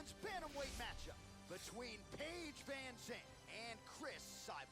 women's bantamweight matchup between Paige VanZant and Cris Cyborg.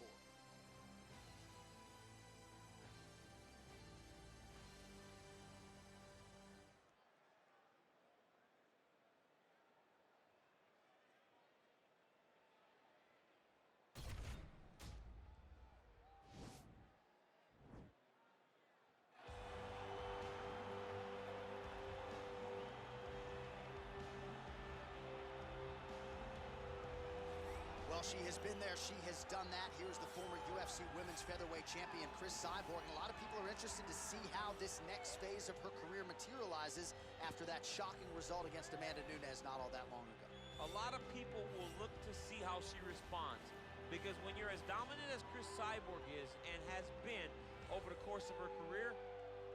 Well, she has been there, she has done that. Here's the former UFC Women's Featherweight Champion, Cris Cyborg. And a lot of people are interested to see how this next phase of her career materializes after that shocking result against Amanda Nunes not all that long ago. A lot of people will look to see how she responds, because when you're as dominant as Cris Cyborg is and has been over the course of her career,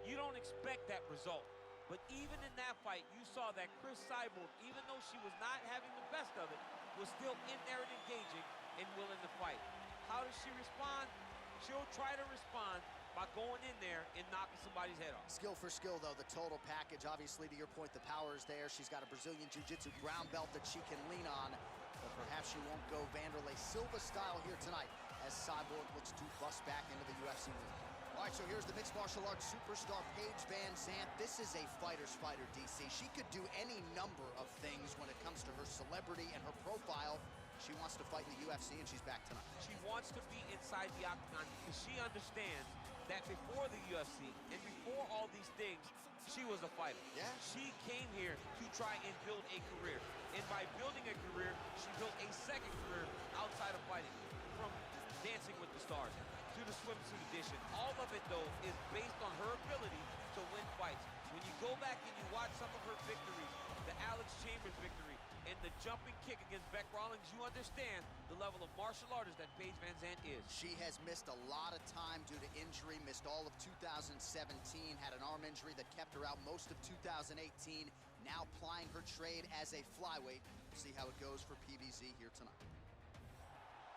you don't expect that result. But even in that fight, you saw that Cris Cyborg, even though she was not having the best of it, was still in there and engaging and willing to fight. How does she respond? She'll try to respond by going in there and knocking somebody's head off. Skill for skill, though, the total package. Obviously, to your point, the power is there. She's got a Brazilian Jiu-Jitsu brown belt that she can lean on, but perhaps she won't go Vanderlei Silva style here tonight as Cyborg looks to bust back into the UFC ring. All right, so here's the mixed martial arts superstar, Paige VanZant. This is a fighter's fighter, DC. She could do any number of things when it comes to her celebrity and her profile. She wants to fight in the UFC, and she's back tonight. She wants to be inside the octagon because she understands that before the UFC and before all these things, she was a fighter. Yeah. She came here to try and build a career. And by building a career, she built a second career outside of fighting. From Dancing with the Stars to the swimsuit edition. All of it, though, is based on her ability to win fights. When you go back and you watch some of her victories, the Alex Chambers victory and the jumping kick against Beck Rawlings, you understand the level of martial artist that Paige VanZant is. She has missed a lot of time due to injury, missed all of 2017, had an arm injury that kept her out most of 2018, now plying her trade as a flyweight. We'll see how it goes for PVZ here tonight.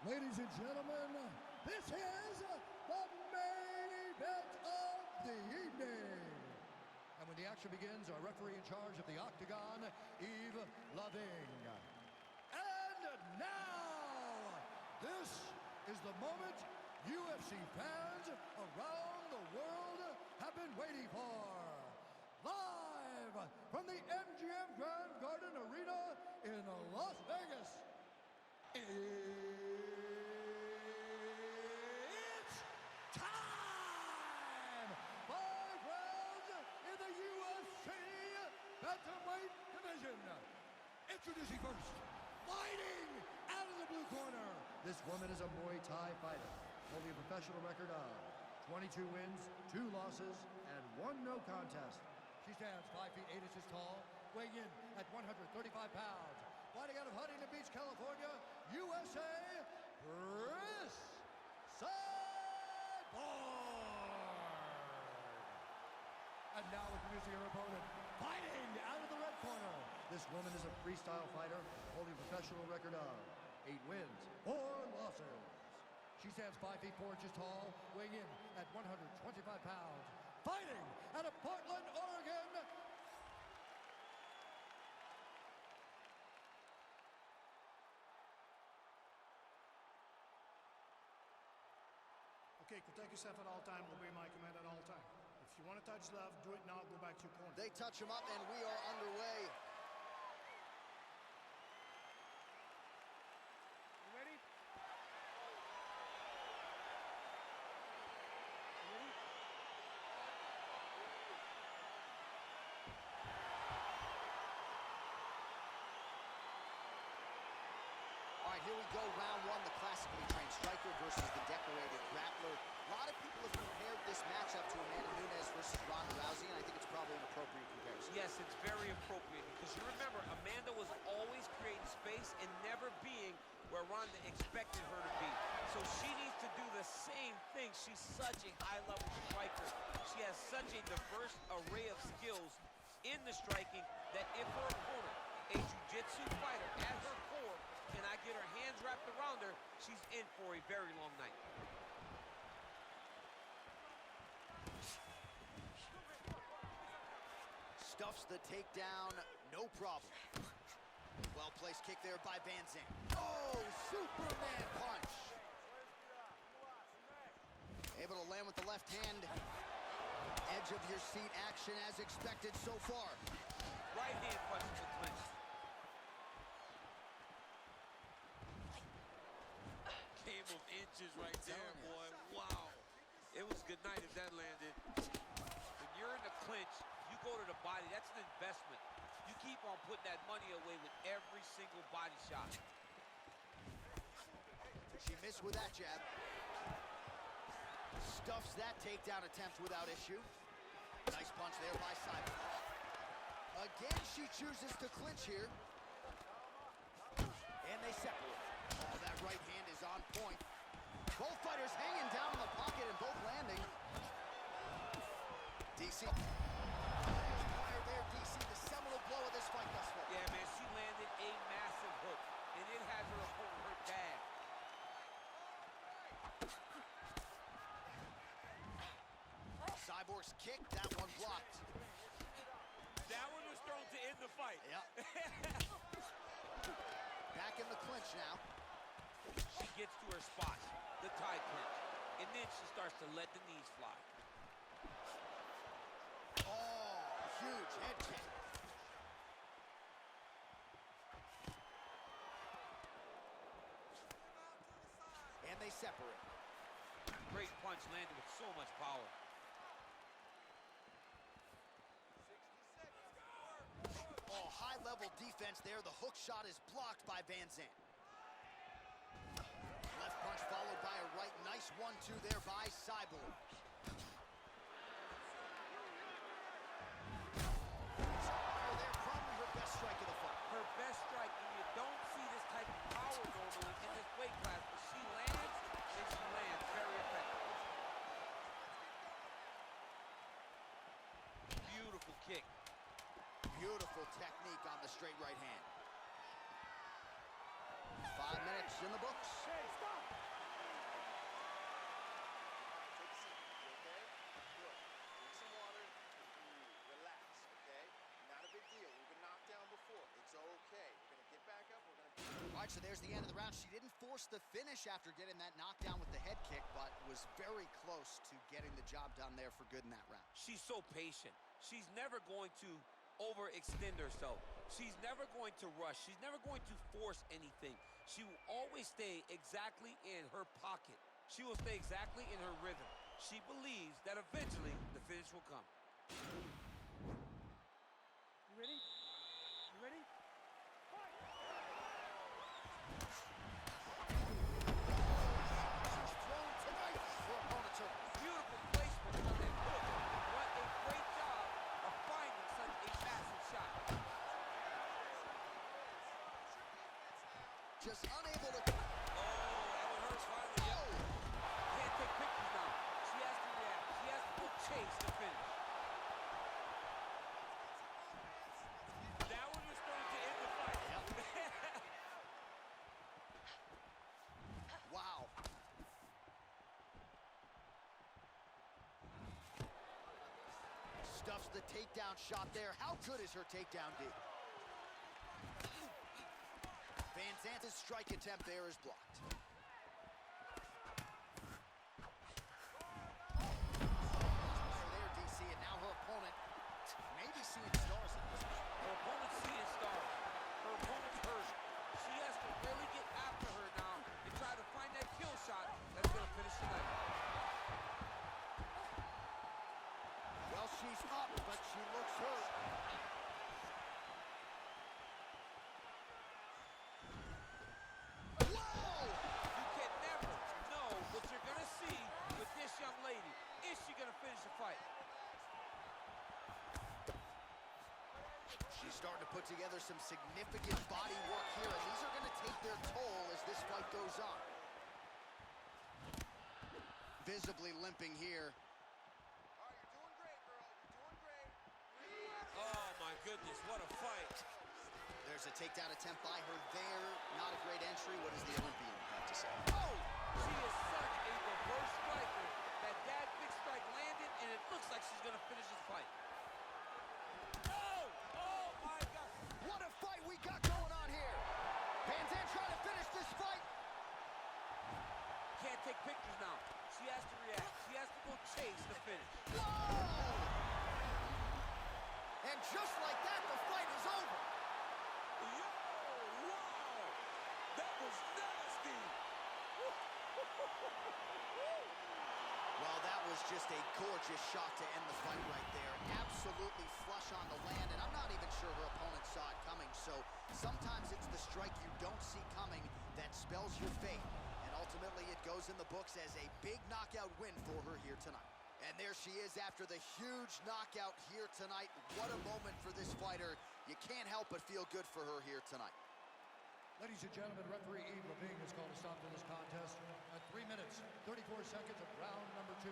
Ladies and gentlemen, this is the main event of the evening. And when the action begins, our referee in charge of the Octagon, Eve Loving. And now, this is the moment UFC fans around the world have been waiting for. Live from the MGM Grand Garden Arena in Las Vegas. It's time! 5 rounds in the UFC Bantamweight division. Introducing first, fighting out of the blue corner. This woman is a Muay Thai fighter, holding a professional record of 22 wins, 2 losses, and 1 no contest. She stands 5 feet 8 inches tall, weighing in at 135 pounds. Fighting out of Huntington Beach, California, USA, Cris Cyborg. And now introducing her opponent, fighting out of the red corner. This woman is a freestyle fighter, holding a professional record of 8 wins, 4 losses. She stands 5 feet 4 inches tall, weighing in at 125 pounds. Fighting out of Portland, Oregon, Okay, protect yourself at all time, obey my command at all time. If you want to touch love, do it now, go back to your corner. They touch him up, and we are underway. You ready? All right, here we go, round 1, the classically trained striker versus the decorated grappler. A lot of people have compared this matchup to Amanda Nunes versus Ronda Rousey, and I think it's probably an appropriate comparison. Yes, it's very appropriate because you remember Amanda was always creating space and never being where Ronda expected her to be. So she needs to do the same thing. She's such a high-level striker. She has such a diverse array of skills in the striking that if her opponent, a jiu-jitsu fighter at her core, cannot get her hands wrapped around her, she's in for a very long night. Stuffs the takedown, no problem. Well placed. placed kick there by Van Zandt. Oh, Superman punch. Able to land with the left hand. Edge of your seat action as expected so far. Right hand punch to the clinch. Game of inches right there, boy. Wow. It was good night if that landed. When you're in the clinch, you go to the body. That's an investment. You keep on putting that money away with every single body shot. She missed with that jab. Stuffs that takedown attempt without issue. Nice punch there by Cyborg. Again, she chooses to clinch here. And they separate. Oh, that right hand is on point. Both fighters hanging down in the pocket and both landing. DC. Fire there, DC, the seminal blow of this fight thus far. Yeah, man, she landed a massive hook, and it has her opponent hurt bad. Cyborg's kick, that one blocked. That one was thrown to end the fight. Yep. Back in the clinch now. She gets to her spot, the tie clinch, and then she starts to let the knees fly. Oh, huge head kick. And they separate. Great punch landed with so much power. Oh, high-level defense there. The hook shot is blocked by Van Zandt. Left punch followed by a right. Nice 1-2 there by Cyborg. There, probably her best strike of the fight. Her best strike, and you don't see this type of power normally in this weight class, but she lands, and she lands very effectively. Beautiful kick. Beautiful technique on the straight right hand. 5 minutes in the books. Hey, stop! Take a seat, you okay? Good. Drink some water. Relax, okay? Not a big deal. We've been knocked down before. It's okay. We're gonna get back up. We're gonna... All right, so there's the end of the round. She didn't force the finish after getting that knockdown with the head kick, but was very close to getting the job done there for good in that round. She's so patient. She's never going to overextend herself. She's never going to rush. She's never going to force anything. She will always stay exactly in her pocket. She will stay exactly in her rhythm. She believes that eventually the finish will come. You ready? You ready? Fight! She's thrown tonight for opponent's hurt. Beautiful placement on that hook. What a great job of finding such a massive shot. Just unable to... Oh, that one hurts finally. Yep. Can't take pictures now. She has to react. She has to chase the finish. That one was thrown to end the fight. Wow. Stuffs the takedown shot there. How good is her takedown D? Van Zandt's strike attempt there is blocked. There, DC, and now her opponent maybe seeing stars in this. Her opponent's seeing stars. Her opponent's hurt. She has to really get after her now and try to find that kill shot that's going to finish the night. Well, she's up, but she looks hurt. Whoa! You can never know what you're going to see with this young lady. Is she going to finish the fight? She's starting to put together some significant body work here, and these are going to take their toll as this fight goes on. Visibly limping here. All right, you're doing great, girl. You're doing great. Oh, my goodness, what a fight. There's a takedown attempt by her there. Not a great entry. What does the Olympian have to say? Oh, she is such a reverse striker. That big strike landed, and it looks like she's going to finish this fight. Oh, oh, my God. What a fight we got going on here. pictures now. She has to react. She has to go chase the finish. Whoa! And just like that, the fight is over. Yo, wow! That was nasty! Well, that was just a gorgeous shot to end the fight right there. Absolutely flush on the land, and I'm not even sure her opponent saw it coming. So sometimes it's the strike you don't see coming that spells your fate. And ultimately, it goes in the books as a big knockout win for her here tonight. And there she is after the huge knockout here tonight. What a moment for this fighter. You can't help but feel good for her here tonight. Ladies and gentlemen, referee Eve Levine has called a stop to this contest at 3 minutes, 34 seconds of round number 2.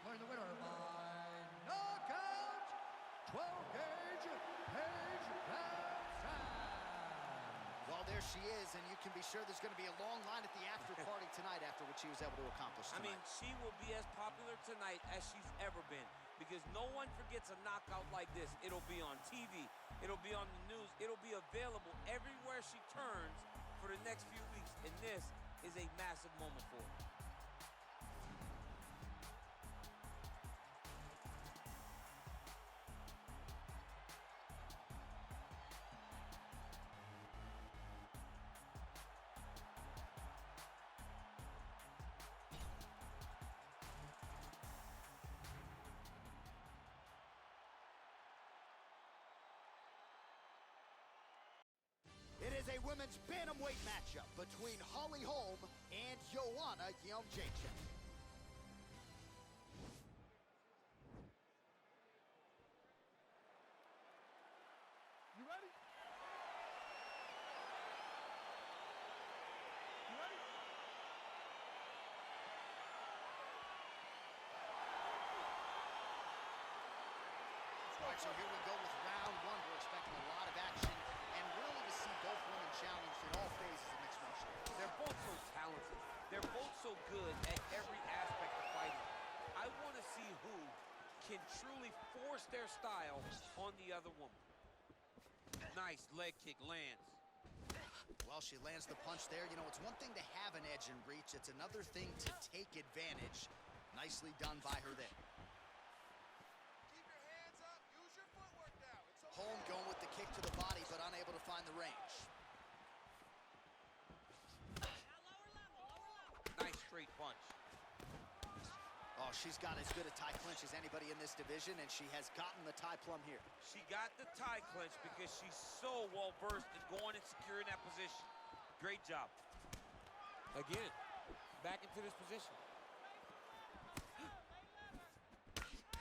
Declaring the winner by knockout, 12-gauge Paige Van. Well, there she is, and you can be sure there's going to be a long line at the after party tonight after what she was able to accomplish tonight. I mean, she will be as popular tonight as she's ever been because no one forgets a knockout like this. It'll be on TV. It'll be on the news. It'll be available everywhere she turns for the next few weeks, and this is a massive moment for her. It is a women's bantamweight matchup between Holly Holm and Joanna Jędrzejczyk. You ready? You ready? All right, so here we go with round 1. We're expecting a lot of action and really to see both women challenged in all phases of mixed martial arts. They're both so talented. They're both so good at every aspect of fighting. I want to see who can truly force their style on the other woman. Nice leg kick lands. Well, she lands the punch there. You know, it's one thing to have an edge and reach. It's another thing to take advantage. Nicely done by her there. Keep your hands up. Use your footwork now. It's okay. Holm going with the kick to the body, but unable to find the range. Nice straight punch. Oh, she's got as good a tie clinch as anybody in this division, and she has gotten the tie plum here. She got the tie clinch because she's so well-versed in going and securing that position. Great job. Again, back into this position.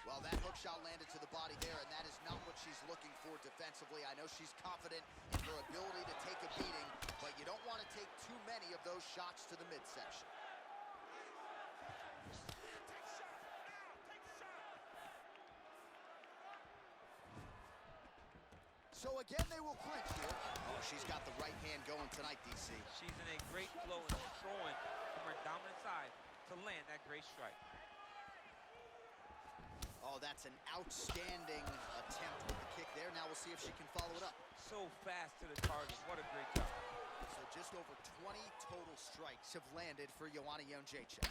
Well, that hook shot landed to the body there, and that is not what she's looking for defensively. I know she's confident in her ability to take a beating, but you don't want to take too many of those shots to the midsection. So again, they will clinch here. Oh, she's got the right hand going tonight, DC. She's in a great flow and throwing from her dominant side to land that great strike. Oh, that's an outstanding attempt with the kick there. Now we'll see if she can follow it up. So fast to the target. What a great job. So just over 20 total strikes have landed for Joanna Jędrzejczyk.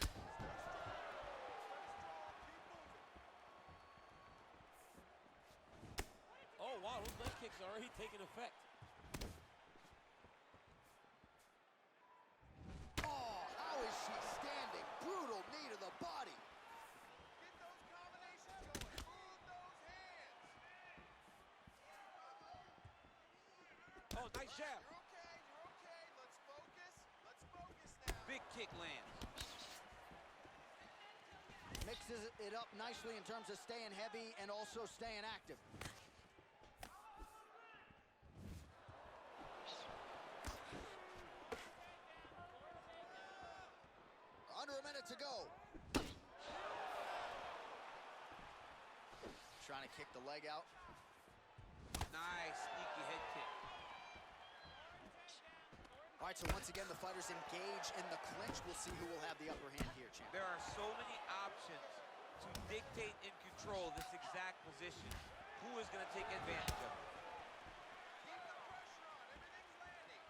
Oh, wow, those leg kicks are already taking effect. Oh, how is she standing? Brutal knee to the body. Get those combinations going. Move those hands. Oh, nice jab. You're okay. You're okay. Let's focus. Let's focus now. Big kick lands. Mixes it up nicely in terms of staying heavy and also staying active. Under a minute to go. Trying to kick the leg out. Nice sneaky head kick. All right, so once again, the fighters engage in the clinch. We'll see who will have the upper hand here, champ. There are so many options to dictate and control this exact position. Who is going to take advantage of it? Keep the pressure on. Everything's landing.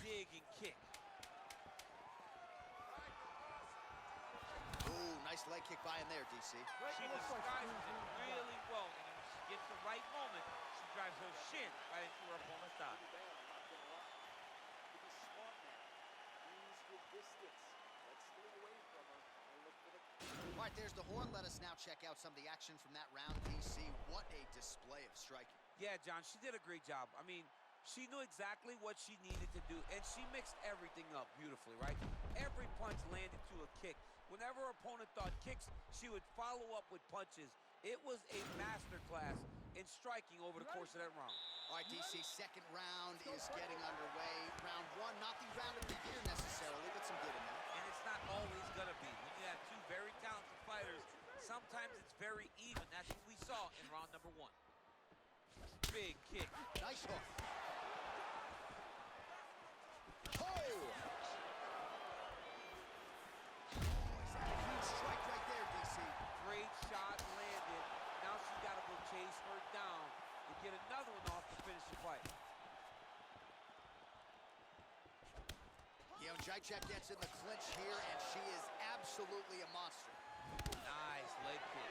Dig and kick. leg kick by in there, DC. She describes it really well. And when she gets the right moment, she drives her shin right into her opponent's thigh. Pretty bad, I'm not gonna lie. To be smart now. Use your distance. Let's stay away from her and look for the... All right, there's the horn. Let us now check out some of the action from that round, DC. What a display of striking. Yeah, John, she did a great job. I mean, she knew exactly what she needed to do, and she mixed everything up beautifully, right? Every punch landed to a kick. Whenever her opponent thought kicks, she would follow up with punches. It was a masterclass in striking over the course of that round. All right, DC, second round is getting underway. Round one, not the round of the year necessarily, but some good in there. And it's not always going to be. When you have two very talented fighters, sometimes it's very even. That's what we saw in round number one. Big kick. Nice hook. Oh! Is that a huge strike right there, DC? Great shot landed. Now she's got to go chase her down and get another one off to finish the fight. Jacek gets in the clinch here, and she is absolutely a monster. Nice leg kick.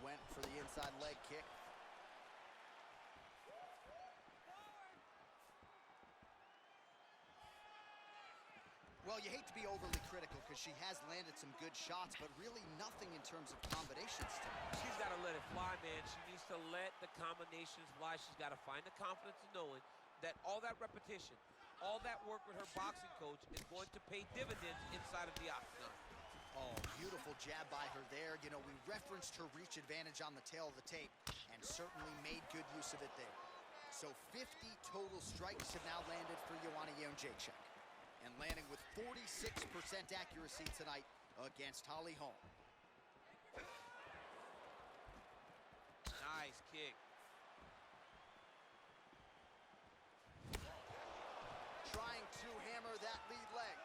Went for the inside leg kick. Well, you hate to be overly critical because she has landed some good shots, but really nothing in terms of combinations tonight. She's got to let it fly, man. She needs to let the combinations fly. She's got to find the confidence in knowing that all that repetition, all that work with her boxing coach is going to pay dividends inside of the octagon. Oh, beautiful jab by her there. You know, we referenced her reach advantage on the tail of the tape and certainly made good use of it there. So 50 total strikes have now landed for Joanna Jędrzejczyk, and landing with 46% accuracy tonight against Holly Holm. Nice kick. Trying to hammer that lead leg.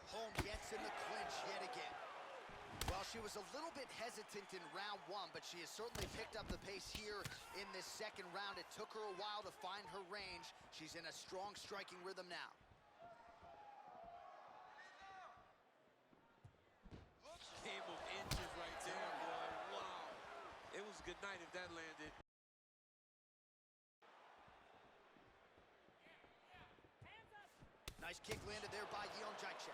Holm gets in the clinch yet again. Well, she was a little bit hesitant in round one, but she has certainly picked up the pace here in this second round. It took her a while to find her range. She's in a strong striking rhythm now. Game of inches right there, boy. Wow. It was a good night if that landed. Nice kick landed there by Jędrzejczyk.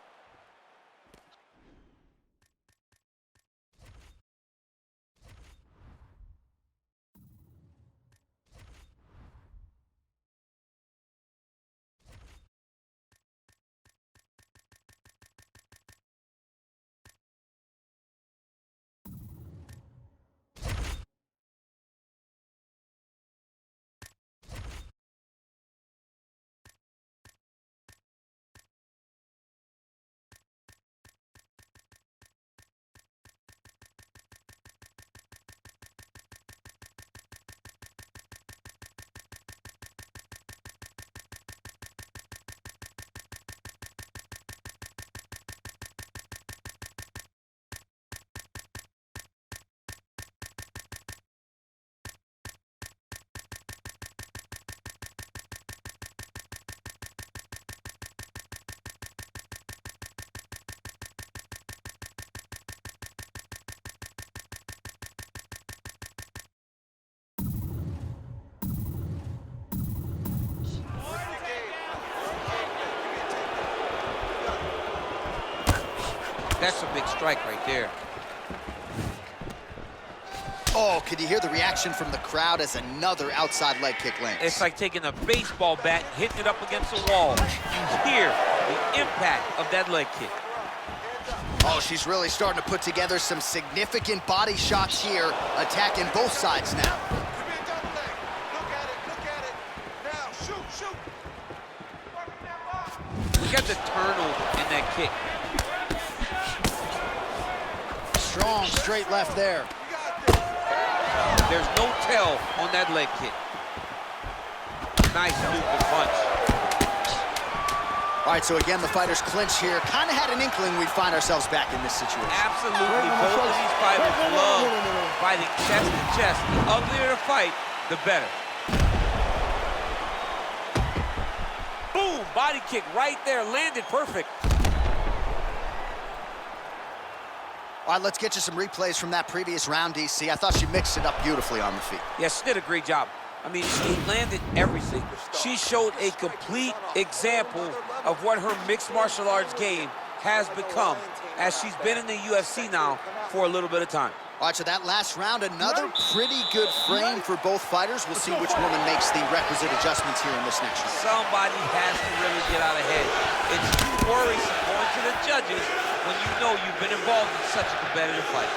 That's a big strike right there. Oh, could you hear the reaction from the crowd as another outside leg kick lands? It's like taking a baseball bat, hitting it up against the wall. You hear the impact of that leg kick. Oh, she's really starting to put together some significant body shots here, attacking both sides now. Give me a double leg. Look at it, look at it. Now, shoot, shoot. Look at the turnover in that kick. Strong straight left there. There's no tell on that leg kick. Nice looping punch. All right, so again, the fighters clinch here. Kind of had an inkling we'd find ourselves back in this situation. Absolutely. Both of these fighters love fighting chest to chest. The uglier the fight, the better. Boom, body kick right there, landed perfect. All right, let's get you some replays from that previous round, DC. I thought she mixed it up beautifully on the feet. Yeah, she did a great job. I mean, she landed everything. She showed a complete example of what her mixed martial arts game has become as she's been in the UFC now for a little bit of time. All right, so that last round, another pretty good frame for both fighters. We'll see which woman makes the requisite adjustments here in this next round. Somebody has to really get out ahead. It's too worrisome going to the judges when you know you've been involved in such a competitive fight.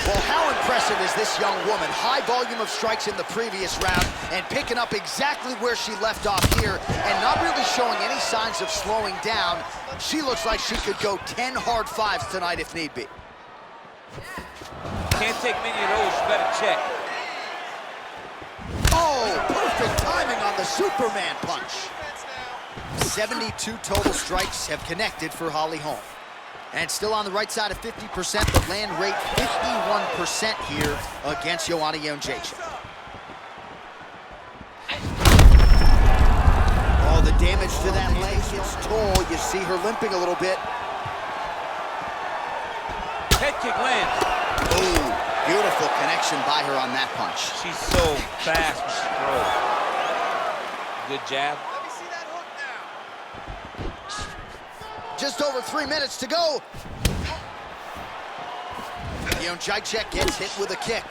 Well, how impressive is this young woman? High volume of strikes in the previous round and picking up exactly where she left off here and not really showing any signs of slowing down. She looks like she could go 10 hard fives tonight if need be. Can't take many of those, you better check. Oh, perfect timing on the Superman punch. 72 total strikes have connected for Holly Holm. And still on the right side of 50%, the land rate 51% here against Joanna Jędrzejczyk. Oh, the damage to that leg hits toll. You see her limping a little bit. Head kick lands. Oh, beautiful connection by her on that punch. She's so fast when she throws. Good jab. Let me see that hook now. Just over 3 minutes to go. Jędrzejczyk gets hit with a kick.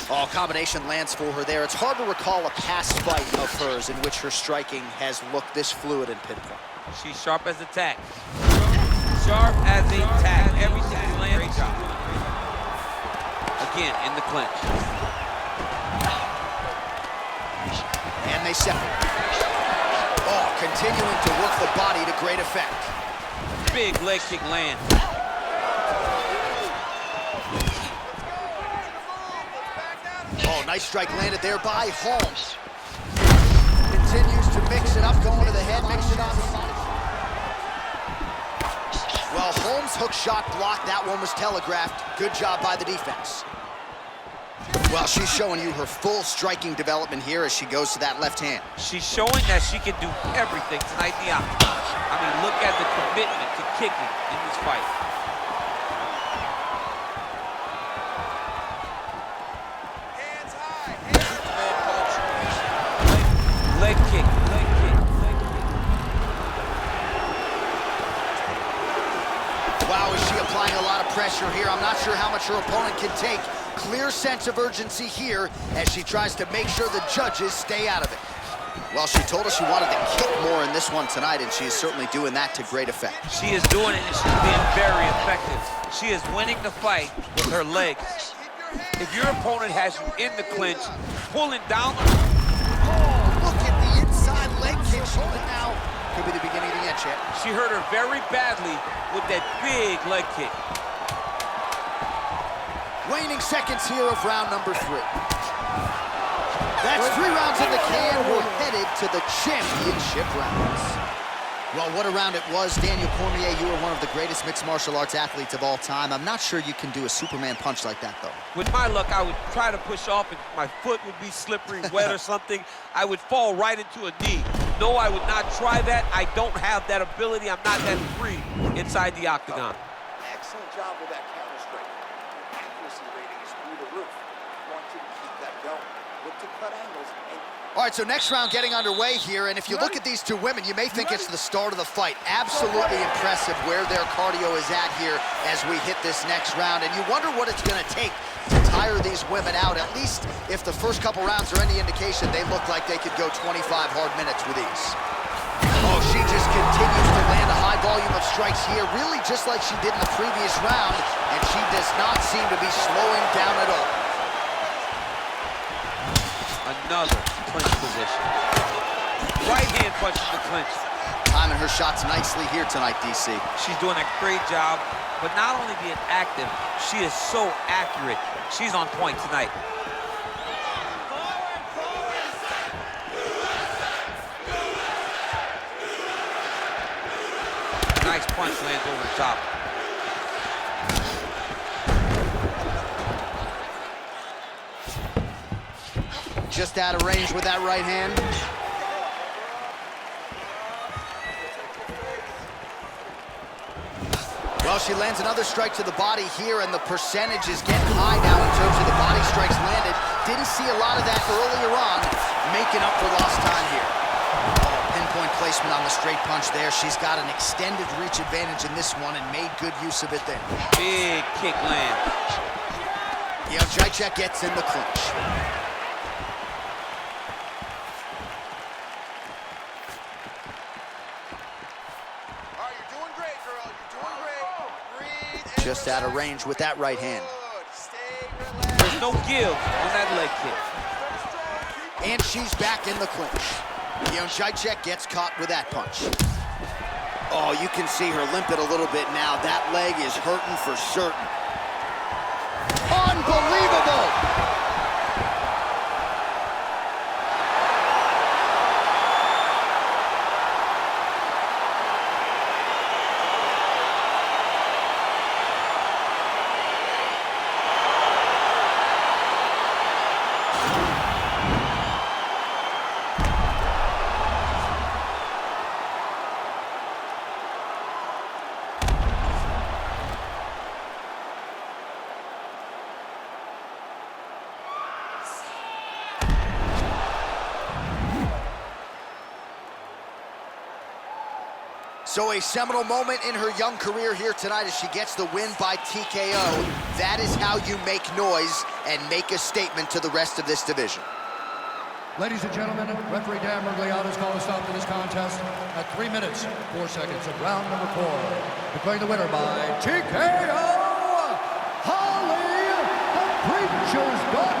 Oh, combination lands for her there. It's hard to recall a past fight of hers in which her striking has looked this fluid and pinpoint. She's sharp as a tack. Sharp as a tack. Everything is landing. Great job. Again, in the clinch. And they separate. Oh, continuing to work the body to great effect. Big leg kick land. Oh, nice strike landed there by Holmes. Continues to mix it up, going to the head, mix it on the body. Well, Holmes' hook shot blocked. That one was telegraphed. Good job by the defense. Well, she's showing you her full striking development here as she goes to that left hand. She's showing that she can do everything tonight in the octagon. I mean, look at the commitment to kicking in this fight. Hands high. Hands high. Leg kick, leg kick, leg kick. Wow, is she applying a lot of pressure here? I'm not sure how much her opponent can take. Clear sense of urgency here as she tries to make sure the judges stay out of it. Well, she told us she wanted to kick more in this one tonight, and she is certainly doing that to great effect. She is doing it, and she's being very effective. She is winning the fight with her legs. If your opponent has you in the clinch, pulling down on her. Oh, look at the inside leg kick. Holding now. Could be the beginning of the end, Chet. She hurt her very badly with that big leg kick. Waning seconds here of round number 3. That's 3 rounds in the can. We're headed to the championship rounds. Well, what a round it was. Daniel Cormier, you are one of the greatest mixed martial arts athletes of all time. I'm not sure you can do a Superman punch like that, though. With my luck, I would try to push off, and my foot would be slippery, wet or something. I would fall right into a knee. No, I would not try that. I don't have that ability. I'm not that free inside the octagon. Excellent job with that counter strike. Your accuracy rating is through the roof. I want you to keep that going. Look to cut angles and... All right, so next round getting underway here, and if you look at these two women, you may think it's the start of the fight. Absolutely impressive where their cardio is at here as we hit this next round, and you wonder what it's going to take to tire these women out. At least if the first couple rounds are any indication, they look like they could go 25 hard minutes with ease. Oh, she just continues to land a high volume of strikes here, really just like she did in the previous round, and she does not seem to be slowing down at all. Another clinch position. Right hand punch in the clinch. Timing her shots nicely here tonight, DC. She's doing a great job, but not only being active, she is so accurate. She's on point tonight. Nice punch lands over the top. Just out of range with that right hand. Well, she lands another strike to the body here, and the percentage is getting high now in terms of the body strikes landed. Didn't see a lot of that earlier on, making up for lost time here. Oh, pinpoint placement on the straight punch there. She's got an extended reach advantage in this one and made good use of it there. Big kick land. Jacek gets in the clinch. Just out of range with that right hand. There's no give on that leg kick. And she's back in the clinch. Jacek gets caught with that punch. Oh, you can see her limp it a little bit now. That leg is hurting for certain. Unbelievable! So a seminal moment in her young career here tonight as she gets the win by TKO. That is how you make noise and make a statement to the rest of this division. Ladies and gentlemen, referee Dan Mergliato's called a stop to this contest at 3 minutes, 4 seconds of round number 4. Declaring the winner by TKO, Holly, the Preacher's Daughter.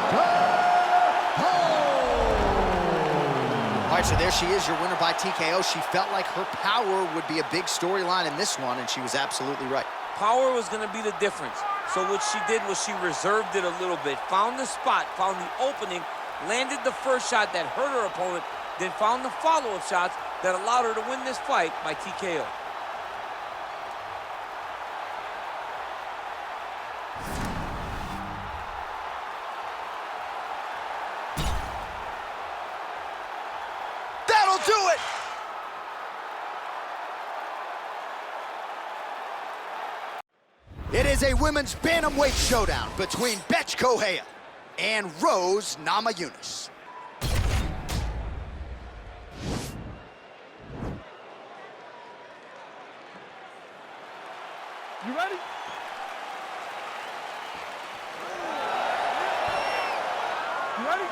All right, so there she is, your winner by TKO. She felt like her power would be a big storyline in this one, and she was absolutely right. Power was going to be the difference. So what she did was she reserved it a little bit, found the spot, found the opening, landed the first shot that hurt her opponent, then found the follow-up shots that allowed her to win this fight by TKO. That'll do it! It is a women's bantamweight showdown between Bethe Correia and Rose Namajunas. You ready? You ready?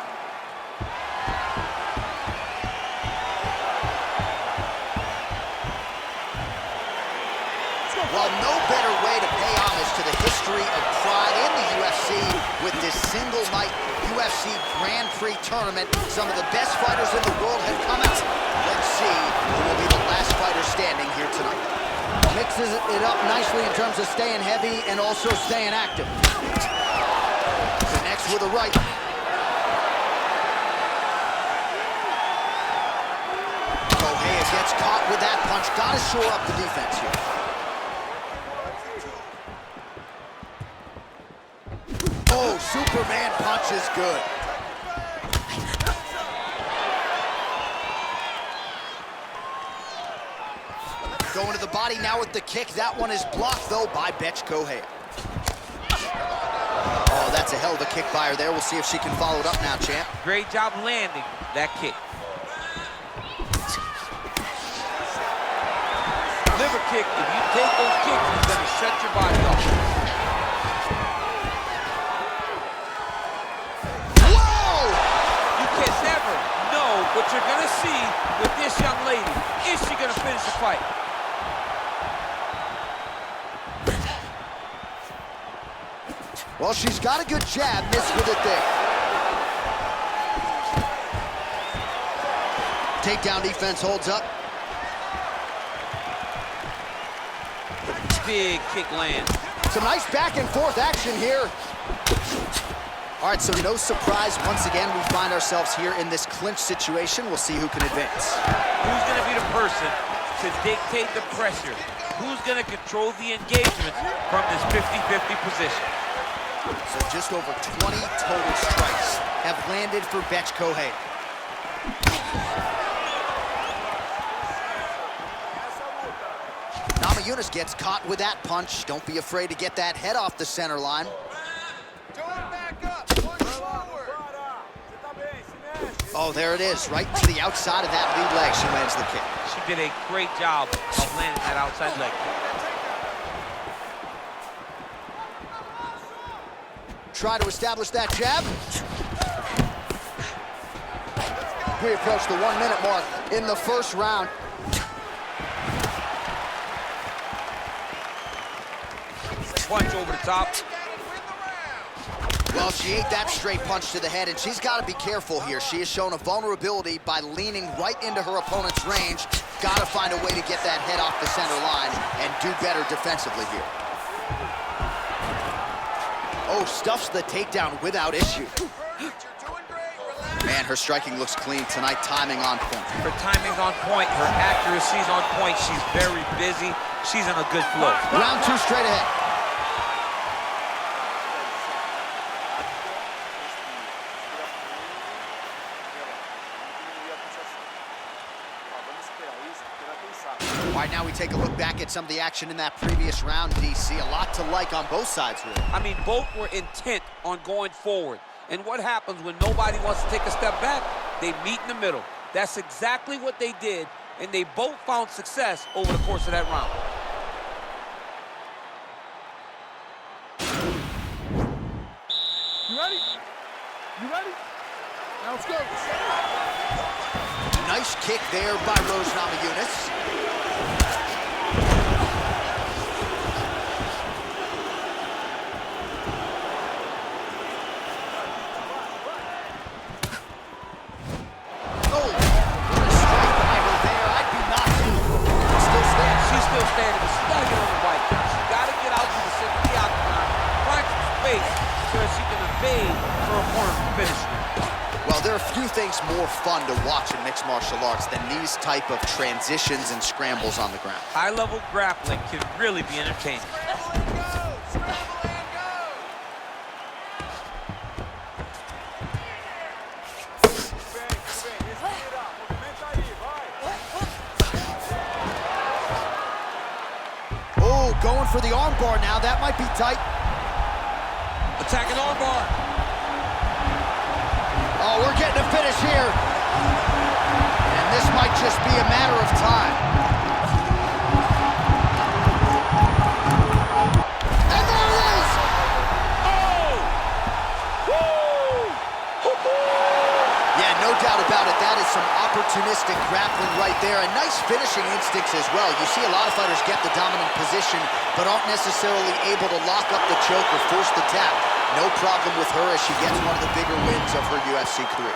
Well, no better way to pay homage to the history of pride in the UFC with this single night UFC Grand Prix tournament. Some of the best fighters in the world have come out. Let's see who will be the last fighter standing here tonight. Mixes it up nicely in terms of staying heavy and also staying active. Connects with a right. Correia gets caught with that punch. Gotta shore up the defense here. Oh, Superman punch is good. Going to the body now with the kick. That one is blocked, though, by Bethe Correia. Oh, that's a hell of a kick by her there. We'll see if she can follow it up now, champ. Great job landing that kick. Liver kick, if you take those kicks, it's going to shut your body off. What you're going to see with this young lady. Is she going to finish the fight? Well, she's got a good jab, missed with it there. Takedown defense holds up. Big kick land. Some nice back and forth action here. All right, so no surprise. Once again, we find ourselves here in this clinch situation. We'll see who can advance. Who's going to be the person to dictate the pressure? Who's going to control the engagement from this 50-50 position? So just over 20 total strikes have landed for Bethe Correia. Namajunas gets caught with that punch. Don't be afraid to get that head off the center line. Don't back up. Push forward. Oh, there it is, right to the outside of that lead leg. She lands the kick. She did a great job of landing that outside leg kick. Try to establish that jab. We approach the 1 minute mark in the first round. Punch over the top. Well, she ate that straight punch to the head, and she's got to be careful here. She has shown a vulnerability by leaning right into her opponent's range. Got to find a way to get that head off the center line and do better defensively here. Oh, stuffs the takedown without issue. Man, her striking looks clean tonight, timing on point. Her timing's on point, her accuracy's on point. She's very busy. She's in a good flow. Round 2 straight ahead. All right, now we take a look back at some of the action in that previous round, DC. A lot to like on both sides, really. I mean, both were intent on going forward. And what happens when nobody wants to take a step back? They meet in the middle. That's exactly what they did, and they both found success over the course of that round. You ready? You ready? Now let's go. Nice kick there by Rose Namajunas. Well, there are a few things more fun to watch in mixed martial arts than these type of transitions and scrambles on the ground. High-level grappling can really be entertaining. Oh, going for the armbar now. That might be tight. Attacking armbar. Oh, we're getting a finish here. And this might just be a matter of time. And there it is! Oh! Woo! Yeah, no doubt about it. That is some opportunistic grappling right there. And nice finishing instincts as well. You see a lot of fighters get the dominant position, but aren't necessarily able to lock up the choke or force the tap. No problem with her as she gets one of the bigger wins of her UFC career.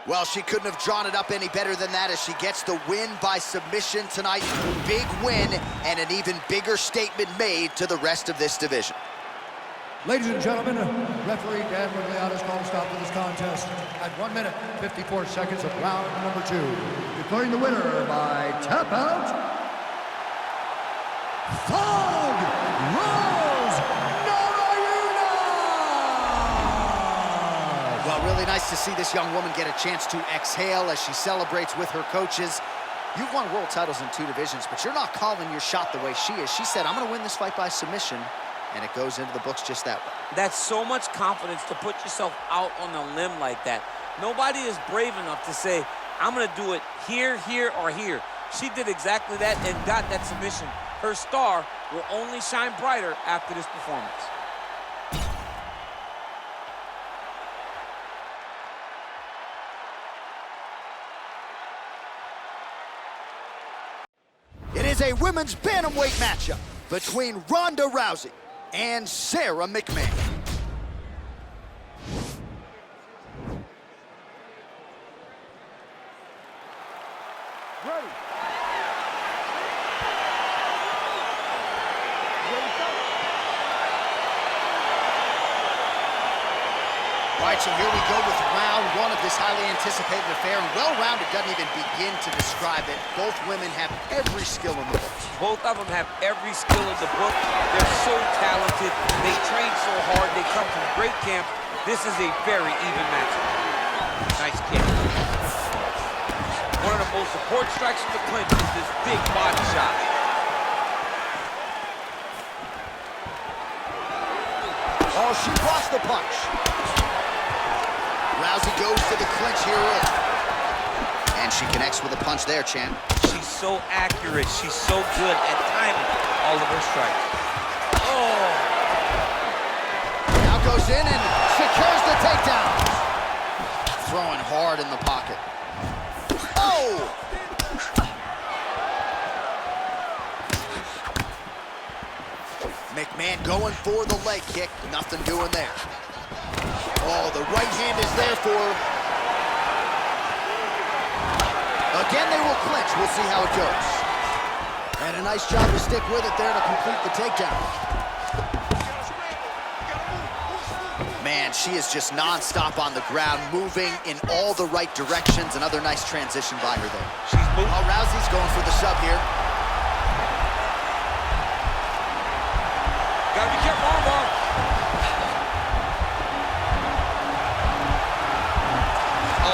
Well, she couldn't have drawn it up any better than that as she gets the win by submission tonight. Big win and an even bigger statement made to the rest of this division. Ladies and gentlemen, referee Dan Rigliotta's called a stop to this contest at 1 minute, 54 seconds of round number 2. Declaring the winner by tap out, Fog Rose Namajunas! Well, really nice to see this young woman get a chance to exhale as she celebrates with her coaches. You've won world titles in 2 divisions, but you're not calling your shot the way she is. She said, I'm going to win this fight by submission. And it goes into the books just that way. That's so much confidence to put yourself out on a limb like that. Nobody is brave enough to say, I'm going to do it here, here, or here. She did exactly that and got that submission. Her star will only shine brighter after this performance. It is a women's bantamweight matchup between Ronda Rousey and Sarah McMahon. Ready. All right, so here we go with round one of this highly anticipated affair. And well-rounded doesn't even begin to describe it. Both women have every skill in the book. Both of them have every skill in the book. They're so talented. They train so hard. They come from great camp. This is a very even match. Nice kick. One of the most important strikes from the clinch is this big body shot. Oh, she blocks the punch. Rousey goes to the clinch here early. And she connects with a punch there, champ. She's so accurate. She's so good at timing all of her strikes. Oh! Now goes in and secures the takedown. Throwing hard in the pocket. Oh! McMahon going for the leg kick. Nothing doing there. Oh, the right hand is there for her. Again, they will clinch. We'll see how it goes. And a nice job to stick with it there to complete the takedown. Man, she is just nonstop on the ground, moving in all the right directions. Another nice transition by her there. She's moving. Oh, Rousey's going for the sub here. Gotta be careful, armbar. Oh.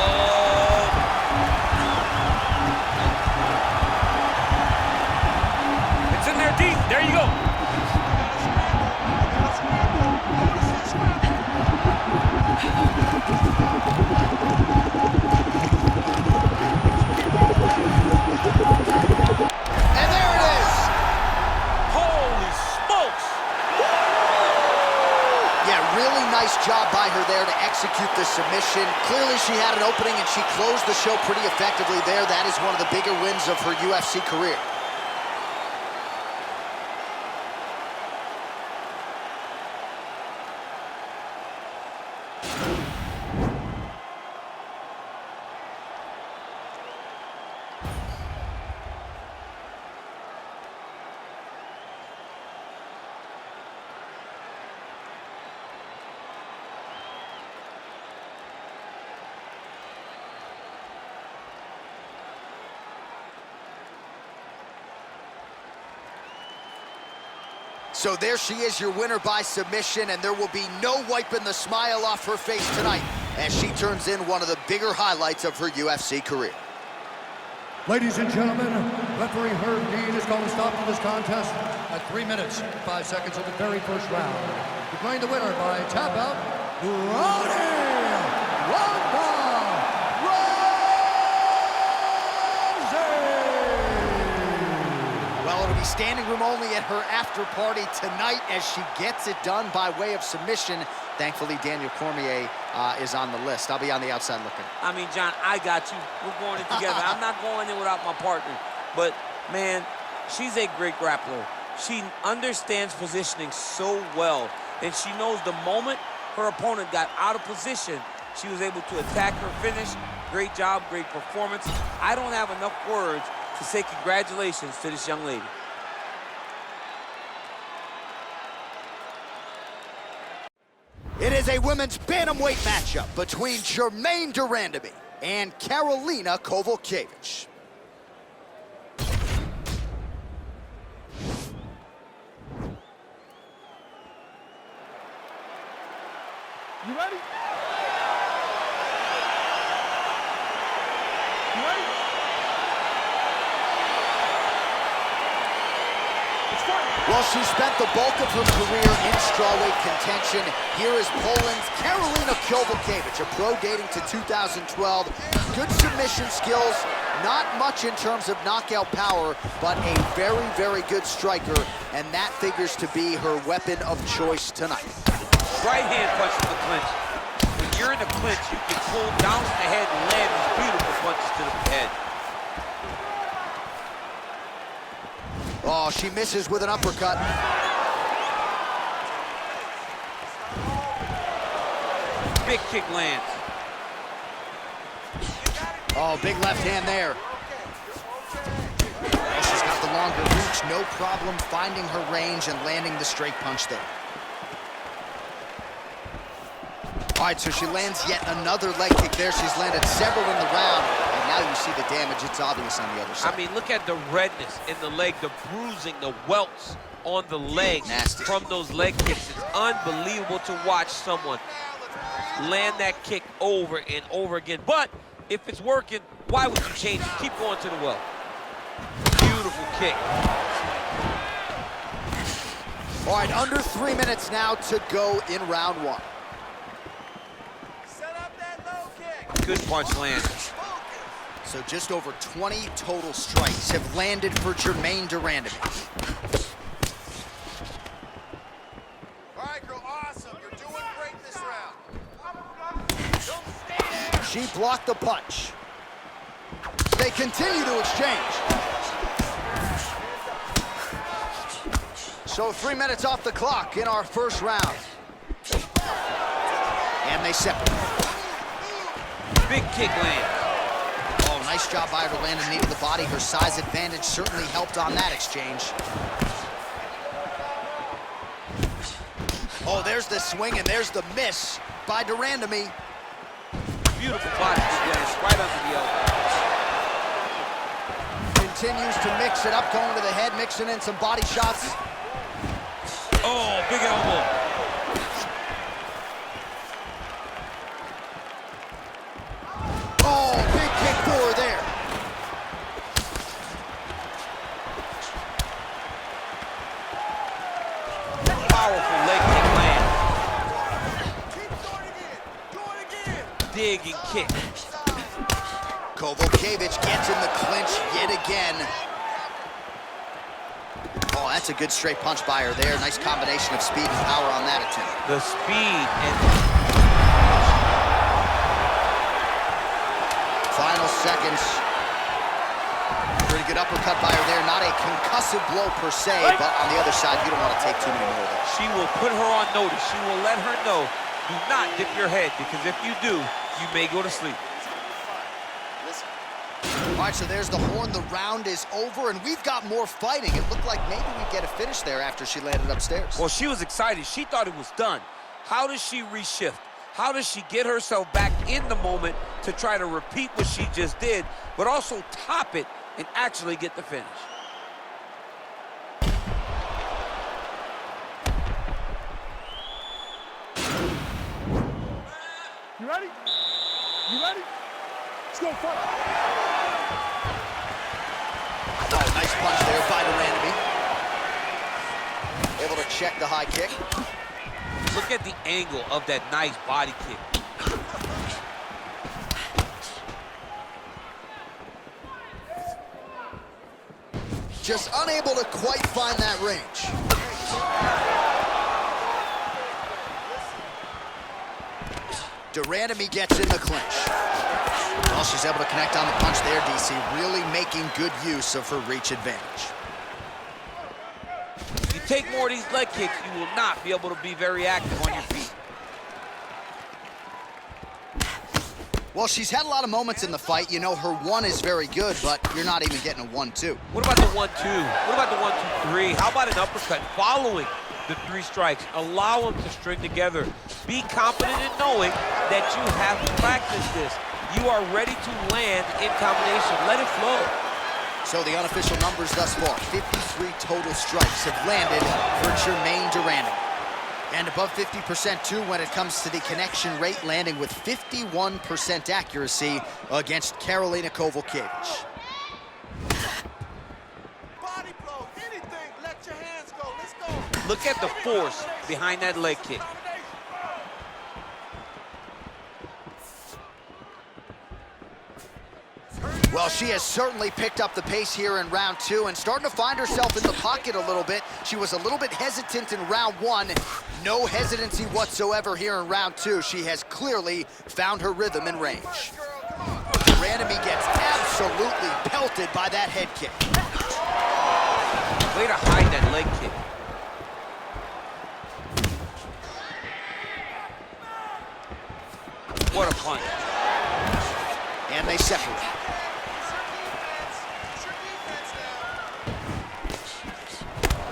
It's in there deep. There you go. And there it is. Holy smokes. Yeah, really nice job by her there to execute the submission. Clearly she had an opening and she closed the show pretty effectively there. That is one of the bigger wins of her UFC career. So there she is, your winner by submission, and there will be no wiping the smile off her face tonight as she turns in one of the bigger highlights of her UFC career. Ladies and gentlemen, referee Herb Dean is going to stop to this contest at 3 minutes, 5 seconds of the very first round. Declaring the winner by tap out, Ronda Rousey! Well, it'll be standing room only at her after party tonight as she gets it done by way of submission. Thankfully, Daniel Cormier is on the list. I'll be on the outside looking. I mean, John, I got you. We're going in together. I'm not going in without my partner. But, man, she's a great grappler. She understands positioning so well. And she knows the moment her opponent got out of position, she was able to attack her finish. Great job, great performance. I don't have enough words to say congratulations to this young lady. It is a women's bantamweight matchup between Germaine de Randamie and Karolina Kowalkiewicz. You ready? You ready? It's fun. Well, she spent the bulk of her career in strawweight contention. Here is Poland's Karolina Kowalkiewicz, a pro dating to 2012. Good submission skills, not much in terms of knockout power, but a very, very good striker, and that figures to be her weapon of choice tonight. Right hand punch to the clinch. When you're in the clinch, you can pull down the head and land these beautiful punches to the head. Oh, she misses with an uppercut. Big kick lands. Oh, big left hand there. Oh, she's got the longer reach, no problem finding her range and landing the straight punch there. All right, so she lands yet another leg kick there. She's landed several in the round, and now you see the damage. It's obvious on the other side. I mean, look at the redness in the leg, the bruising, the welts on the leg. Nasty. From those leg kicks. It's unbelievable to watch someone land that kick over and over again. But if it's working, why would you change it? Keep going to the well. Beautiful kick. All right, under 3 minutes now to go in round one. Set up that low kick. Good punch landed. So just over 20 total strikes have landed for Germaine de Randamie. All right, girl, awesome. You're doing great this round. She blocked the punch. They continue to exchange. So 3 minutes off the clock in our first round. And they separate. Big kick land. Oh, nice job by her to land a knee to the body. Her size advantage certainly helped on that exchange. Oh, there's the swing and there's the miss by de Randamie. Beautiful body again, right under the elbow. Continues to mix it up, going to the head, mixing in some body shots. Oh, big elbow. Oh, big kick for her there. Powerful leg kick land. Keep doing it again. Do it again. Dig and kick. Kovalkiewicz gets in the clinch yet again. Oh, that's a good straight punch by her there. Nice combination of speed and power on that attempt. The speed and... Final seconds. Pretty good uppercut by her there. Not a concussive blow per se, but on the other side, you don't want to take too many more there. She will put her on notice. She will let her know, do not dip your head, because if you do, you may go to sleep. Listen. All right, so there's the horn. The round is over, and we've got more fighting. It looked like maybe we'd get a finish there after she landed upstairs. Well, she was excited. She thought it was done. How does she reshift? How does she get herself back in the moment to try to repeat what she just did, but also top it and actually get the finish? You ready? You ready? Let's go, fight. Oh, nice punch there by de Randamie. Able to check the high kick. Look at the angle of that nice body kick. Just unable to quite find that range. De Randamie gets in the clinch. Well, she's able to connect on the punch there, DC, really making good use of her reach advantage. If you take more of these leg kicks, you will not be able to be very active on your feet. Well, she's had a lot of moments in the fight. You know, her one is very good, but you're not even getting a 1-2. What about the 1-2? What about the 1-2-3? How about an uppercut following the 3 strikes? Allow them to string together. Be confident in knowing that you have practiced this. You are ready to land in combination. Let it flow. So the unofficial numbers thus far, 53 total strikes have landed for Germaine de Randamie. And above 50% too when it comes to the connection rate, landing with 51% accuracy against Karolina Kovalkiewicz. Body blow, anything, let your hands go. Let's go. Look at the force behind that leg kick. Well, she has certainly picked up the pace here in round 2 and starting to find herself in the pocket a little bit. She was a little bit hesitant in round 1. No hesitancy whatsoever here in round 2. She has clearly found her rhythm and range. De Randamie gets absolutely pelted by that head kick. Way to hide that leg kick. What a punch. And they separate.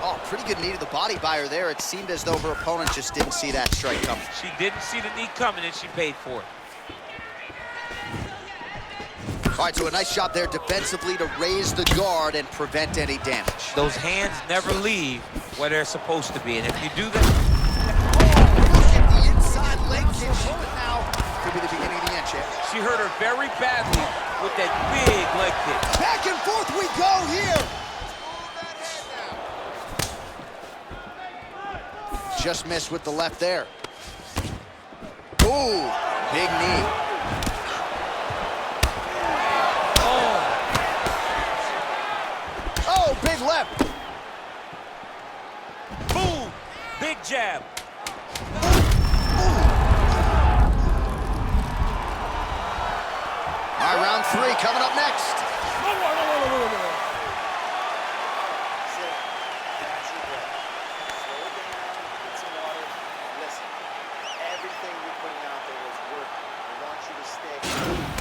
Oh, pretty good knee to the body by her there. It seemed as though her opponent just didn't see that strike coming. She didn't see the knee coming, and she paid for it. All right, so a nice job there defensively to raise the guard and prevent any damage. Those hands never leave where they're supposed to be, and if you do that... Look at the inside leg kick. Now could be the beginning of the end, champ. She hurt her very badly with that big leg kick. Back and forth we go here. Just missed with the left there. Ooh, big knee. Oh, big left. Boom! Big jab. All right, round 3 coming up next.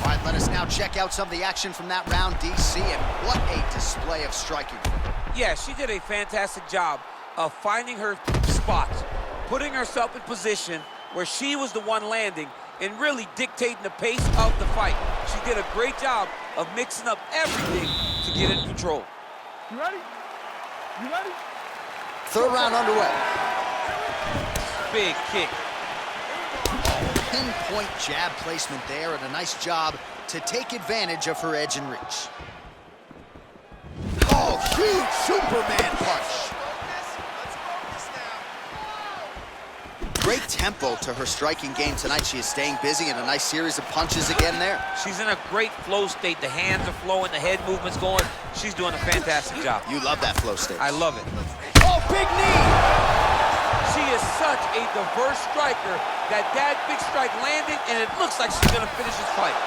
All right, let us now check out some of the action from that round, DC, and what a display of striking. Yeah, she did a fantastic job of finding her spots, putting herself in position where she was the one landing and really dictating the pace of the fight. She did a great job of mixing up everything to get in control. You ready? You ready? Third round underway. Big kick. Pinpoint jab placement there, and a nice job to take advantage of her edge and reach. Oh, huge Superman punch. Great tempo to her striking game tonight. She is staying busy, and a nice series of punches again there. She's in a great flow state. The hands are flowing, the head movement's going. She's doing a fantastic job. You love that flow state. I love it. Oh, big knee! She is such a diverse striker that big strike landed, and it looks like she's gonna finish this fight.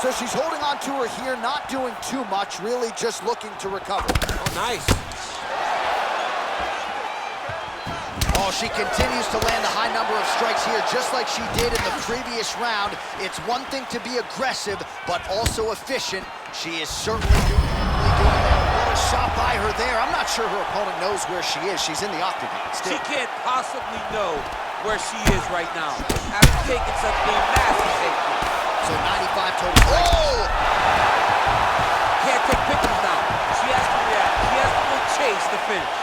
So she's holding on to her here, not doing too much, really just looking to recover. Oh, nice. Oh, she continues to land a high number of strikes here, just like she did in the previous round. It's one thing to be aggressive, but also efficient. She is certainly doing that. What a shot by her there. I'm not sure her opponent knows where she is. She's in the octagon still. She can't possibly know where she is right now, after taking such a massive hit. So 95 total strikes. Oh! Can't take pictures now. She has to react. She has to go chase the finish.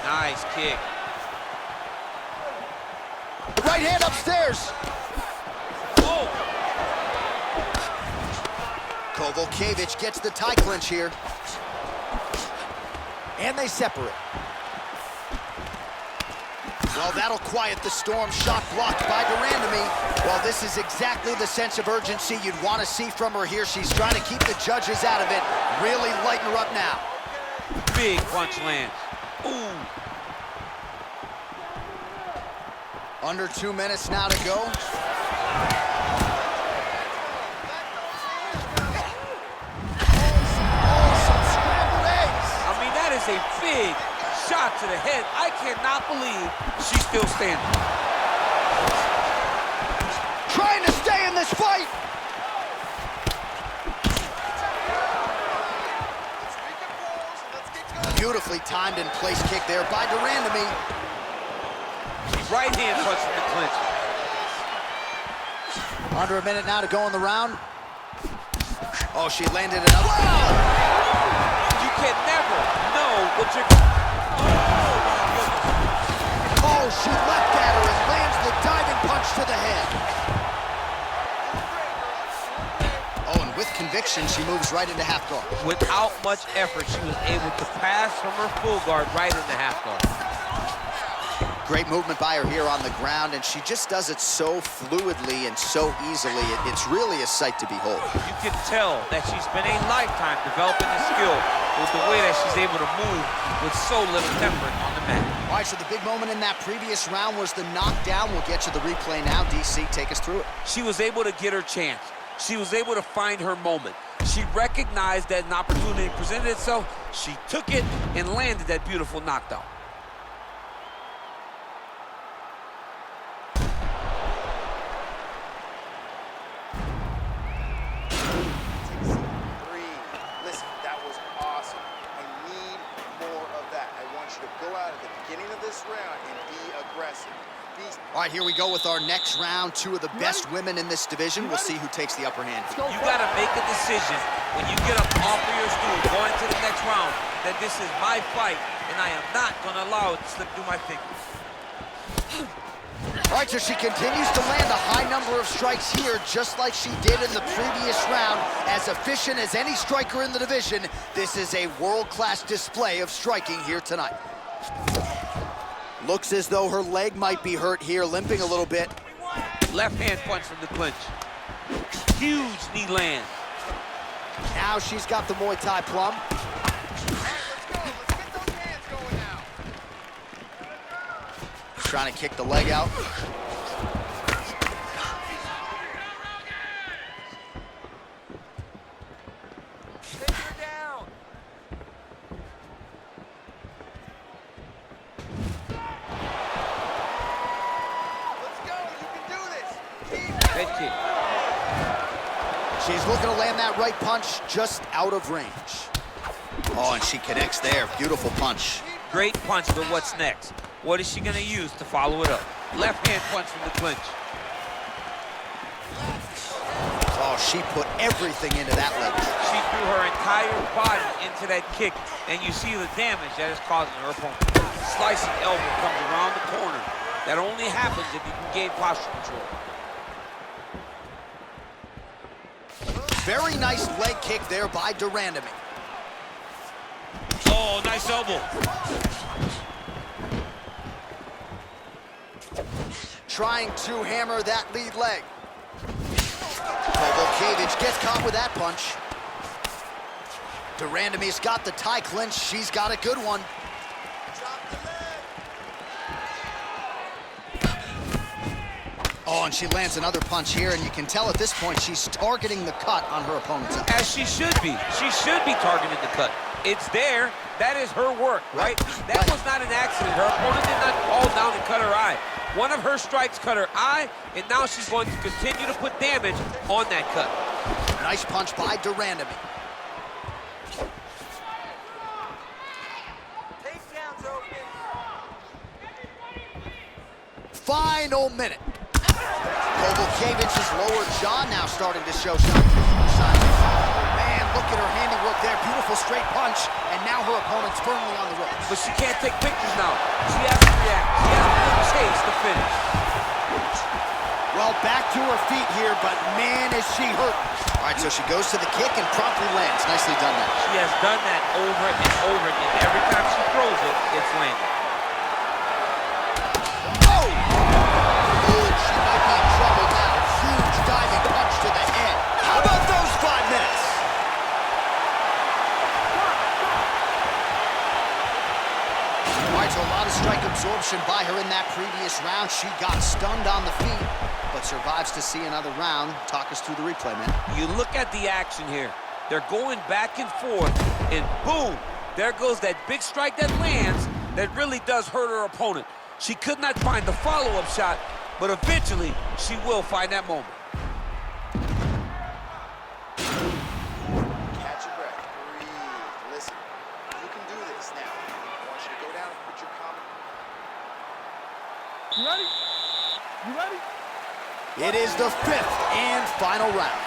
Nice kick. Right hand upstairs. Oh! Kovalkiewicz gets the tie clinch here. And they separate. Well, that'll quiet the storm. Shot blocked by Durandamy. Well, this is exactly the sense of urgency you'd want to see from her here. She's trying to keep the judges out of it. Really lighten her up now. Big punch lands. Ooh. Under 2 minutes now to go. A big shot to the head. I cannot believe she's still standing. Trying to stay in this fight. Beautifully timed and placed kick there by Durandamy. Right hand punch in the clinch. Under a minute now to go in the round. Oh, she landed another. Wow! You can never know what you're... Oh, she leapt at her and lands the diving punch to the head. Oh, and with conviction, she moves right into half guard. Without much effort, she was able to pass from her full guard right into half guard. Great movement by her here on the ground, and she just does it so fluidly and so easily. It's really a sight to behold. You can tell that she's spent a lifetime developing the skill with the way that she's able to move with so little effort on the mat. All right, so the big moment in that previous round was the knockdown. We'll get you the replay now. DC, take us through it. She was able to get her chance. She was able to find her moment. She recognized that an opportunity presented itself. She took it and landed that beautiful knockdown. Listen, aggressive. All right, here we go with our next round. Two of the best women in this division. We'll see who takes the upper hand. You got to make a decision when you get up off of your stool going to the next round that this is my fight, and I am not going to allow it to slip through my fingers. All right, so she continues to land a high number of strikes here, just like she did in the previous round. As efficient as any striker in the division, this is a world-class display of striking here tonight. Looks as though her leg might be hurt here, limping a little bit. Left hand punch from the clinch. Huge knee land. Now she's got the Muay Thai plum. All right, let's go. Let's get those hands going now. Trying to kick the leg out. Take her down. Let's go. You can do this. Head kick. She's looking to land that right punch just out of range. Oh, and she connects there. Beautiful punch. Great punch, but what's next? What is she going to use to follow it up? Left hand punch from the clinch. Oh, she put everything into that leg. She threw her entire body into that kick, and you see the damage that is causing her opponent. Slicing elbow comes around the corner. That only happens if you can gain posture control. Very nice leg kick there by Durandamy. Oh, nice elbow. Trying to hammer that lead leg. Kowalkiewicz gets caught with that punch. Durandamy's got the tie clinch. She's got a good one. Oh, and she lands another punch here, and you can tell at this point she's targeting the cut on her opponent's eye. As she should be. She should be targeting the cut. It's there. That is her work, right? That was not an accident. Her opponent did not fall down and cut her eye. One of her strikes cut her eye, and now she's going to continue to put damage on that cut. Nice punch by Durandamy. Takedown's open. Final minute. Kowalkiewicz's lower jaw now starting to show signs. Man, look at her handiwork there. Beautiful straight punch, and now her opponent's firmly on the ropes. But she can't take pictures now. She has to react. She has to chase the finish. Well, back to her feet here, but man, is she hurt. All right, so she goes to the kick and promptly lands. Nicely done there. She has done that over and over again. Every time she throws it, it's landed. Oh! Oh, she might be in trouble now. Huge diving punch to the head. How about those 5 minutes? All right, so a lot of strike absorption by her in that previous round. She got stunned on the feet, but survives to see another round. Talk us through the replay, man. You look at the action here. They're going back and forth, and boom, there goes that big strike that lands that really does hurt her opponent. She could not find the follow-up shot, but eventually she will find that moment. Catch your breath. Breathe. Listen. You can do this now. I want you to go down and put your common. You ready? You ready? It is the 5th and final round.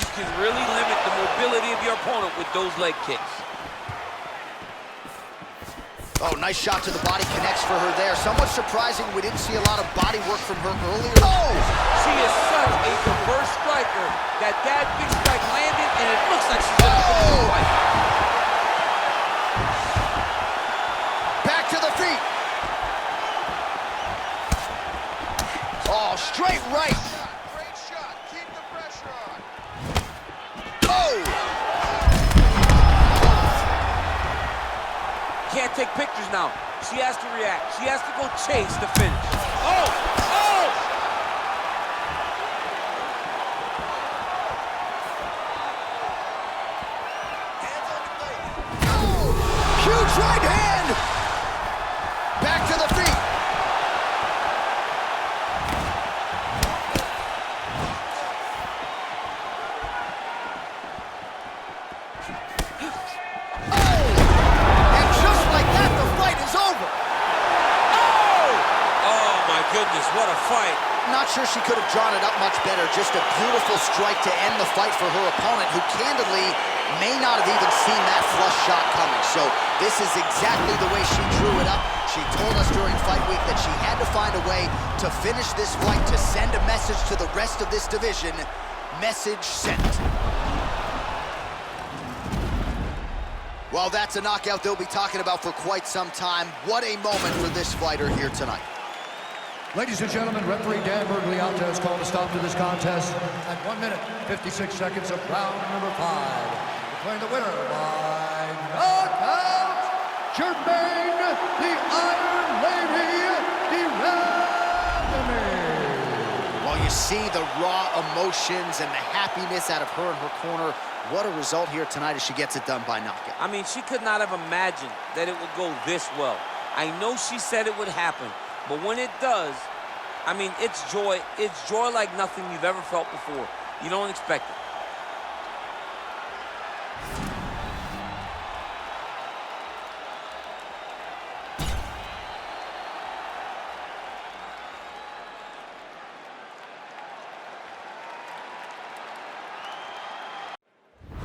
You can really limit the mobility of your opponent with those leg kicks. Oh, nice shot to the body, connects for her there. Somewhat surprising we didn't see a lot of body work from her earlier. Oh! She is such a diverse striker that big strike landed, and it looks like she's going to finish the fight. Back to the feet. Oh, straight right. Great shot. Keep the pressure on. Oh! Can't take pictures now. She has to react. She has to go chase the finish. Oh! Oh! Hands on the plate. Huge right hand. Back to the feet. Oh! And just like that, the fight. I'm not sure she could have drawn it up much better. Just a beautiful strike to end the fight for her opponent, who candidly may not have even seen that flush shot coming. So this is exactly the way she drew it up. She told us during fight week that she had to find a way to finish this fight, to send a message to the rest of this division. Message sent. Well, that's a knockout they'll be talking about for quite some time. What a moment for this fighter here tonight. Ladies and gentlemen, referee Dan Bergliata has called a stop to this contest at 1 minute, 56 seconds of round number 5. Declaring the winner by knockout, Jermaine, the Iron Lady, Well, you see the raw emotions and the happiness out of her in her corner. What a result here tonight as she gets it done by knockout. I mean, she could not have imagined that it would go this well. I know she said it would happen, but when it does, I mean, it's joy. It's joy like nothing you've ever felt before. You don't expect it.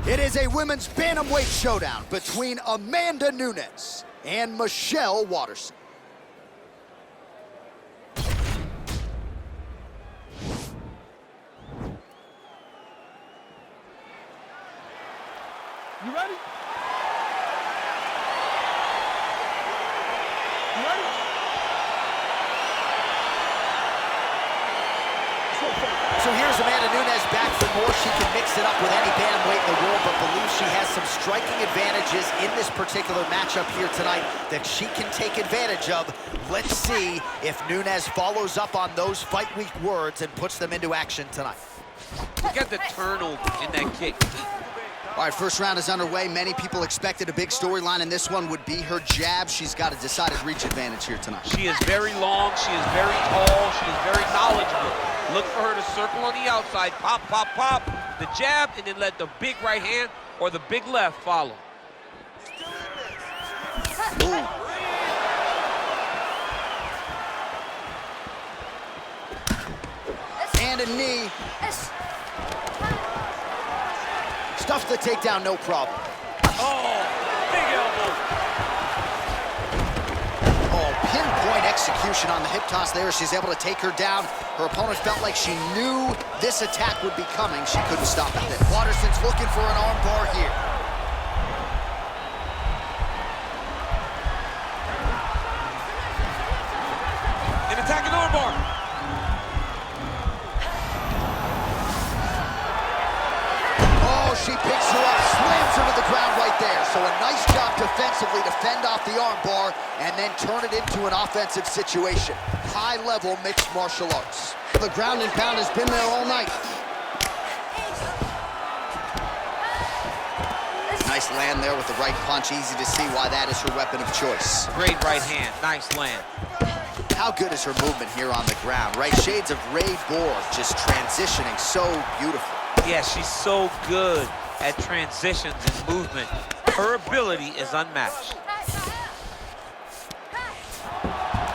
It is a women's bantamweight showdown between Amanda Nunes and Michelle Waterson. You ready? You ready? So here's Amanda Nunes back for more. She can mix it up with any bantamweight in the world, but believes she has some striking advantages in this particular matchup here tonight that she can take advantage of. Let's see if Nunes follows up on those fight week words and puts them into action tonight. Look at the turnover in that kick. All right, first round is underway. Many people expected a big storyline in this one would be her jab. She's got a decided reach advantage here tonight. She is very long, she is very tall, she is very knowledgeable. Look for her to circle on the outside, pop, pop, pop, the jab, and then let the big right hand or the big left follow. Ooh. And a knee. Stuffs the takedown, no problem. Oh, big elbow. Oh, pinpoint execution on the hip toss there. She's able to take her down. Her opponent felt like she knew this attack would be coming. She couldn't stop it there. Waterson's looking for an arm bar here. An attacking arm bar. She picks her up, slams her to the ground right there. So a nice job defensively to fend off the arm bar and then turn it into an offensive situation. High-level mixed martial arts. The ground and pound has been there all night. Nice land there with the right punch. Easy to see why that is her weapon of choice. Great right hand, nice land. How good is her movement here on the ground, right? Shades of Ray Borg, just transitioning so beautiful. Yeah, she's so good at transitions and movement. Her ability is unmatched.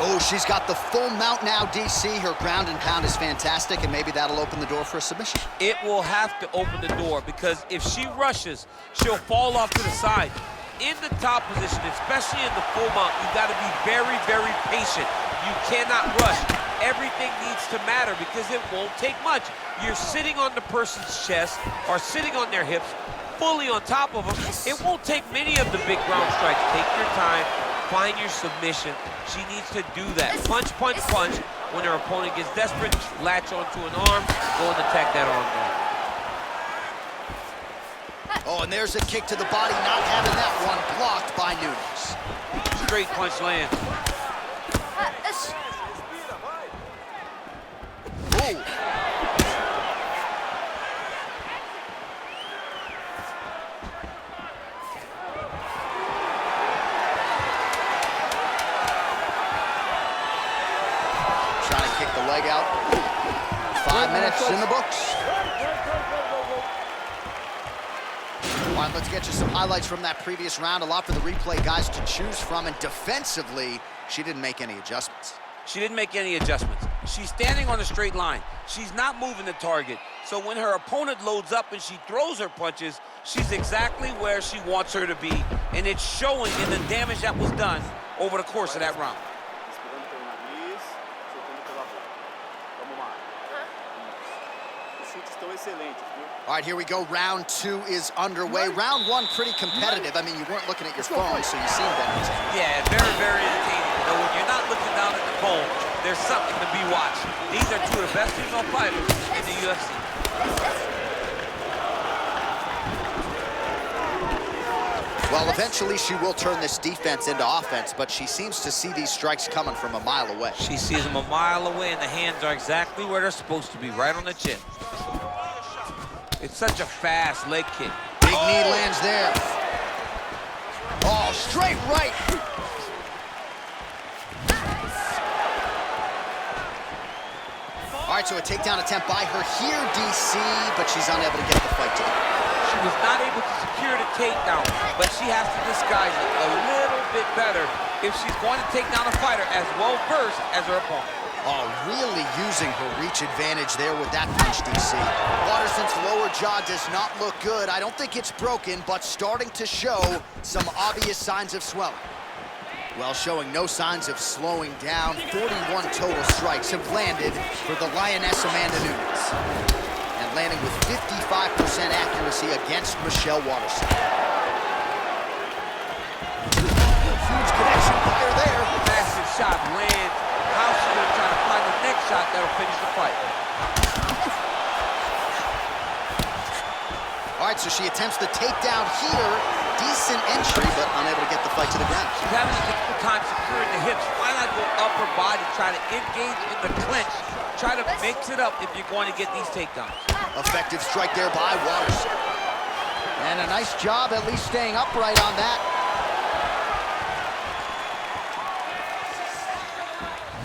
Oh, she's got the full mount now, DC. Her ground and pound is fantastic, and maybe that'll open the door for a submission. It will have to open the door because if she rushes, she'll fall off to the side. In the top position, especially in the full mount, you got to be very, very patient. You cannot rush. Everything needs to matter because it won't take much. You're sitting on the person's chest or sitting on their hips, fully on top of them. It won't take many of the big ground strikes. Take your time, find your submission. She needs to do that. Punch, punch, punch. When her opponent gets desperate, latch onto an arm, go and attack that arm bar. Oh, and there's a kick to the body, not having that one blocked by Nunes. Straight punch lands. Ooh. Trying to kick the leg out. 5 minutes in the books. All right, let's get you some highlights from that previous round. A lot for the replay guys to choose from, and defensively, she didn't make any adjustments. She didn't make any adjustments. She's standing on a straight line. She's not moving the target. So when her opponent loads up and she throws her punches, she's exactly where she wants her to be. And it's showing in the damage that was done over the course of that round. All right, here we go. Round 2 is underway. Round 1 pretty competitive. I mean, you weren't looking at your phone, so you seemed entertained. Yeah, very, very entertaining. You know, when you're not looking down at the phone, there's something to be watched. These are two of the best female fighters in the UFC. Well, eventually she will turn this defense into offense, but she seems to see these strikes coming from a mile away. She sees them a mile away, and the hands are exactly where they're supposed to be, right on the chin. It's such a fast leg kick. Big knee lands there. Oh, straight right. All right, so a takedown attempt by her here, DC, but she's unable to get the fight to the ground. She was not able to secure the takedown, but she has to disguise it a little bit better if she's going to take down a fighter as well-versed as her opponent. Oh, really using her reach advantage there with that punch, DC. Waterson's lower jaw does not look good. I don't think it's broken, but starting to show some obvious signs of swelling. Well, showing no signs of slowing down. 41 total strikes have landed for the Lioness Amanda Nunes. And landing with 55% accuracy against Michelle Waterson. Huge connection fire there. Massive shot lands. How she's going to try to find the next shot that'll finish the fight. All right, so she attempts the takedown here. Decent entry, but unable to get the fight to the ground. She's having a difficult time securing the hips. Why not go upper body, try to engage in the clinch, try to mix it up if you're going to get these takedowns. Effective strike there by Waterson. And a nice job at least staying upright on that.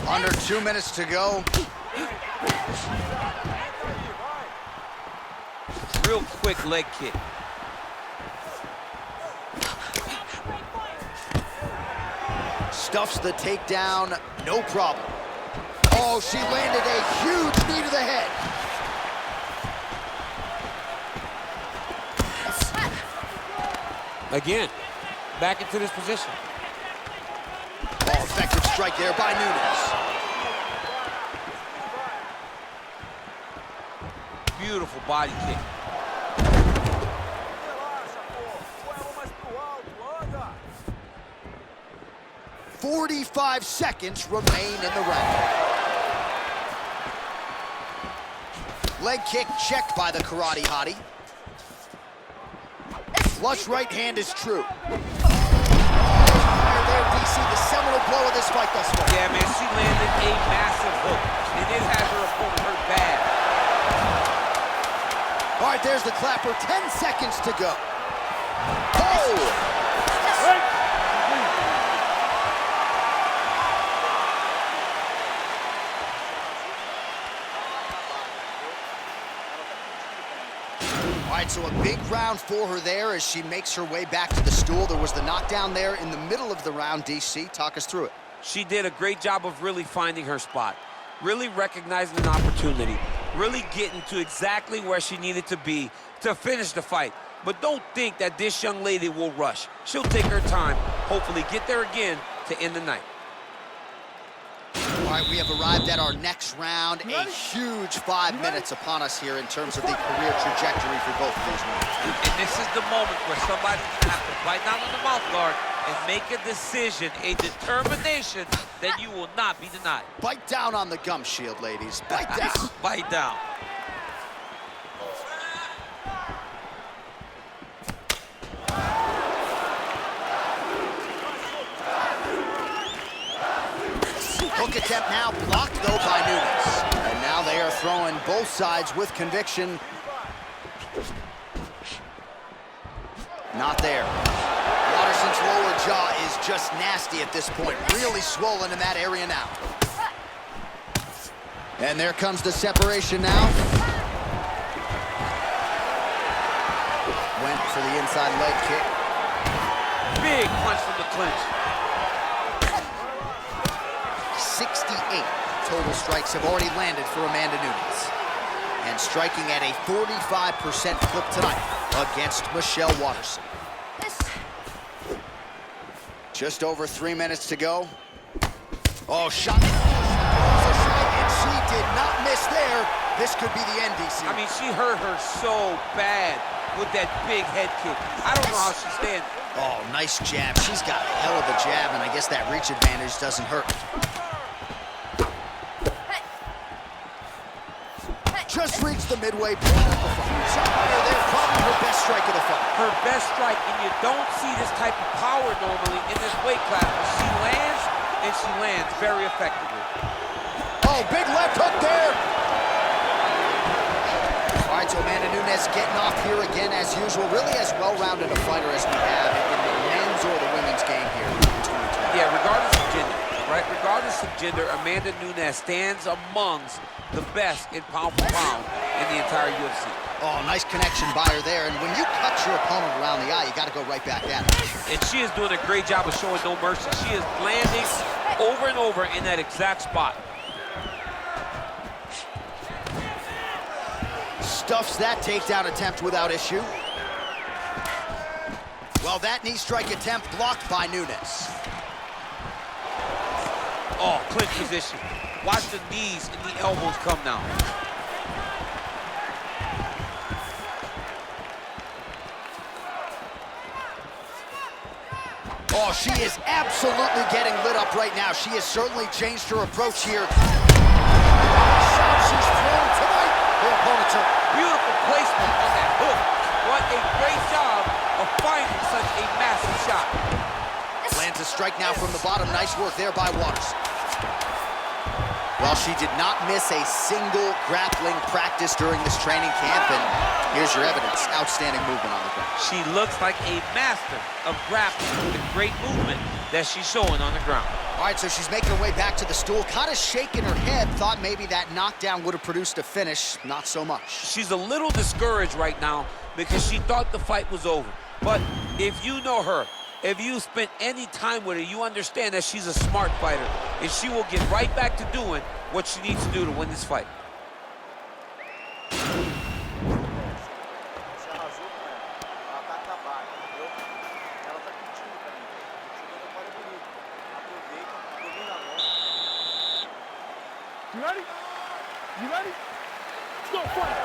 Under 2 minutes to go. Real quick leg kick. Stuffs the takedown, no problem. Oh, she landed a huge knee to the head. Again, back into this position. Oh, effective strike there by Nunes. Beautiful body kick. 45 seconds remain in the round. Leg kick checked by the karate hottie. Flush right hand is true. There, DC, the seminal blow of this fight thus far. Yeah, man, she landed a massive hook, and it has her opponent hurt bad. All right, there's the clapper. 10 seconds to go. Oh! All right, so a big round for her there as she makes her way back to the stool. There was the knockdown there in the middle of the round. DC, talk us through it. She did a great job of really finding her spot, really recognizing an opportunity, really getting to exactly where she needed to be to finish the fight. But don't think that this young lady will rush. She'll take her time, hopefully get there again to end the night. All right, we have arrived at our next round. A huge 5 minutes upon us here in terms of the career trajectory for both of these men. And this is the moment where somebody's gonna have to bite down on the mouth guard and make a decision, a determination that you will not be denied. Bite down on the gum shield, ladies. Bite down. Bite down. Hook attempt now blocked, though, by Nunes. And now they are throwing both sides with conviction. Not there. Waterson's lower jaw is just nasty at this point. Really swollen in that area now. And there comes the separation now. Went for the inside leg kick. Big punch from the clinch. 68 total strikes have already landed for Amanda Nunes. And striking at a 45% clip tonight against Michelle Waterson. Just over 3 minutes to go. Oh, shot. And she did not miss there. This could be the end, DC. I mean, she hurt her so bad with that big head kick. I don't know how she's standing. Oh, nice jab. She's got a hell of a jab, and I guess that reach advantage doesn't hurt. Just reached the midway point of the fight. Somewhere there, probably her best strike of the fight. Her best strike, and you don't see this type of power normally in this weight class. But she lands, and she lands very effectively. Oh, big left hook there. All right, so Amanda Nunes getting off here again as usual. Really as well-rounded a fighter as we have in the men's or the women's game here in 2020. Yeah, regardless of gender, right? Regardless of gender, Amanda Nunes stands amongst the best in pound for pound in the entire UFC. Oh, nice connection by her there. And when you cut your opponent around the eye, you got to go right back at her. And she is doing a great job of showing no mercy. She is landing over and over in that exact spot. Stuffs that takedown attempt without issue. Well, that knee strike attempt blocked by Nunes. Oh, clinch position. Watch the knees and the elbows come now. Oh, she is absolutely getting lit up right now. She has certainly changed her approach here. She's thrown tonight. Her opponent's hurt. Beautiful placement on that hook. What a great job of finding such a massive shot. Lands a strike now from the bottom. Nice work there by Waters. Well, she did not miss a single grappling practice during this training camp, and here's your evidence. Outstanding movement on the ground. She looks like a master of grappling with the great movement that she's showing on the ground. All right, so she's making her way back to the stool, kind of shaking her head. Thought maybe that knockdown would have produced a finish. Not so much. She's a little discouraged right now because she thought the fight was over. But if you know her, if you spent any time with her, you understand that she's a smart fighter, and she will get right back to doing what she needs to do to win this fight. You ready? You ready? Let's go fight!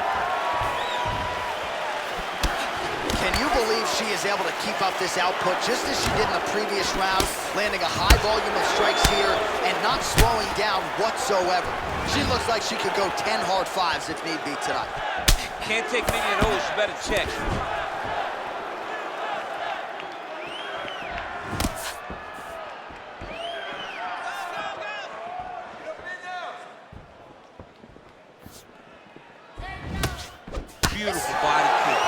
Can you believe she is able to keep up this output just as she did in the previous round, landing a high volume of strikes here and not slowing down whatsoever? She looks like she could go 10 hard fives if need be tonight. Can't take many of those, you better check. Beautiful body kick.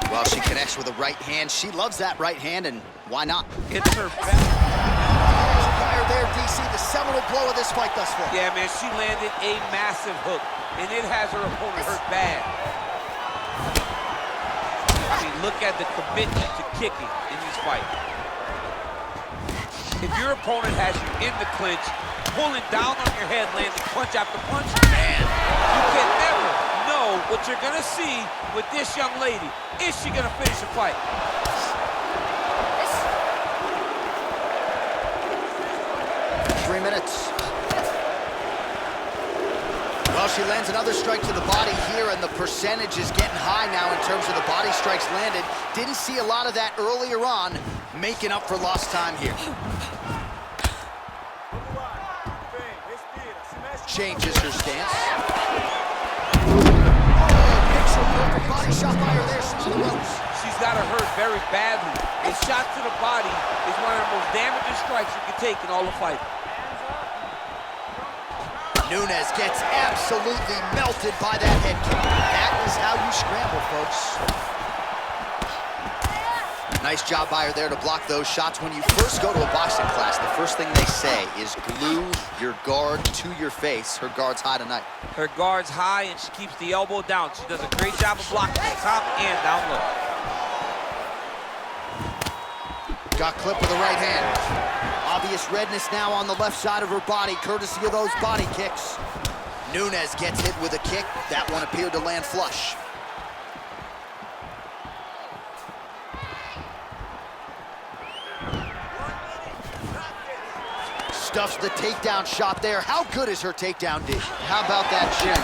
Well, she connects with a right hand. She loves that right hand, and why not? It's her best. Fire there, DC, the seminal blow of this fight thus far. Yeah, man, she landed a massive hook, and it has her opponent hurt bad. I mean, look at the commitment to kicking in this fight. If your opponent has you in the clinch, pulling down on your head, landing punch after punch, man, you can never know what you're gonna see with this young lady. Is she gonna finish the fight? 3 minutes. Well, she lands another strike to the body here, and the percentage is getting high now in terms of the body strikes landed. Didn't see a lot of that earlier on, making up for lost time here. Changes her stance. Body shot by her there, she's on the ropes. She's got her hurt very badly. A shot to the body is one of the most damaging strikes you can take in all the fight. Nunes gets absolutely melted by that head kick. That is how you scramble, folks. Nice job by her there to block those shots. When you first go to a boxing class, the first thing they say is glue your guard to your face. Her guard's high tonight. Her guard's high, and she keeps the elbow down. She does a great job of blocking the top and down low. Got clipped with the right hand. Obvious redness now on the left side of her body, courtesy of those body kicks. Nunes gets hit with a kick. That one appeared to land flush. Stuffs the takedown shot there. How good is her takedown D? How about that chin?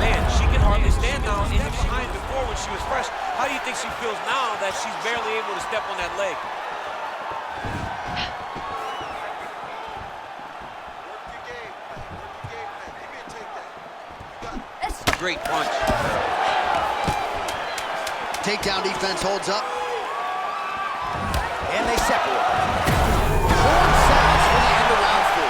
Man, she can hardly stand now, and even behind before when she was fresh. How do you think she feels now that she's barely able to step on that leg? Great punch. Takedown defense holds up. And they separate. 4 seconds for the end of round 4.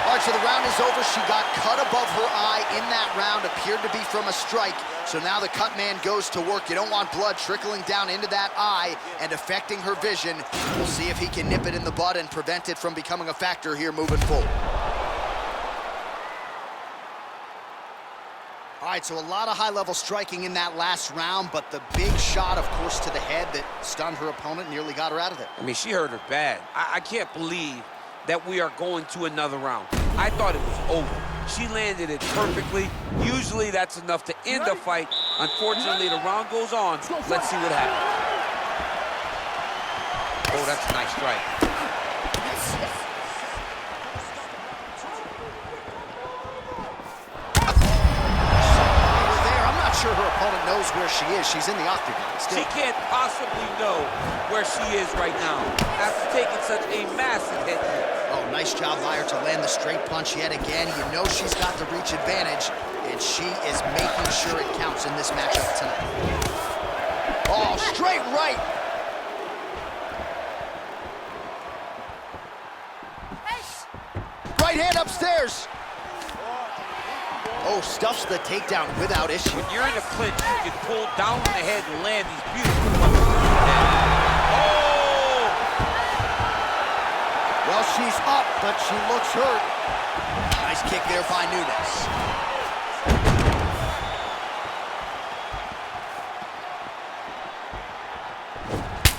All right, so the round is over. She got cut above her eye in that round. Appeared to be from a strike. So now the cut man goes to work. You don't want blood trickling down into that eye and affecting her vision. We'll see if he can nip it in the bud and prevent it from becoming a factor here moving forward. All right, so a lot of high-level striking in that last round, but the big shot, of course, to the head that stunned her opponent, nearly got her out of there. I mean, she hurt her bad. I can't believe that we are going to another round. I thought it was over. She landed it perfectly. Usually that's enough to end a fight. Unfortunately, the round goes on. Let's see what happens. Oh, that's a nice strike. Her opponent knows where she is. She's in the octagon still. She can't possibly know where she is right now after taking such a massive hit. Oh, nice job by her to land the straight punch yet again. You know she's got the reach advantage, and she is making sure it counts in this matchup tonight. Oh, straight right. Right hand upstairs. Oh, stuffs the takedown without issue. When you're in a clinch, you can pull down on the head and land these beautiful punches. Oh! Well, she's up, but she looks hurt. Nice kick there by Nunes.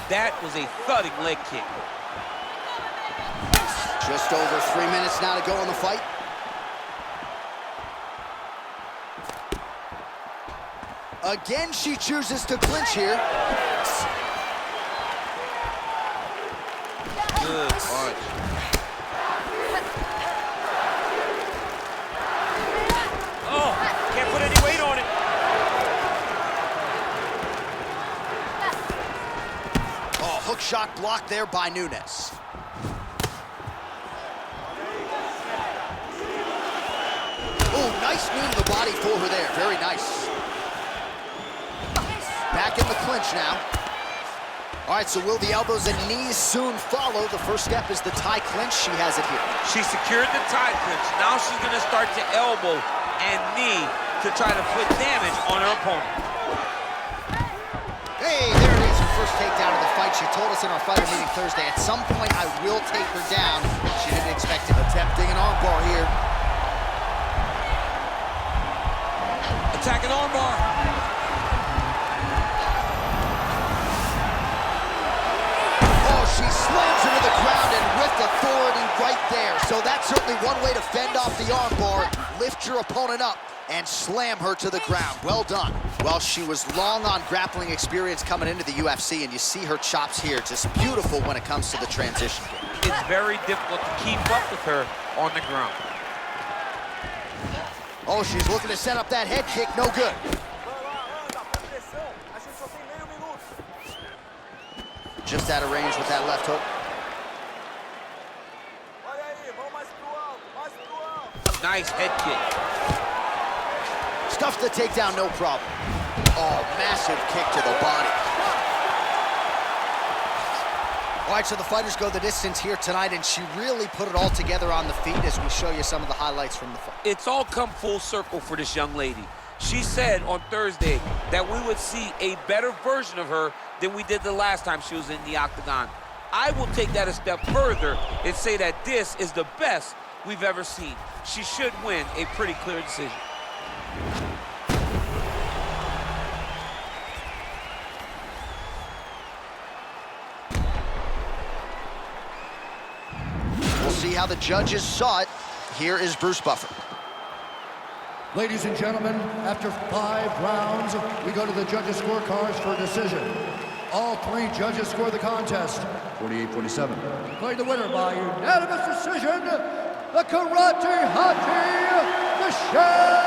That was a thudding leg kick. Just over 3 minutes now to go in the fight. Again, she chooses to clinch here. Good punch. Oh, can't put any weight on it. Oh, hook shot blocked there by Nunes. Oh, nice knee to the body for her there. Very nice. Back in the clinch now. All right, so will the elbows and knees soon follow? The first step is the tie clinch. She has it here. She secured the tie clinch. Now she's going to start to elbow and knee to try to put damage on her opponent. Hey, there it is, her first takedown of the fight. She told us in our fighter meeting Thursday, at some point I will take her down. She didn't expect it. Attempting an armbar here. Attacking armbar. She slams her to the ground and with authority right there. So that's certainly one way to fend off the armbar. Lift your opponent up and slam her to the ground. Well done. Well, she was long on grappling experience coming into the UFC, and you see her chops here. Just beautiful when it comes to the transition game. It's very difficult to keep up with her on the ground. Oh, she's looking to set up that head kick. No good. Just out of range with that left hook. Nice head kick. Stuffs the takedown, no problem. Oh, massive kick to the body. All right, so the fighters go the distance here tonight, and she really put it all together on the feet as we show you some of the highlights from the fight. It's all come full circle for this young lady. She said on Thursday that we would see a better version of her than we did the last time she was in the octagon. I will take that a step further and say that this is the best we've ever seen. She should win a pretty clear decision. how the judges saw it. Here is Bruce Buffer. Ladies and gentlemen, after 5 rounds, we go to the judges' scorecards for a decision. All 3 judges score the contest 48-47. Declared the winner by unanimous decision, the Karate Hachi, Michelle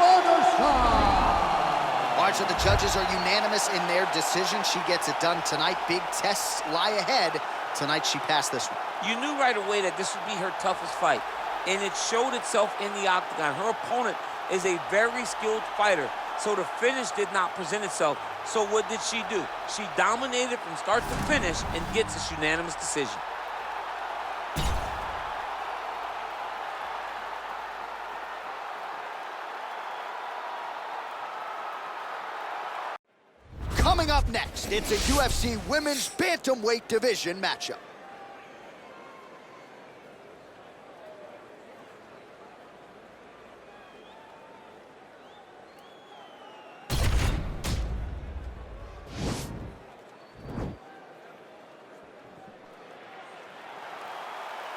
Waterside. All right, so the judges are unanimous in their decision. She gets it done tonight. Big tests lie ahead. Tonight, she passed this one. You knew right away that this would be her toughest fight, and it showed itself in the octagon. Her opponent is a very skilled fighter, so the finish did not present itself. So what did she do? She dominated from start to finish and gets this unanimous decision. Coming up next, it's a UFC Women's Bantamweight Division matchup.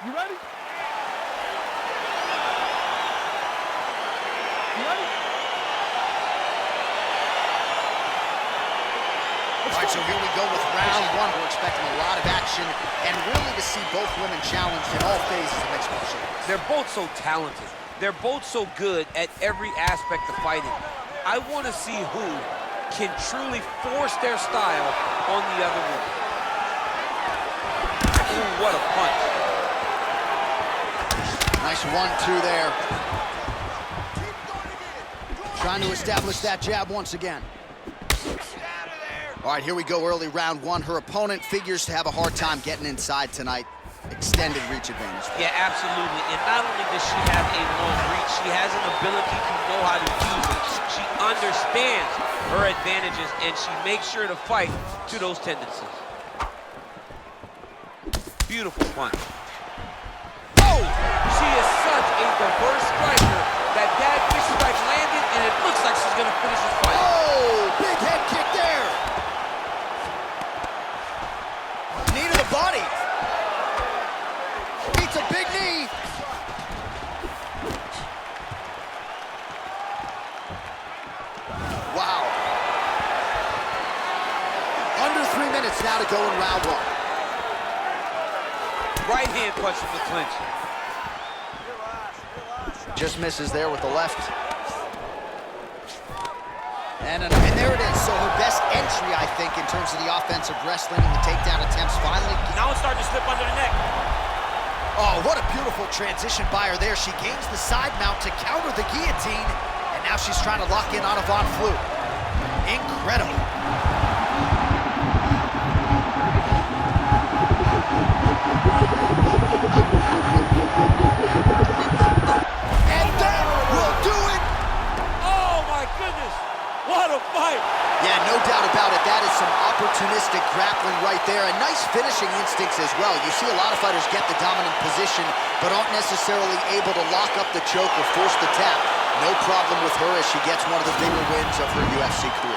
You ready? You ready? All right, so here we go with round 1. We're expecting a lot of action and really to see both women challenged in all phases of mixed martial arts. They're both so talented. They're both so good at every aspect of fighting. I want to see who can truly force their style on the other woman. Ooh, what a punch. Nice 1-2 there. Trying to establish that jab once again. All right, here we go, early round 1. Her opponent figures to have a hard time getting inside tonight. Extended reach advantage. Yeah, absolutely. And not only does she have a long reach, she has an ability to know how to use it. She understands her advantages, and she makes sure to fight to those tendencies. Beautiful punch. Oh! She is such a diverse striker that fish strike landed, and it looks like she's going to finish this fight. Oh! Big head kick there! Knee to the body. Beats a big knee. Wow. Under 3 minutes now to go in round 1. Right hand punch from the clinch. Just misses there with the left. And there it is. So her best entry, I think, in terms of the offensive wrestling and the takedown attempts finally. Now it's starting to slip under the neck. Oh, what a beautiful transition by her there. She gains the side mount to counter the guillotine, and now she's trying to lock in on a Von Flue. Incredible. And that will do it. Oh, my goodness. What a fight. Yeah, no doubt about it. That is some opportunistic grappling right there, and nice finishing instincts as well. You see a lot of fighters get the dominant position, but aren't necessarily able to lock up the choke or force the tap. No problem with her as she gets one of the bigger wins of her UFC career.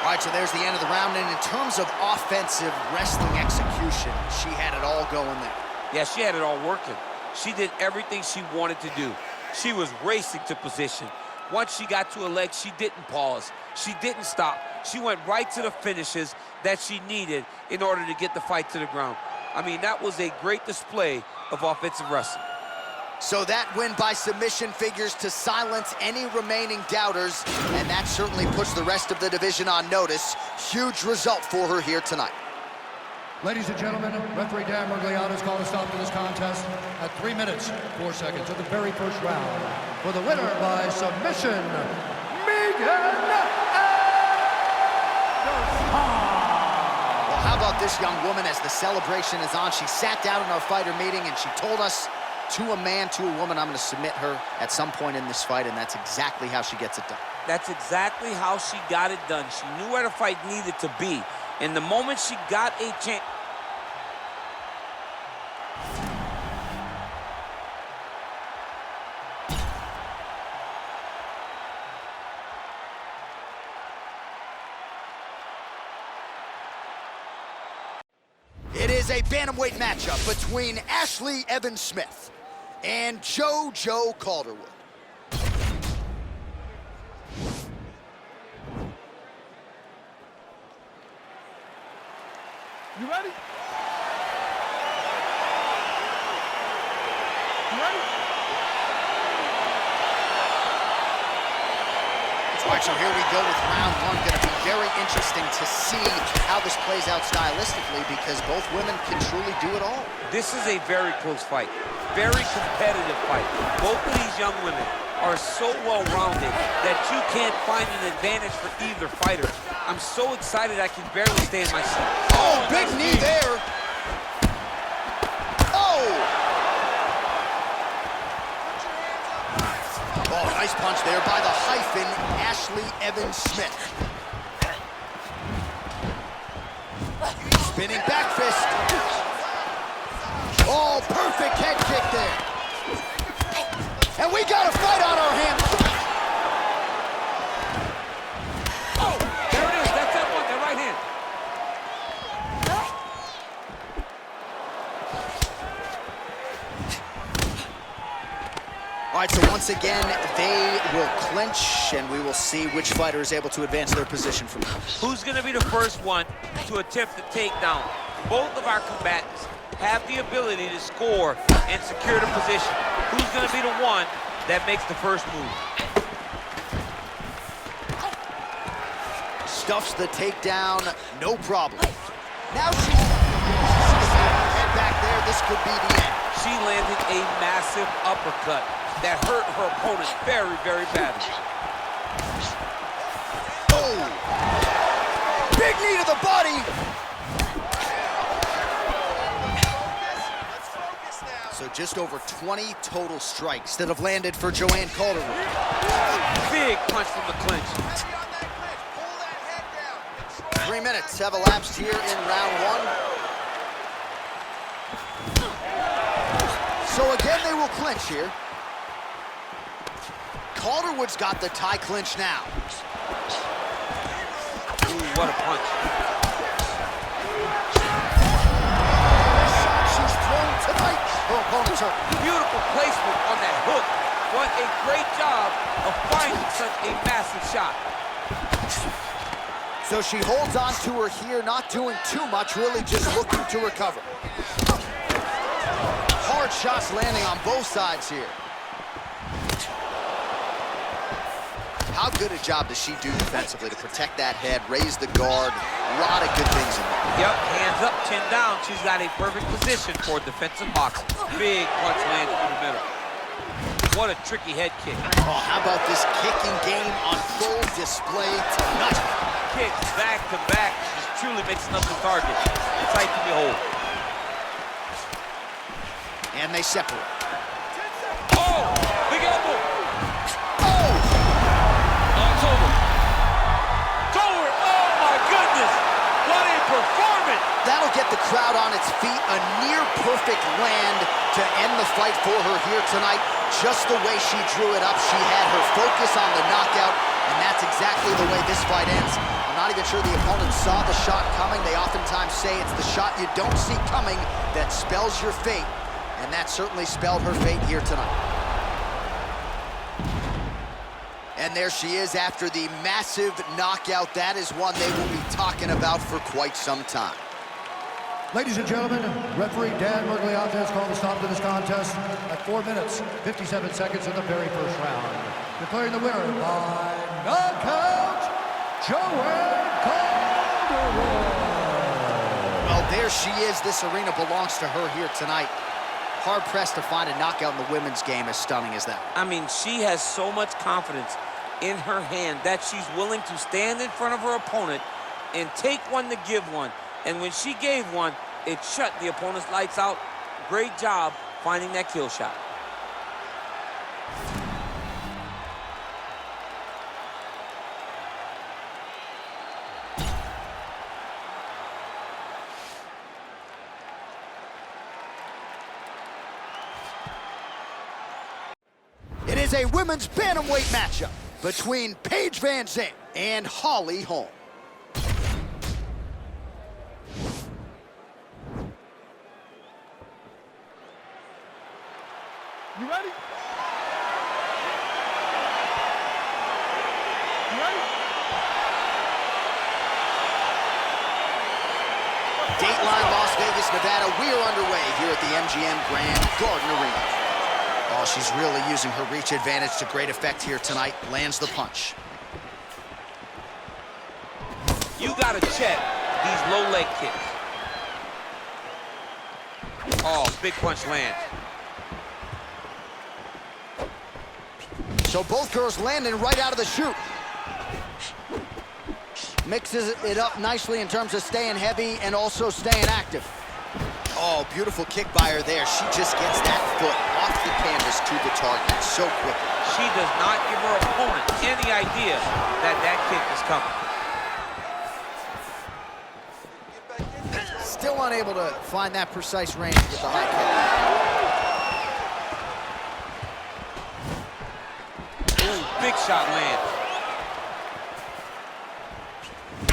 All right, so there's the end of the round, and in terms of offensive wrestling execution, she had it all going there. Yeah, she had it all working. She did everything she wanted to do. She was racing to position. Once she got to her leg, she didn't pause. She didn't stop. She went right to the finishes that she needed in order to get the fight to the ground. I mean, that was a great display of offensive wrestling. So that win by submission figures to silence any remaining doubters, and that certainly puts the rest of the division on notice. Huge result for her here tonight. Ladies and gentlemen, referee Dan Mergliata has called a stop to this contest at 3 minutes, 4 seconds of the very first round. For the winner by submission, Megan Well, how about this young woman as the celebration is on? She sat down in our fighter meeting and she told us, to a man, to a woman, I'm going to submit her at some point in this fight, and that's exactly how she gets it done. That's exactly how she got it done. She knew where the fight needed to be. And the moment she got a chance... It is is a bantamweight matchup between Ashley Evans-Smith and JoJo Calderwood. You ready? You ready? All right, so here we go with round one. Going to be very interesting to see how this plays out stylistically because both women can truly do it all. This is a very close fight, very competitive fight. Both of these young women are so well-rounded that you can't find an advantage for either fighter. I'm so excited I can barely stay in my seat. Oh, big knee there. Oh! Oh, nice punch there by the hyphen, Ashley Evans-Smith. Spinning back fist. Oh, perfect head kick there. And we got a fight on our hands. Oh, there it is. That's that one, that right hand. All right, so once again, they will clinch, and we will see which fighter is able to advance their position from now. Who's going to be the first one to attempt the takedown? Both of our combatants have the ability to score and secure the position. Who's going to be the one that makes the first move? Stuffs the takedown, no problem. Now she's head back there. This could be the end. She landed a massive uppercut that hurt her opponent very, very badly. Oh! Big knee to the body. So just over 20 total strikes that have landed for Joanne Calderwood. Big punch from the clinch. 3 minutes have elapsed here in round one. So again, they will clinch here. Calderwood's got the tie clinch now. Ooh, what a punch. She's thrown tonight. Her opponent's hurt. Beautiful placement on that hook. What a great job of finding such a massive shot. So she holds on to her here, not doing too much, really just looking to recover. Hard shots landing on both sides here. How good a job does she do defensively to protect that head, raise the guard, a lot of good things in there. Yep, hands up, chin down. She's got a perfect position for defensive boxing. Big punch lands through the middle. What a tricky head kick. Oh, how about this kicking game on full display tonight? Kicks back to back. Just truly mixing up the target. Sight to behold. And they separate. Oh, big elbow. Oh! It's over. It's over. Oh, my goodness. What a performance. That'll get the crowd on its feet. A near-perfect land to end the fight for her here tonight. Just the way she drew it up, she had her focus on the knockout, and that's exactly the way this fight ends. I'm not even sure the opponent saw the shot coming. They oftentimes say it's the shot you don't see coming that spells your fate, and that certainly spelled her fate here tonight. And there she is after the massive knockout. That is one they will be talking about for quite some time. Ladies and gentlemen, referee Dan Mergliata has called a stop to this contest at 4 minutes, 57 seconds in the very first round. Declaring the winner by knockout, Joanne Calderwood. Well, there she is. This arena belongs to her here tonight. Hard-pressed to find a knockout in the women's game as stunning as that. I mean, she has so much confidence in her hand that she's willing to stand in front of her opponent and take one to give one. And when she gave one, it shut the opponent's lights out. Great job finding that kill shot. It is a women's bantamweight matchup between Paige Van Zandt and Holly Holm. You ready? You ready? Dateline, Las Vegas, Nevada. We are underway here at the MGM Grand Garden Arena. Oh, she's really using her reach advantage to great effect here tonight. Lands the punch. You gotta check these low leg kicks. Oh, big punch lands. So both girls landing right out of the chute. Mixes it up nicely in terms of staying heavy and also staying active. Oh, beautiful kick by her there. She just gets that foot off the canvas to the target so quickly. She does not give her opponent any idea that that kick is coming. Still unable to find that precise range with the high kick. Ooh, big shot lands.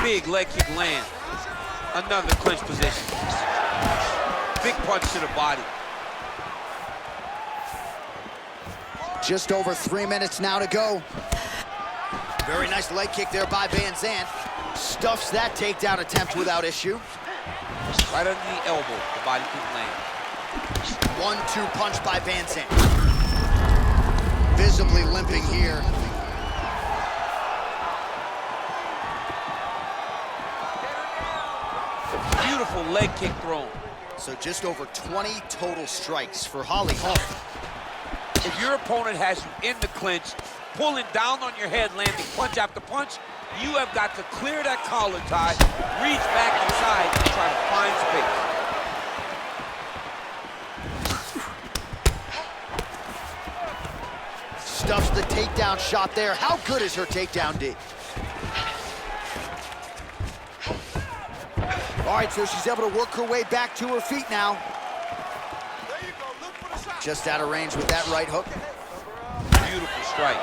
Big leg kick lands. Another clinch position. Big punch to the body. Just over 3 minutes now to go. Very nice leg kick there by Van Zandt. Stuffs that takedown attempt without issue. Right under the elbow, the body kick lands. 1-2 punch by Van Zandt. Visibly limping here. Beautiful leg kick thrown. So just over 20 total strikes for Holly Holm. If your opponent has you in the clinch, pulling down on your head, landing punch after punch, you have got to clear that collar tie, reach back inside, and try to find space. Stuffs the takedown shot there. How good is her takedown D? All right, so she's able to work her way back to her feet now. Just out of range with that right hook. Beautiful strike.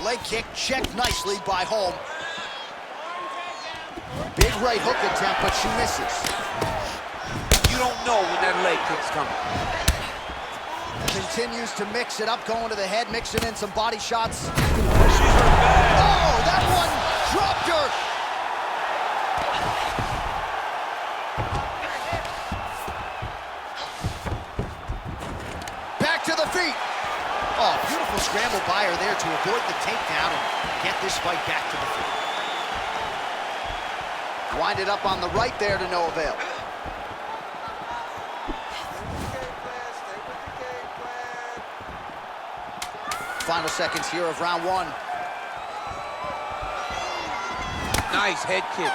Leg kick checked nicely by Holm. Big right hook attempt, but she misses. You don't know when that leg kick's coming. Continues to mix it up, going to the head, mixing in some body shots. Oh, that one dropped her. Back to the feet. Oh, beautiful scramble by her there to avoid the takedown and get this fight back to the feet. Winded up on the right there to no avail. Final seconds here of round one. Nice head kick.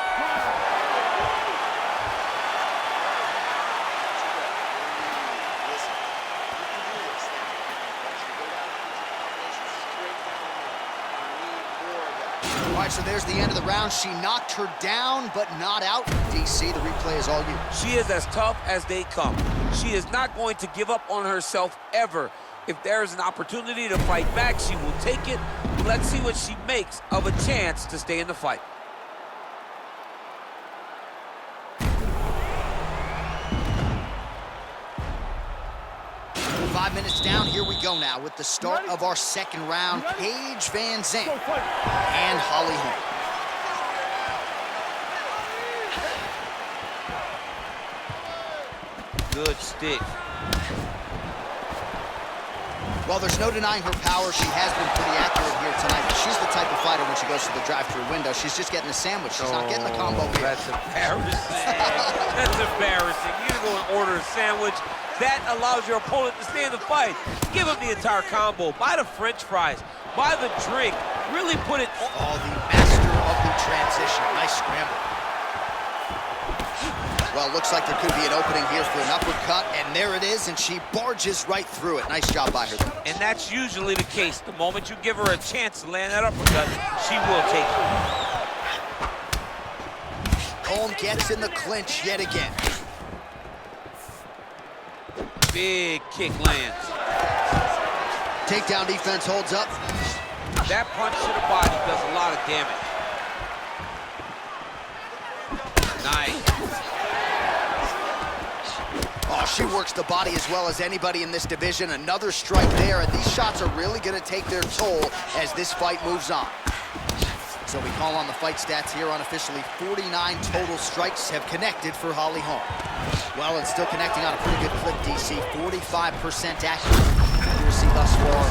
All right, so there's the end of the round. She knocked her down, but not out. DC, the replay is all you. She is as tough as they come. She is not going to give up on herself ever. If there is an opportunity to fight back, she will take it. Let's see what she makes of a chance to stay in the fight. Five minutes down, here we go now with the start of our second round. Paige Van Zandt and Holly Holm. Good stick. Well, there's no denying her power. She has been pretty accurate here tonight. She's the type of fighter when she goes to the drive-thru window, she's just getting a sandwich. She's not getting the combo here. That's embarrassing. That's embarrassing. You go and order a sandwich. That allows your opponent to stay in the fight. Give him the entire combo. Buy the French fries. Buy the drink. Really put it on. Oh, the master of the transition. Nice scramble. Well, looks like there could be an opening here for an uppercut, and there it is, and she barges right through it. Nice job by her. And that's usually the case. The moment you give her a chance to land that uppercut, she will take it. Holm gets in the clinch yet again. Big kick lands. Takedown defense holds up. That punch to the body does a lot of damage. Nice. Oh, She works the body as well as anybody in this division. Another strike there, and these shots are really going to take their toll as this fight moves on. So we call on the fight stats here unofficially. 49 total strikes have connected for Holly Holm. Well, it's still connecting on a pretty good clip, DC. 45% accurate accuracy thus far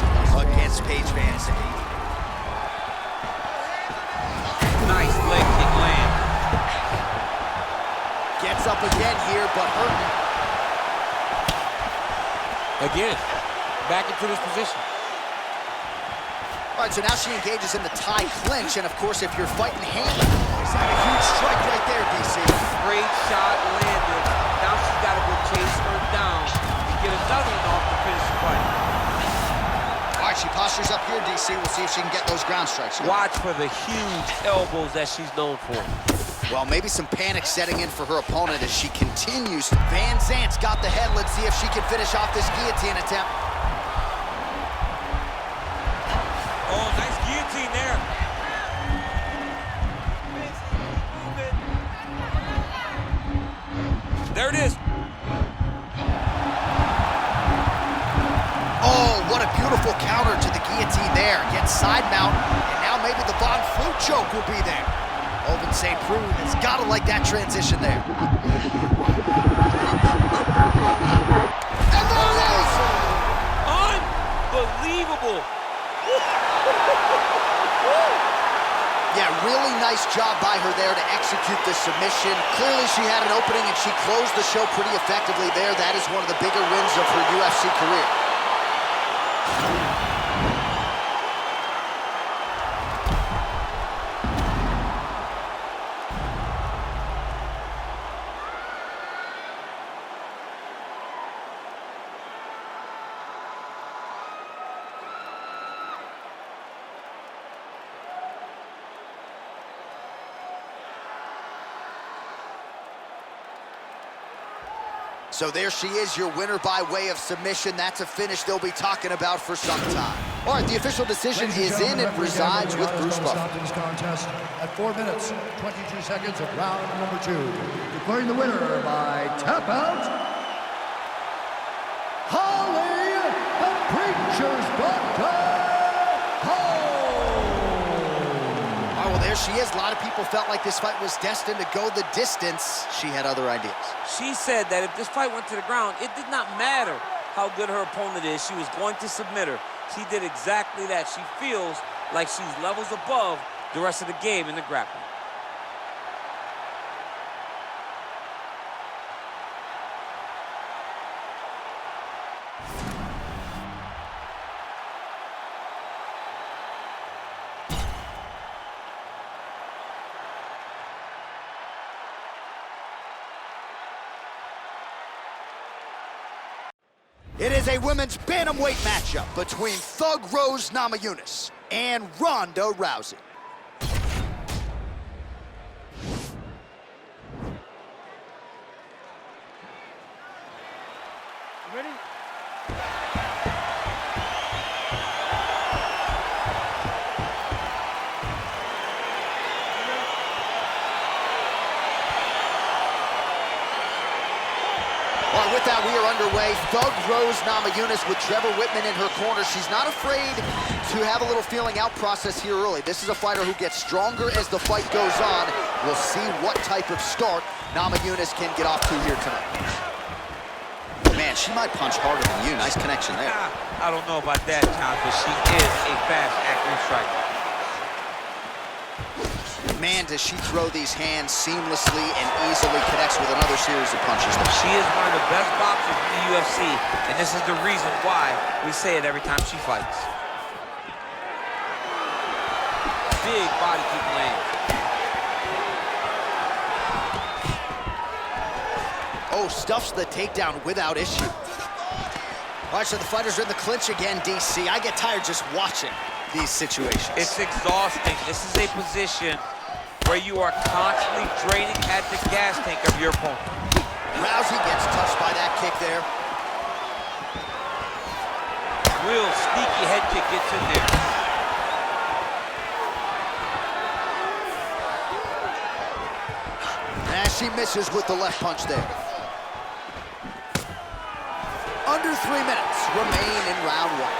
against Paige Van Zandt. Nice leg kick land. Gets up again here, but hurting. Again, back into this position. All right, so now she engages in the tie clinch, and of course, if you're fighting Haley, is that a huge strike right there, DC? Great shot landed. Now she's got to go chase her down and get another one off to finish the fight. All right, she postures up here, DC. We'll see if she can get those ground strikes. Watch for the huge elbows that she's known for. Well, maybe some panic setting in for her opponent as she continues. Van Zandt's got the head. Let's see if she can finish off this guillotine attempt. Oh, nice guillotine there. There it is. Oh, what a beautiful counter to the guillotine there. Gets side mount, and now maybe the Von Flue choke will be there. Open St. Preux has got to like that transition there. And there it is! Unbelievable. Yeah, really nice job by her there to execute the submission. Clearly she had an opening and she closed the show pretty effectively there. That is one of the bigger wins of her UFC career. So there she is, your winner by way of submission. That's a finish they'll be talking about for some time. All right, the official decision is in and resides with Bruce Buffer. This contest at 4 minutes, 22 seconds of round number 2. Declaring the winner by tap out, Holly the Preacher's Doctor Holm. Well, there she is. A lot of people felt like this fight was destined to go the distance. She had other ideas. She said that if this fight went to the ground, it did not matter how good her opponent is. She was going to submit her. She did exactly that. She feels like she's levels above the rest of the game in the grappling. It is a women's bantamweight matchup between Thug Rose Namajunas and Ronda Rousey. Ready? All right, with that, we are underway. Thug Rose Namajunas with Trevor Whitman in her corner. She's not afraid to have a little feeling out process here early. This is a fighter who gets stronger as the fight goes on. We'll see what type of start Namajunas can get off to here tonight. Man, she might punch harder than you. Nice connection there. I don't know about that, John, but she is a fast, accurate striker. Man, does she throw these hands seamlessly and easily, connects with another series of punches there. She is one of the best boxers in the UFC, and this is the reason why we say it every time she fights. Big body kick land. Oh, stuffs the takedown without issue. All right, so the fighters are in the clinch again, DC. I get tired just watching these situations. It's exhausting. This is a position where you are constantly draining at the gas tank of your opponent. Rousey gets touched by that kick there. Real sneaky head kick gets in there. And she misses with the left punch there. Under 3 minutes remain in round one.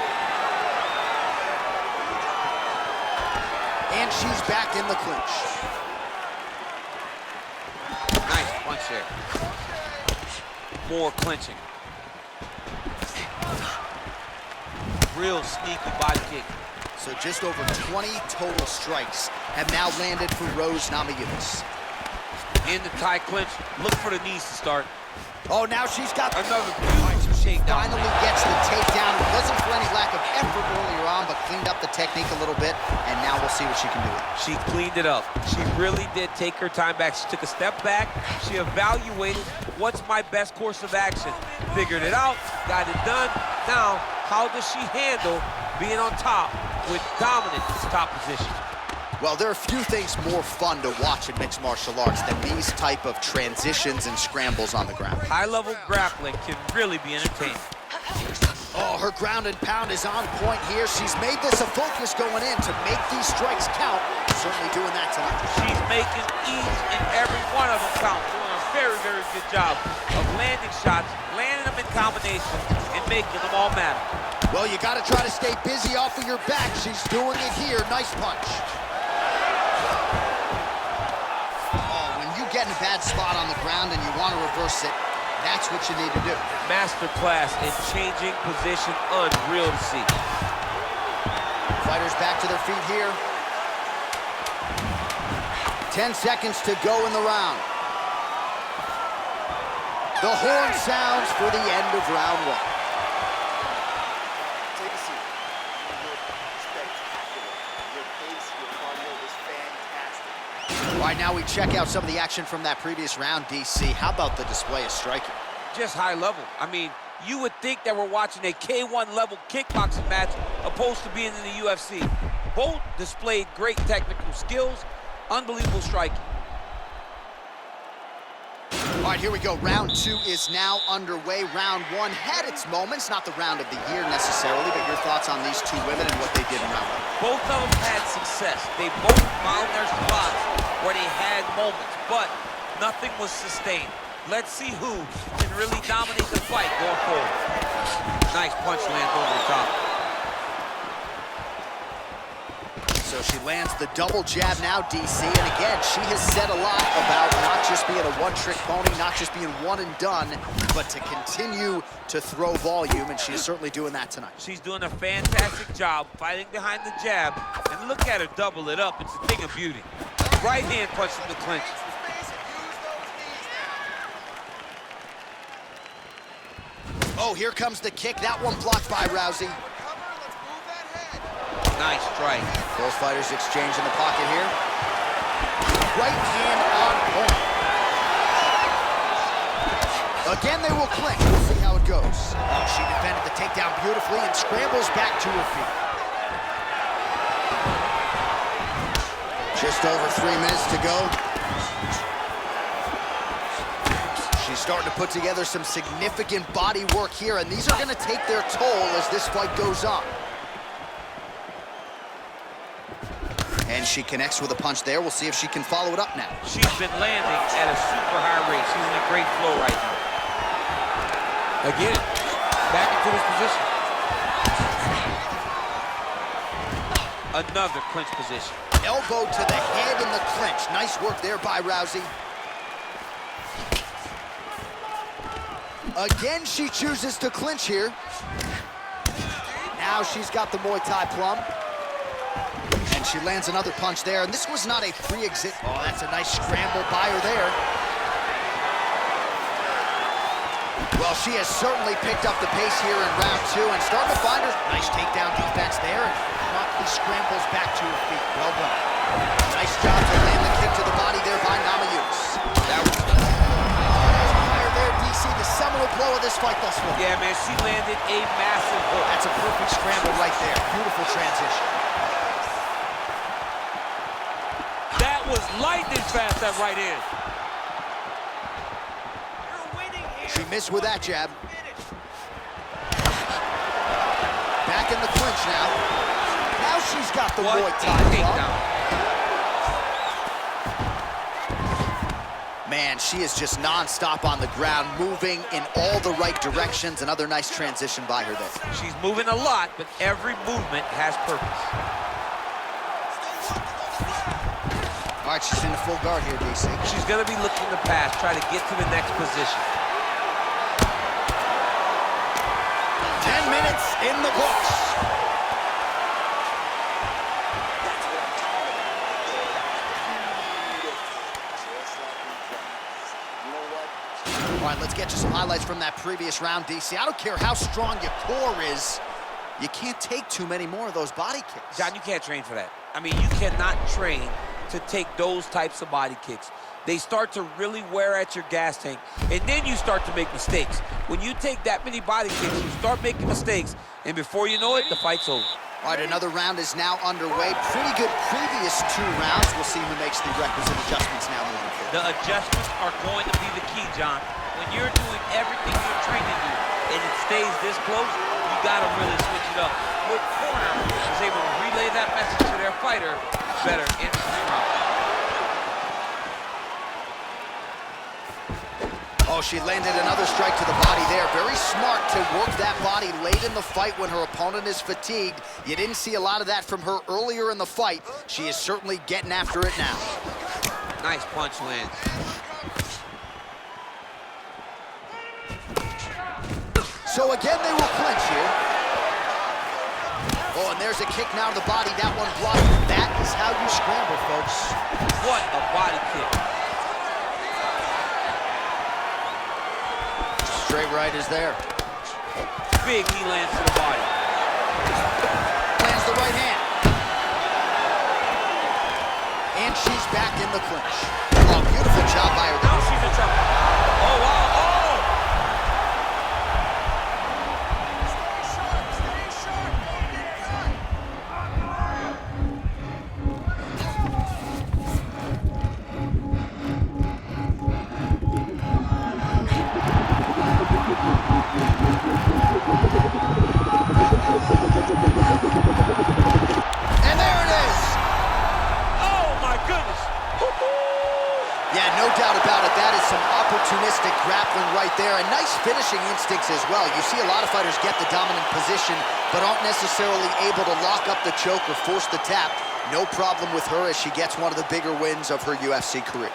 And she's back in the clinch. Nice punch there. More clinching. Real sneaky body kick. So just over 20 total strikes have now landed for Rose Namajunas. In the tie clinch, look for the knees to start. Oh, now she's got Another beautiful shakedown. Finally gets the takedown. It wasn't for any lack of effort earlier on, but cleaned up the technique a little bit, and now we'll see what she can do with it. She cleaned it up. She really did take her time back. She took a step back. She evaluated what's my best course of action. Figured it out, got it done. Now, how does she handle being on top with dominant top position? Well, there are few things more fun to watch in mixed martial arts than these type of transitions and scrambles on the ground. High-level grappling can really be entertaining. Oh, her ground and pound is on point here. She's made this a focus going in to make these strikes count. Certainly doing that tonight. She's making each and every one of them count. Doing a very, very good job of landing shots, landing them in combination, and making them all matter. Well, you got to try to stay busy off of your back. She's doing it here. Nice punch. Get in a bad spot on the ground and you want to reverse it, that's what you need to do. Masterclass in changing position, unreal to see. Fighters back to their feet here. 10 seconds to go in the round. The horn sounds for the end of round one. Take a seat. You look spectacular. Your pace, your cardio is fantastic. All right, now we check out some of the action from that previous round, DC. How about the display of striking? Just high level. I mean, you would think that we're watching a K1 level kickboxing match opposed to being in the UFC. Both displayed great technical skills, unbelievable striking. All right, here we go. Round two is now underway. Round one had its moments, not the round of the year necessarily, but your thoughts on these two women and what they did in round one? Both of them had success. They both found their spots where they had moments, but nothing was sustained. Let's see who can really dominate the fight going forward. Nice punch lands over the top. So she lands the double jab now, DC, and again, she has said a lot about not just being a one-trick pony, not just being one and done, but to continue to throw volume, and she is certainly doing that tonight. She's doing a fantastic job fighting behind the jab, and look at her double it up. It's a thing of beauty. Right hand punch from the clinch. Oh, here comes the kick. That one blocked by Rousey. Nice strike. Both fighters exchange in the pocket here. Right hand on point. Again, they will clinch. We'll see how it goes. Oh, she defended the takedown beautifully and scrambles back to her feet. Just over 3 minutes to go. She's starting to put together some significant body work here, and these are going to take their toll as this fight goes on. And she connects with a punch there. We'll see if she can follow it up now. She's been landing at a super high rate. She's in a great flow right now. Again, back into this position. Another clinch position. Elbow to the head in the clinch. Nice work there by Rousey. Again, she chooses to clinch here. Now she's got the Muay Thai plum. And she lands another punch there. And this was not a pre-exit. Oh, that's a nice scramble by her there. Well, she has certainly picked up the pace here in round two and starting to find her. Nice takedown defense there. And promptly scrambles back to her feet. Well done. Nice job to land the kick to the body there by Namajunas. That was the seminal blow of this fight thus far. Yeah, man, she landed a massive hook. That's a perfect scramble right there. Beautiful transition. That was lightning fast, that right hand. She missed with that jab. Back in the clinch now. Now she's got the Muay Thai takedown. Man, she is just nonstop on the ground, moving in all the right directions. Another nice transition by her there. She's moving a lot, but every movement has purpose. All right, she's in the full guard here, DC. She's going to be looking to pass, try to get to the next position. 10 minutes in the books. All right, let's get you some highlights from that previous round, DC. I don't care how strong your core is, you can't take too many more of those body kicks. John, you can't train for that. I mean, you cannot train to take those types of body kicks. They start to really wear at your gas tank, and then you start to make mistakes. When you take that many body kicks, you start making mistakes, and before you know it, the fight's over. All right, another round is now underway. Pretty good previous 2 rounds. We'll see who makes the requisite adjustments now moving forward. The adjustments are going to be the key, John. When you're doing everything you're trained to do, and it stays this close, you gotta really switch it up. What corner is able to relay that message to their fighter better in the round? Oh, she landed another strike to the body there. Very smart to work that body late in the fight when her opponent is fatigued. You didn't see a lot of that from her earlier in the fight. She is certainly getting after it now. Nice punch lands. So again, they will clinch here. Oh, and there's a kick now to the body. That one blocked. That is how you scramble, folks. What a body kick. Straight right is there. Big knee lands to the body. Lands the right hand. And she's back in the clinch. Oh, beautiful job by her. Now she's in trouble. Oh, wow. Oh! And there it is. Oh, my goodness. Yeah, no doubt about it. That is some opportunistic grappling right there, and nice finishing instincts as well. You see a lot of fighters get the dominant position, but aren't necessarily able to lock up the choke or force the tap. No problem with her as she gets one of the bigger wins of her UFC career.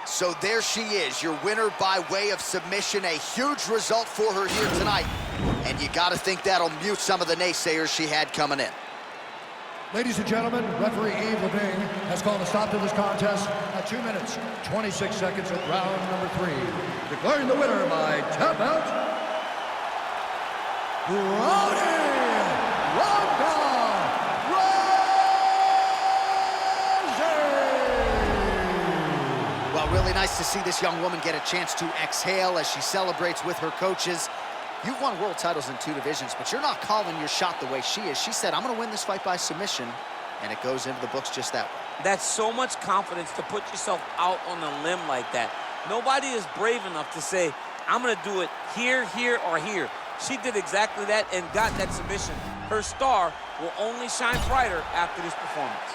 So there she is, your winner by way of submission. A huge result for her here tonight. And you got to think that'll mute some of the naysayers she had coming in. Ladies and gentlemen, referee Yves Levine has called a stop to this contest at 2 minutes, 26 seconds of round number 3. Declaring the winner by tap out, Rowdy Ronda Rousey! Well, really nice to see this young woman get a chance to exhale as she celebrates with her coaches. You've won world titles in 2 divisions, but you're not calling your shot the way she is. She said, I'm going to win this fight by submission, and it goes into the books just that way. That's so much confidence to put yourself out on a limb like that. Nobody is brave enough to say, I'm going to do it here, here, or here. She did exactly that and got that submission. Her star will only shine brighter after this performance.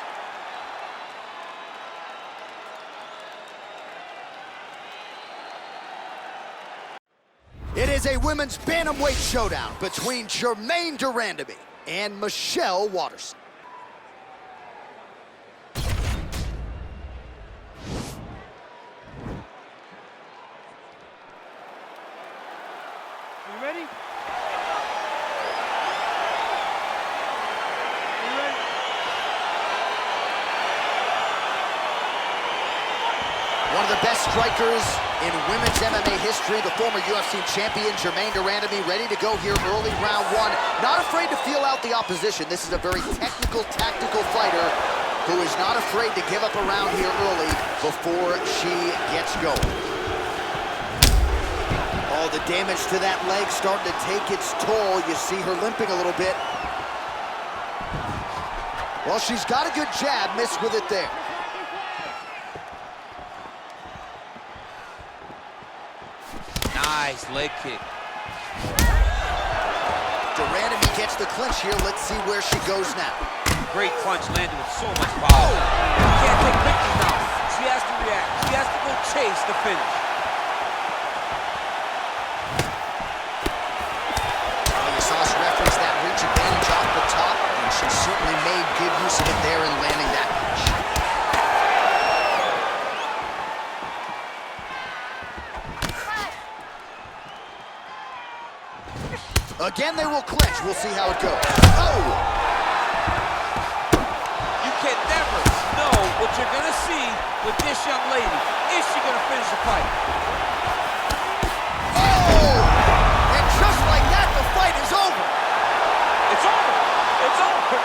It is a women's bantamweight showdown between Germaine de Randamie and Michelle Waterson. You ready? One of the best strikers in women's MMA history, the former UFC champion Germaine de Randamie, ready to go here early round 1. Not afraid to feel out the opposition. This is a very technical, tactical fighter, who is not afraid to give up a round here early before she gets going. Oh, the damage to that leg starting to take its toll. You see her limping a little bit. Well, she's got a good jab, missed with it there. Nice leg kick. Durandamy gets the clinch here. Let's see where she goes now. Great punch landed with so much power. She can't take pictures now. She has to react. She has to go chase the finish. You saw us reference that reach advantage off the top, and she certainly made good use of it there in landing that punch. Again, they will clinch. We'll see how it goes. Oh! You can never know what you're going to see with this young lady. Is she going to finish the fight? Oh! And just like that, the fight is over. It's over. It's over.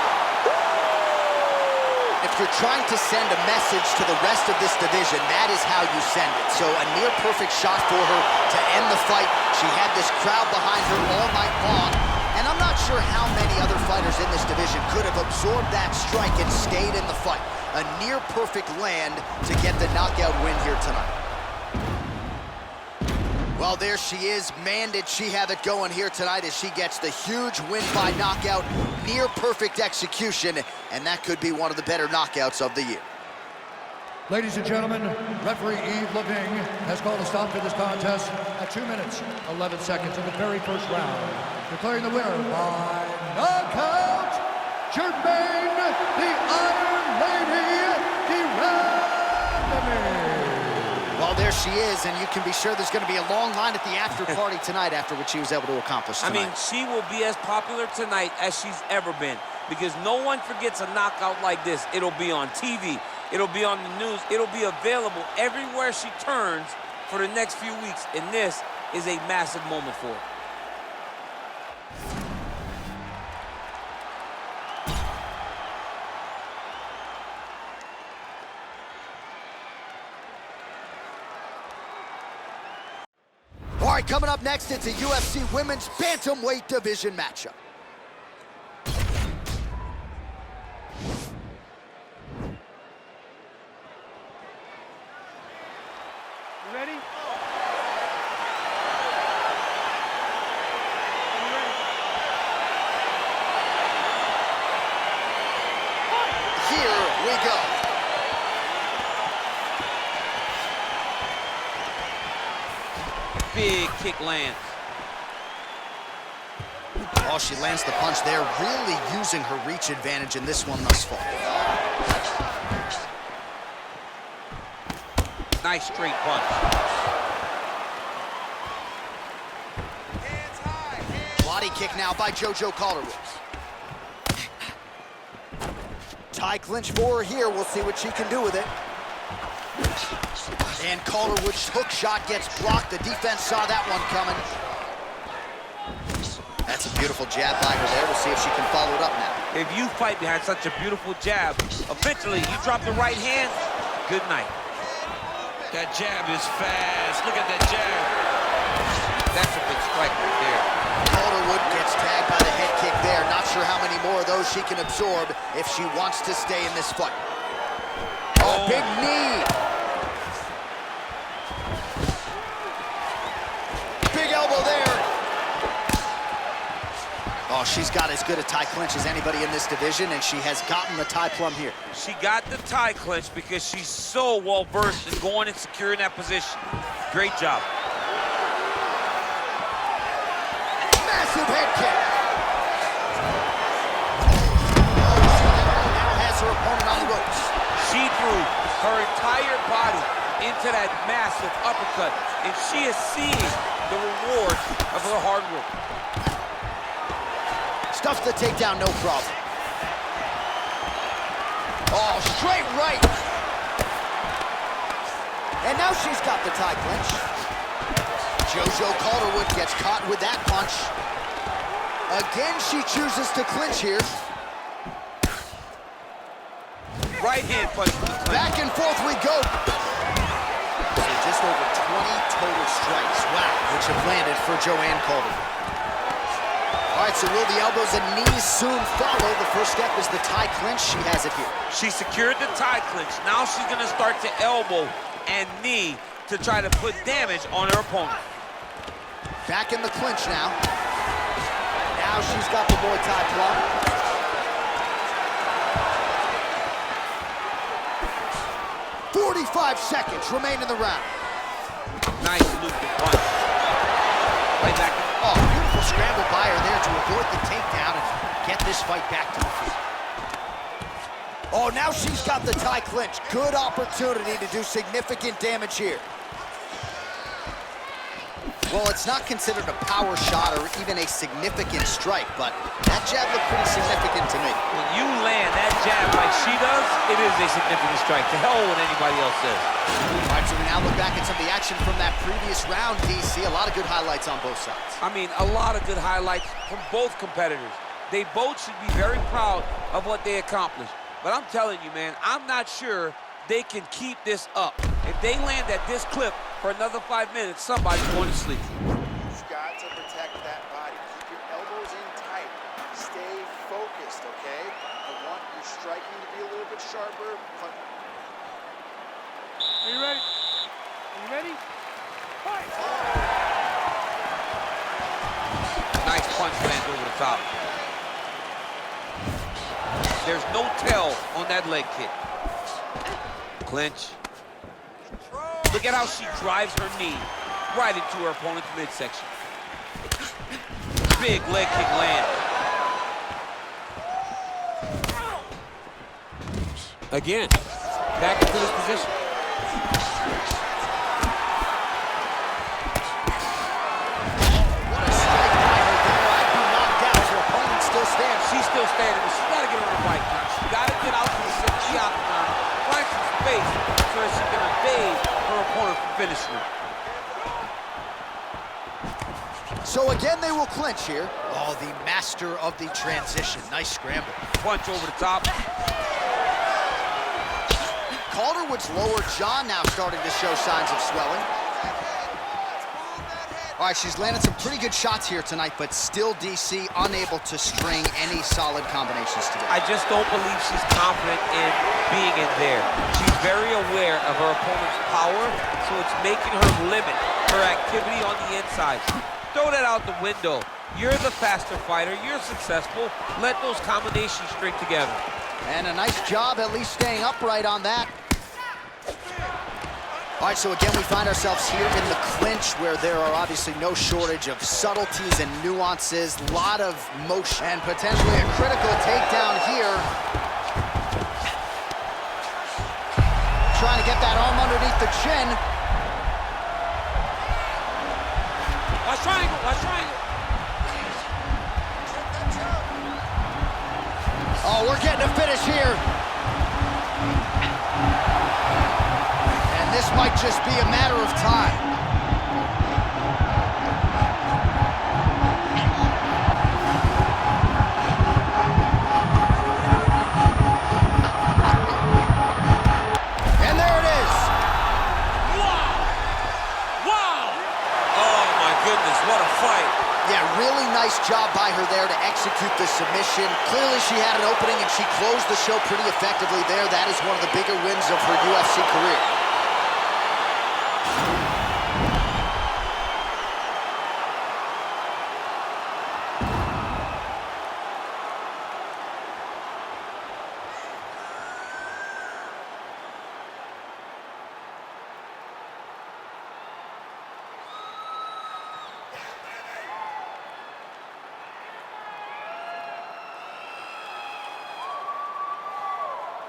If you're trying to send a message to the rest of this division, that is how you send it. So a near-perfect shot for her to end the fight. She had this crowd behind her all night long, and I'm not sure how many other fighters in this division could have absorbed that strike and stayed in the fight. A near-perfect land to get the knockout win here tonight. Well, there she is. Man, did she have it going here tonight as she gets the huge win by knockout, near-perfect execution, and that could be one of the better knockouts of the year. Ladies and gentlemen, referee Yves Leving has called a stop to this contest at 2 minutes, 11 seconds of the very first round. Declaring the winner by knockout, Jermaine, the Iron Lady, Durandamy. Well, there she is, and you can be sure there's going to be a long line at the after party tonight after what she was able to accomplish tonight. I mean, she will be as popular tonight as she's ever been because no one forgets a knockout like this. It'll be on TV. It'll be on the news. It'll be available everywhere she turns for the next few weeks, and this is a massive moment for her. All right, coming up next, it's a UFC Women's Bantamweight Division matchup. Ready? Here we go. Big kick lands. Oh, she lands the punch there, really using her reach advantage in this one thus far. Nice straight punch. Hands high, hands. Body kick now by JoJo Calderwood. Tie clinch for her here. We'll see what she can do with it. And Calderwood's hook shot gets blocked. The defense saw that one coming. That's a beautiful jab by her there. We'll see if she can follow it up now. If you fight behind such a beautiful jab, eventually you drop the right hand, good night. That jab is fast. Look at that jab. That's a big strike right there. Calderwood gets tagged by the head kick there. Not sure how many more of those she can absorb if she wants to stay in this fight. Oh, big knee. Big elbow there. Oh, she's got as good a tie clinch as anybody in this division, and she has gotten the tie plum here. She got the tie clinch because she's so well-versed in going and securing that position. Great job. Massive head kick. Now has her opponent on the ropes. She threw her entire body into that massive uppercut, and she is seeing the reward of her hard work. Stuffs the takedown, no problem. Oh, straight right. And now she's got the tie clinch. JoJo Calderwood gets caught with that punch. Again, she chooses to clinch here. Right hand punch. Back and forth we go. So just over 20 total strikes, wow, which have landed for Joanne Calder. All right, so will the elbows and knees soon follow? The first step is the tie clinch. She has it here. She secured the tie clinch. Now she's gonna start to elbow and knee to try to put damage on her opponent. Back in the clinch now. Now she's got the Muay Thai plug. 45 seconds remain in the round. Nice looping punch. Right back. Oh, beautiful scramble by her there to avoid the takedown and get this fight back to the feet. Oh, now she's got the tie clinch. Good opportunity to do significant damage here. Well, it's not considered a power shot or even a significant strike, but that jab looked pretty significant to me. When you land that jab like she does, it is a significant strike. To hell with what anybody else says. All right, so we now look back at some of the action from that previous round, DC. A lot of good highlights on both sides. I mean, a lot of good highlights from both competitors. They both should be very proud of what they accomplished. But I'm telling you, man, I'm not sure they can keep this up. If they land at this clip for another 5 minutes, somebody's going to sleep. You've got to protect that body. Keep your elbows in tight. Stay focused, okay? I want your striking to be a little bit sharper. Are you ready? Are you ready? Fight! Nice punch lands over the top. There's no tell on that leg kick. Clinch. Look at how she drives her knee right into her opponent's midsection. Big leg kick land. Again, back into this position. What a strike by her there. I'd be knocked out. Her opponent still stands. She's still standing, but she's got to get on her bike. She's got to get out to the center of the octagon, find some space so that she can evade her opponent from finishing her. So again, they will clinch here. Oh, the master of the transition. Nice scramble. Punch over the top. Calderwood's lower jaw now starting to show signs of swelling. All right, she's landed some pretty good shots here tonight, but still, DC, unable to string any solid combinations together. I just don't believe she's confident in being in there. She's very aware of her opponent's power, so it's making her limit her activity on the inside. Throw that out the window. You're the faster fighter. You're successful. Let those combinations string together. And a nice job at least staying upright on that. All right, so again, we find ourselves here in the clinch where there are obviously no shortage of subtleties and nuances, a lot of motion, and potentially a critical takedown here. Trying to get that arm underneath the chin. Watch triangle, watch triangle. Oh, we're getting a finish here. And this might just be a matter of time. And there it is. Wow! Wow! Oh my goodness, what a fight. Yeah, really nice job by her there to execute the submission. Clearly she had an opening and she closed the show pretty effectively there. That is one of the bigger wins of her UFC career.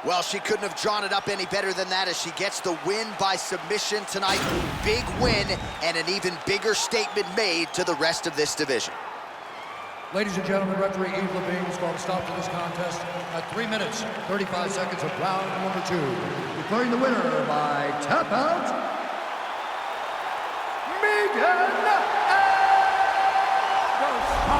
Well, she couldn't have drawn it up any better than that as she gets the win by submission tonight. Big win and an even bigger statement made to the rest of this division. Ladies and gentlemen, referee Yves Levine has called a stop to this contest at 3 minutes, 35 seconds of round number 2. Declaring the winner by tap out, Megan Anderson.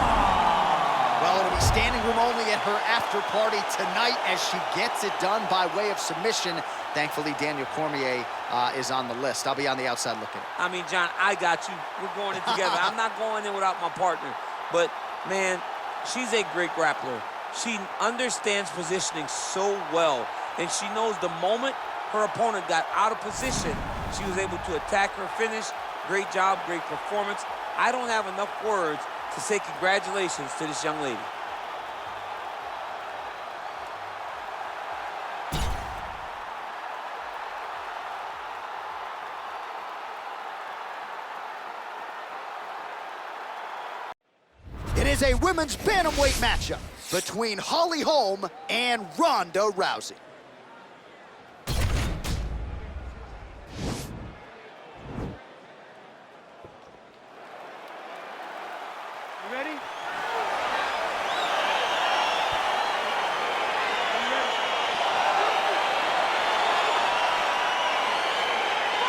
Well, it'll Standing room only at her after party tonight as she gets it done by way of submission. Thankfully, Daniel Cormier is on the list. I'll be on the outside looking. I mean, John, I got you. We're going in together. I'm not going in without my partner. But, man, she's a great grappler. She understands positioning so well, and she knows the moment her opponent got out of position, she was able to attack her finish. Great job, great performance. I don't have enough words to say congratulations to this young lady. It is a women's bantamweight matchup between Holly Holm and Ronda Rousey. You ready?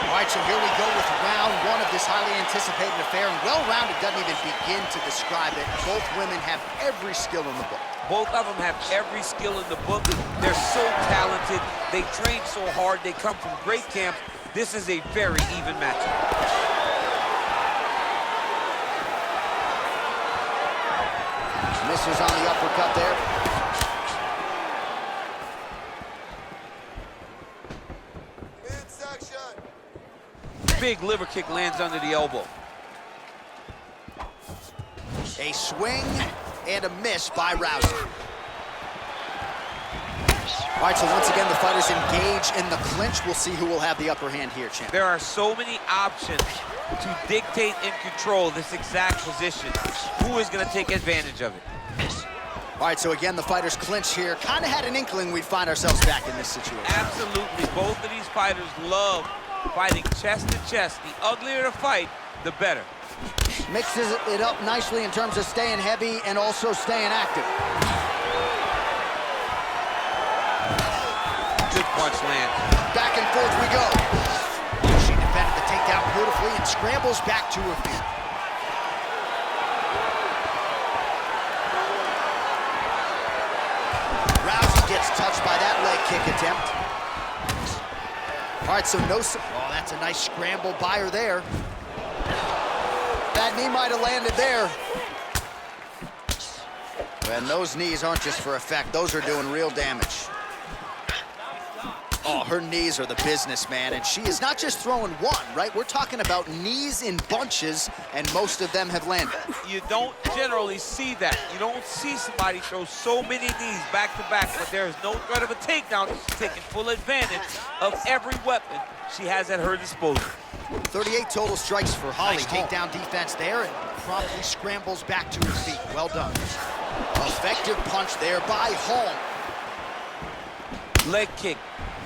All right, so here we go with round one of this highly anticipated affair, and well-rounded doesn't even begin to describe it. Both women have every skill in the book. Both of them have every skill in the book. They're so talented. They train so hard. They come from great camps. This is a very even matchup. Misses on the uppercut there. Big liver kick lands under the elbow. A swing and a miss by Rousey. All right, so once again, the fighters engage in the clinch. We'll see who will have the upper hand here, champ. There are so many options to dictate and control this exact position. Who is going to take advantage of it? All right, so again, the fighters clinch here. Kind of had an inkling we'd find ourselves back in this situation. Absolutely. Both of these fighters love fighting chest to chest. The uglier the fight, the better. Mixes it up nicely in terms of staying heavy and also staying active. Good punch lands. Back and forth we go. She defended the takedown beautifully and scrambles back to her feet. Rousey gets touched by that leg kick attempt. All right, so no... Oh, that's a nice scramble by her there. That knee might have landed there. And those knees aren't just for effect. Those are doing real damage. Oh, her knees are the business, man. And she is not just throwing one, right? We're talking about knees in bunches, and most of them have landed. You don't generally see that. You don't see somebody throw so many knees back to back, but there is no threat of a takedown. She's taking full advantage of every weapon she has at her disposal. 38 total strikes for Holly. Nice takedown defense there, and promptly scrambles back to her feet. Well done. Effective punch there by Holm. Leg kick.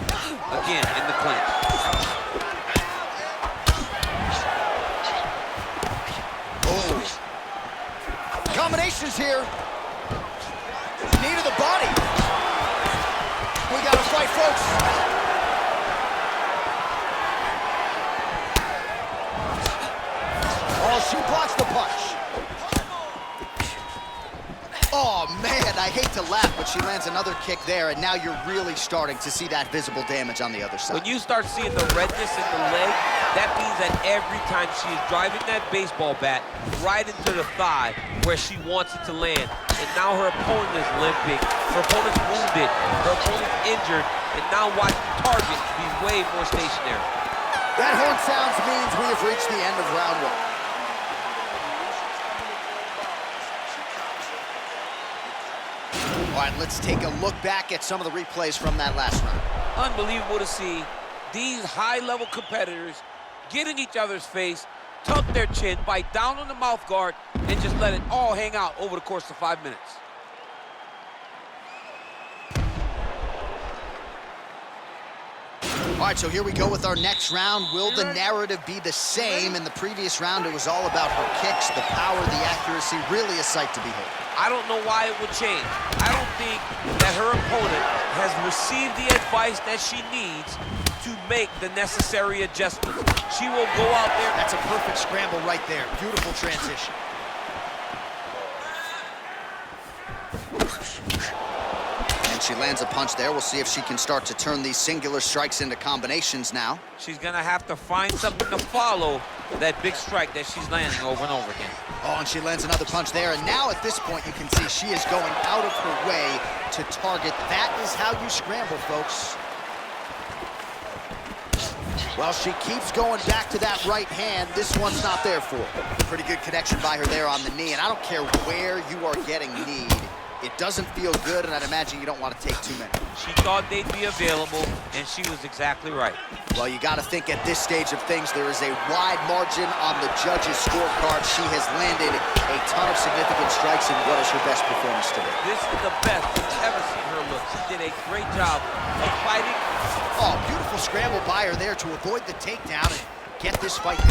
Again, in the clinch. Oh. Combinations here. Knee to the body. We got to fight, folks. Oh, she blocks the punch. Oh, man, I hate to laugh, but she lands another kick there, and now you're really starting to see that visible damage on the other side. When you start seeing the redness in the leg, that means that every time she is driving that baseball bat right into the thigh where she wants it to land, and now her opponent is limping, her opponent's wounded, her opponent's injured, and now watch the target be way more stationary. That horn sounds means we have reached the end of round one. All right, let's take a look back at some of the replays from that last round. Unbelievable to see these high-level competitors get in each other's face, tuck their chin, bite down on the mouth guard, and just let it all hang out over the course of 5 minutes. All right, so here we go with our next round. Will the narrative be the same? In the previous round, it was all about her kicks, the power, the accuracy, really a sight to behold. I don't know why it would change. I don't think that her opponent has received the advice that she needs to make the necessary adjustments. She will go out there. That's a perfect scramble right there. Beautiful transition. And she lands a punch there. We'll see if she can start to turn these singular strikes into combinations now. She's gonna have to find something to follow that big strike that she's landing over and over again. Oh, and she lands another punch there. And now at this point, you can see she is going out of her way to target. That is how you scramble, folks. Well, she keeps going back to that right hand. This one's not there for her. Pretty good connection by her there on the knee. And I don't care where you are getting kneed. It doesn't feel good, and I'd imagine you don't want to take too many. She thought they'd be available, and she was exactly right. Well, you got to think at this stage of things, there is a wide margin on the judges' scorecard. She has landed a ton of significant strikes in what is her best performance today. This is the best I've ever seen her look. She did a great job of fighting. Oh, beautiful scramble by her there to avoid the takedown and get this fight.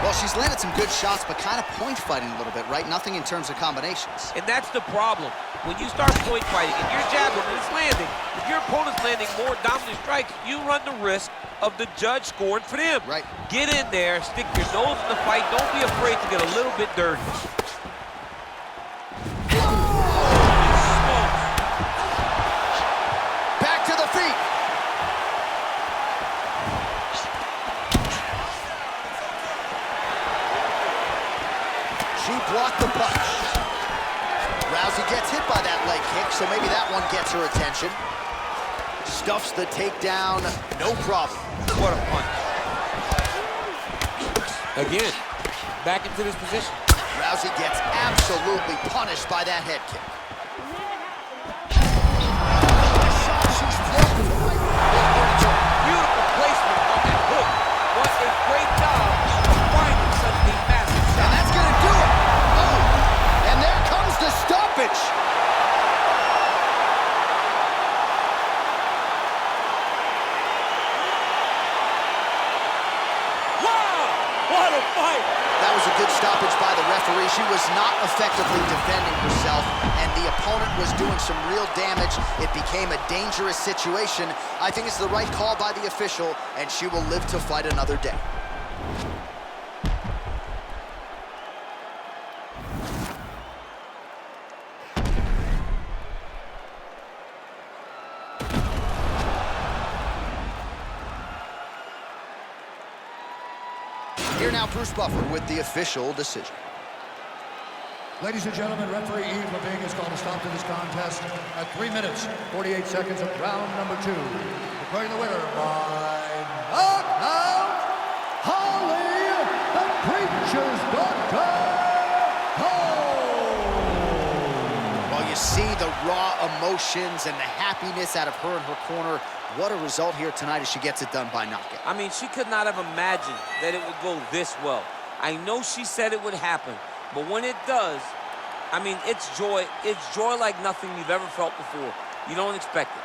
Well, she's landed some good shots, but kind of point fighting a little bit, right? Nothing in terms of combinations. And that's the problem. When you start point fighting and you're jabbing and it's landing, if your opponent's landing more dominant strikes, you run the risk of the judge scoring for them. Right. Get in there, stick your nose in the fight. Don't be afraid to get a little bit dirty. Back to the feet. She blocked the punch. Rousey gets hit by that leg kick, so maybe that one gets her attention. Stuffs the takedown, no problem. What a punch. Again, back into this position. Rousey gets absolutely punished by that head kick. Beautiful placement on that hook. What a great job of finding such a massive shot. And that's gonna do it. Oh, and there comes the stoppage. Wow, what a fight. That was a good stoppage by the referee. She was not effectively defending herself, and the opponent was doing some real damage. It became a dangerous situation. I think it's the right call by the official, and she will live to fight another day. Here now, Bruce Buffer with the official decision. Ladies and gentlemen, referee Yves Leving has called a stop to this contest at 3 minutes, 48 seconds of round number 2. Declaring the winner by knockout, Holly the Preacher's Daughter Holm. Well, you see the raw emotions and the happiness out of her in her corner. What a result here tonight as she gets it done by knockout. I mean, she could not have imagined that it would go this well. I know she said it would happen, but when it does, I mean, it's joy. It's joy like nothing you've ever felt before. You don't expect it.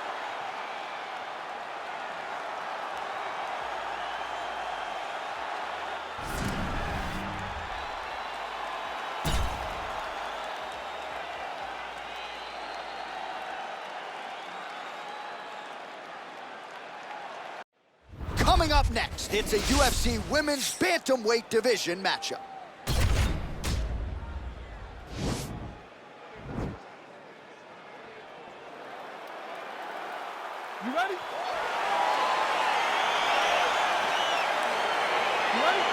Coming up next, it's a UFC Women's Bantamweight Division matchup. You ready? You ready?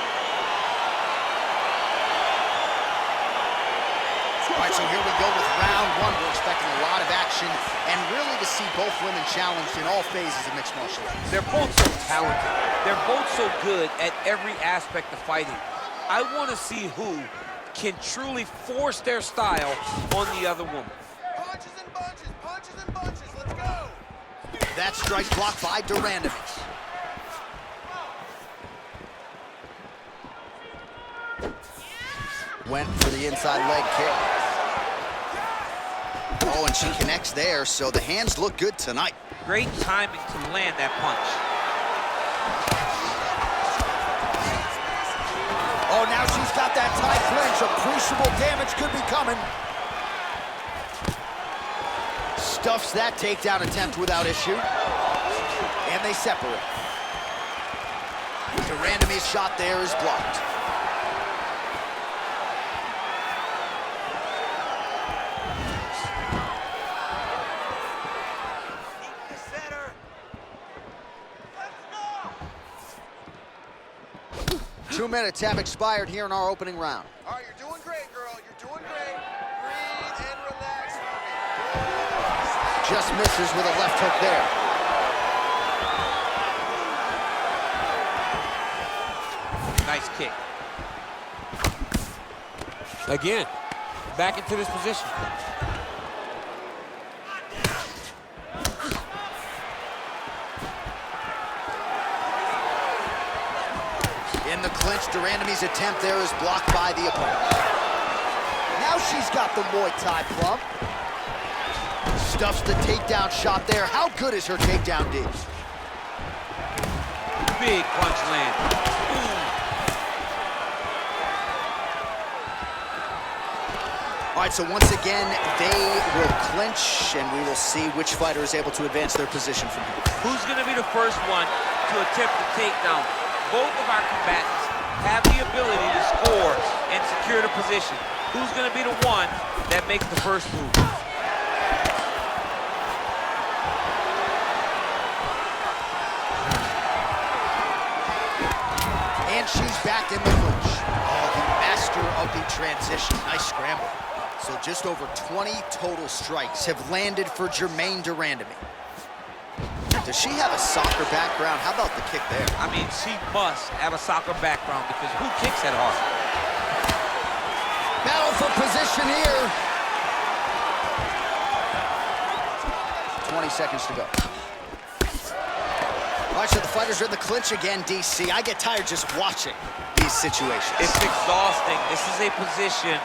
All right, so here we go with round 1. We're expecting a lot of action and really to see both women challenged in all phases of mixed martial arts. They're both so talented. They're both so good at every aspect of fighting. I want to see who can truly force their style on the other woman. Punches and bunches, let's go! That strike blocked by Durandovich. Went for the inside leg kick. Oh, and she connects there, so the hands look good tonight. Great timing to land that punch. Oh, now she's got that tight clinch. Appreciable damage could be coming. Stuffs that takedown attempt without issue. And they separate. Durandovich's shot there is blocked. 2 minutes have expired here in our opening round. All right, you're doing great, girl. You're doing great. Breathe and relax for me. Just misses with a left hook there. Nice kick. Again, back into this position. In the clinch, Durandamy's attempt there is blocked by the opponent. Now she's got the Muay Thai plump. Stuffs the takedown shot there. How good is her takedown, D? Big punch land. All right, so once again, they will clinch, and we will see which fighter is able to advance their position from here. Who's going to be the first one to attempt the takedown? Both of our combatants have the ability to score and secure the position. Who's going to be the one that makes the first move? And she's back in the clinch. Oh, the master of the transition. Nice scramble. So just over 20 total strikes have landed for Germaine de Randamie. Does she have a soccer background? How about the kick there? I mean, she must have a soccer background because who kicks that hard? Battle for position here. 20 seconds to go. All right, so the fighters are in the clinch again, DC. I get tired just watching these situations. It's exhausting. This is a position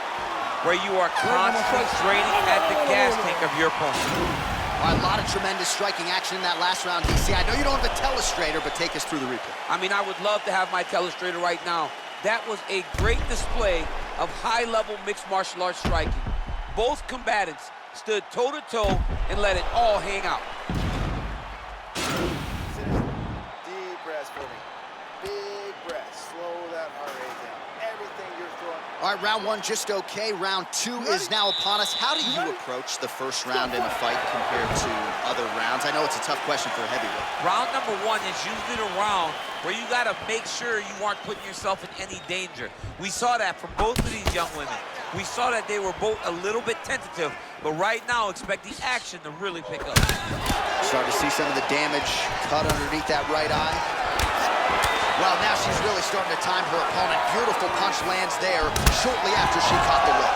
where you are constantly draining at the gas tank of your opponent. All right, a lot of tremendous striking action in that last round, DC. I know you don't have a telestrator, but take us through the replay. I mean, I would love to have my telestrator right now. That was a great display of high-level mixed martial arts striking. Both combatants stood toe-to-toe and let it all hang out. Deep breaths for me. Big breaths. Slow that heart rate down. Everything you're throwing. All right, round one just okay. Round two is now upon us. How do you approach the first round in a fight compared to other rounds? I know it's a tough question for a heavyweight. Round number one is usually the round where you got to make sure you aren't putting yourself in any danger. We saw that from both of these young women. We saw that they were both a little bit tentative, but right now expect the action to really pick up. Starting to see some of the damage cut underneath that right eye. Well, now she's really starting to time her opponent. Beautiful punch lands there shortly after she caught the whip.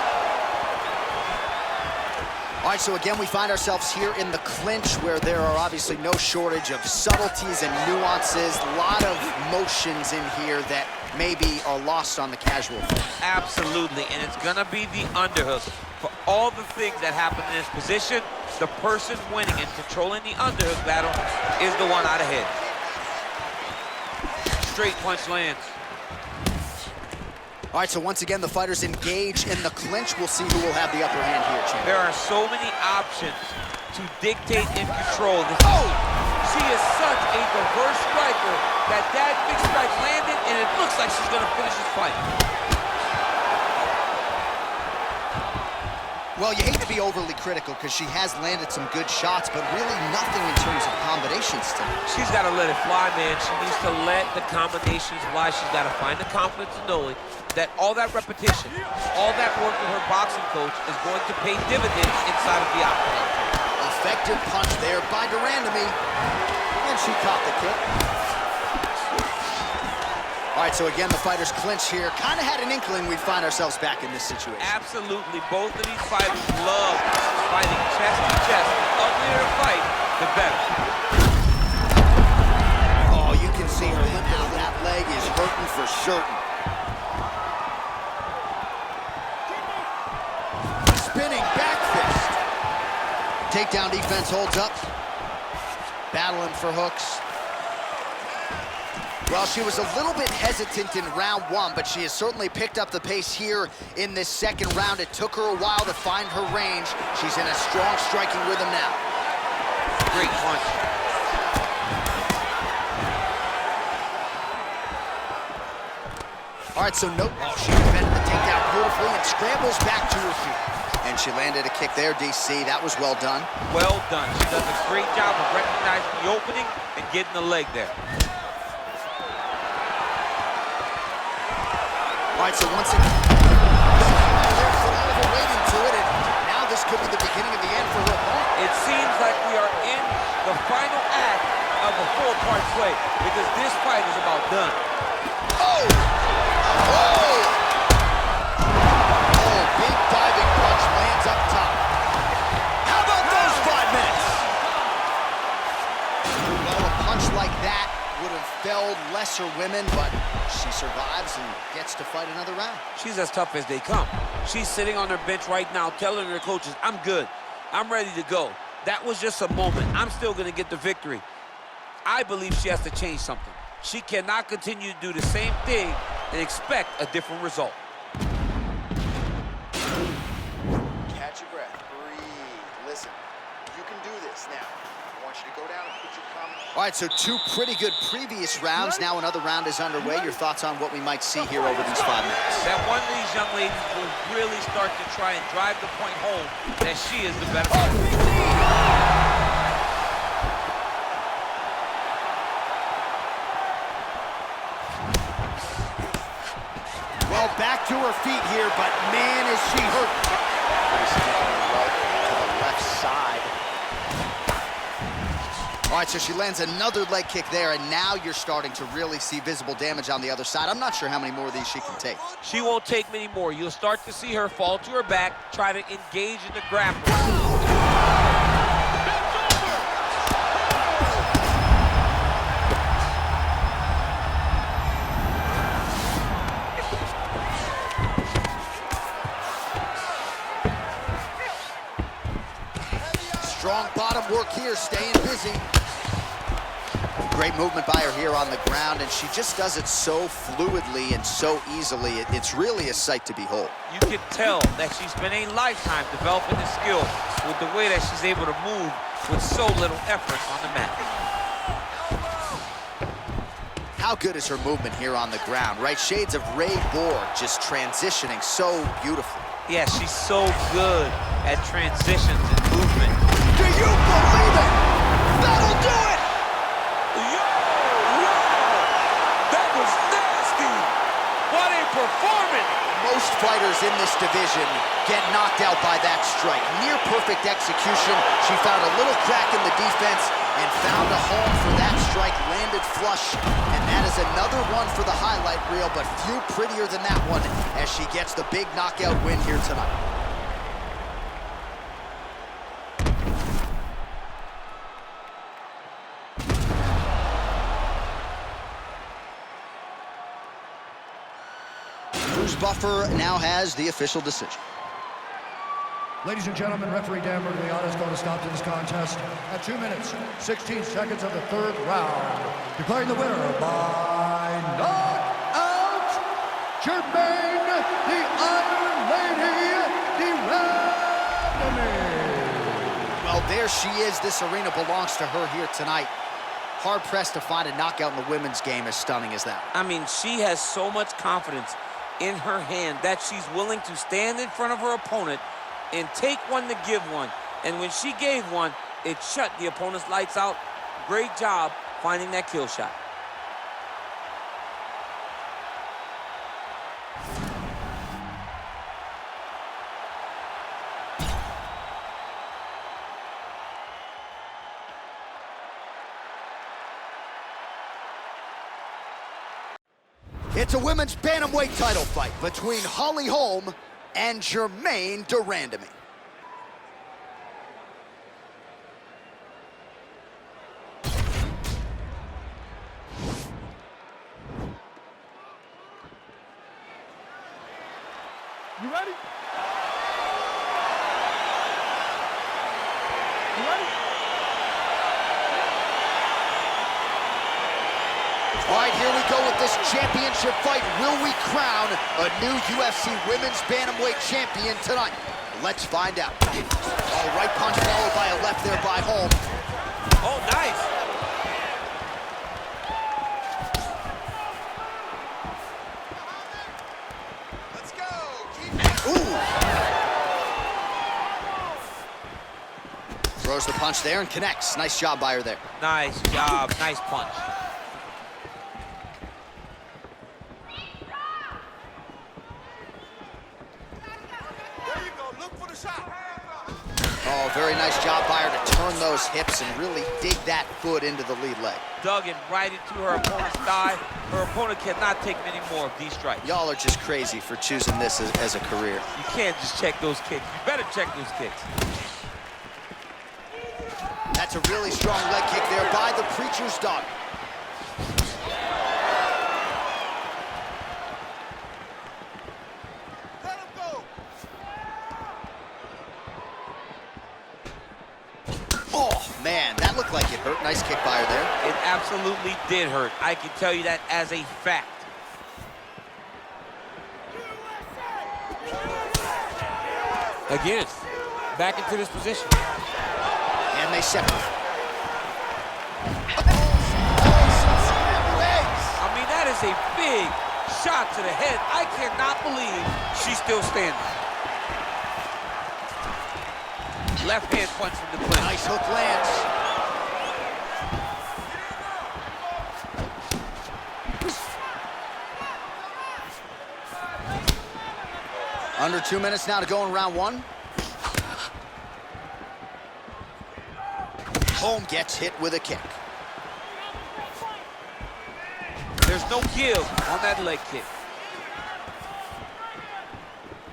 All right, so again, we find ourselves here in the clinch where there are obviously no shortage of subtleties and nuances. A lot of motions in here that maybe are lost on the casual fan. Absolutely, and it's gonna be the underhook. For all the things that happen in this position, the person winning and controlling the underhook battle is the one out ahead. Straight punch lands. All right, so once again, the fighters engage in the clinch. We'll see who will have the upper hand here, champ. There are so many options to dictate and control this. Oh! She is such a diverse striker that big strike landed, and it looks like she's gonna finish this fight. Well, you hate to be overly critical because she has landed some good shots, but really nothing in terms of combinations tonight. She's got to let it fly, man. She needs to let the combinations fly. She's got to find the confidence in knowing that all that repetition, all that work with her boxing coach is going to pay dividends inside of the octagon. Effective punch there by de Randamie, and she caught the kick. All right, so again, the fighters clinch here. Kind of had an inkling we'd find ourselves back in this situation. Absolutely. Both of these fighters love fighting chest to chest. The uglier the fight, the better. Oh, you can see her now. That leg is hurting for certain. Spinning back fist. Takedown defense holds up. Battling for hooks. Well, she was a little bit hesitant in round one, but she has certainly picked up the pace here in this second round. It took her a while to find her range. She's in a strong striking rhythm now. Great punch. All right, so no, she defended the takedown beautifully and scrambles back to her feet. And she landed a kick there, DC. That was well done. Well done. She does a great job of recognizing the opening and getting the leg there. right, so once again, there's a lot of her waiting to it, and now this could be the beginning of the end for her opponent. It seems like we are in the final act of a four-part play because this fight is about done. Oh! Oh! Oh, big diving punch lands up top. How about those 5 minutes? Well, a punch like that would have felled lesser women, but she survives and gets to fight another round. She's as tough as they come. She's sitting on her bench right now telling her coaches, I'm good. I'm ready to go. That was just a moment. I'm still going to get the victory. I believe she has to change something. She cannot continue to do the same thing and expect a different result. Catch your breath. Breathe. Listen, you can do this now. I want you to go down and put your comment. All right, so 2 pretty good previous rounds. Now another round is underway. Your thoughts on what we might see here over these 5 minutes? That one of these young ladies will really start to try and drive the point home that she is the better fighter. Well, back to her feet here, but man, is she hurt. Right to the left side. All right, so she lands another leg kick there, and now you're starting to really see visible damage on the other side. I'm not sure how many more of these she can take. She won't take many more. You'll start to see her fall to her back, try to engage in the grapple. Strong bottom work here, staying busy. Great movement by her here on the ground, and she just does it so fluidly and so easily. It's really a sight to behold. You can tell that she's spent a lifetime developing the skill with the way that she's able to move with so little effort on the mat. How good is her movement here on the ground, right? Shades of Ray Borg, just transitioning so beautifully. Yeah, she's so good at transitions and movement. Do you believe it? That'll do it! Yo! That was nasty! What a performance! Most fighters in this division get knocked out by that strike. Near perfect execution. She found a little crack in the defense and found a home for that strike, landed flush. And that is another one for the highlight reel, but few prettier than that one as she gets the big knockout win here tonight. Buffer now has the official decision. Ladies and gentlemen, referee Dan Murgliano is going to stop to this contest at 2 minutes, 16 seconds of the 3rd round, declaring the winner by knockout, Jermaine, the Iron Lady, Durandamy. Well, there she is. This arena belongs to her here tonight. Hard-pressed to find a knockout in the women's game as stunning as that. I mean, she has so much confidence in her hand that she's willing to stand in front of her opponent and take one to give one. And when she gave one, it shut the opponent's lights out. Great job finding that kill shot. It's a women's bantamweight title fight between Holly Holm and Jermaine Durandamy. You ready? You ready? All right, here we go with this championship fight. Will we crown a new UFC Women's Bantamweight champion tonight? Let's find out. All right, punch followed by a left there by Holm. Oh, nice. Let's go. Ooh. Throws the punch there and connects. Nice job by her there. Nice job. Nice punch. Oh, very nice job by her to turn those hips and really dig that foot into the lead leg. Dug it right into her opponent's thigh. Her opponent cannot take many more of these strikes. Y'all are just crazy for choosing this as a career. You can't just check those kicks. You better check those kicks. That's a really strong leg kick there by the Preacher's daughter. Oh, man, that looked like it hurt. Nice kick by her there. It absolutely did hurt. I can tell you that as a fact. Again, back into this position. And they separate. I mean, that is a big shot to the head. I cannot believe she's still standing. Left hand punch from the clinch. Nice hook lands. Under 2 minutes now to go in round one. Holm gets hit with a kick. There's no give on that leg kick.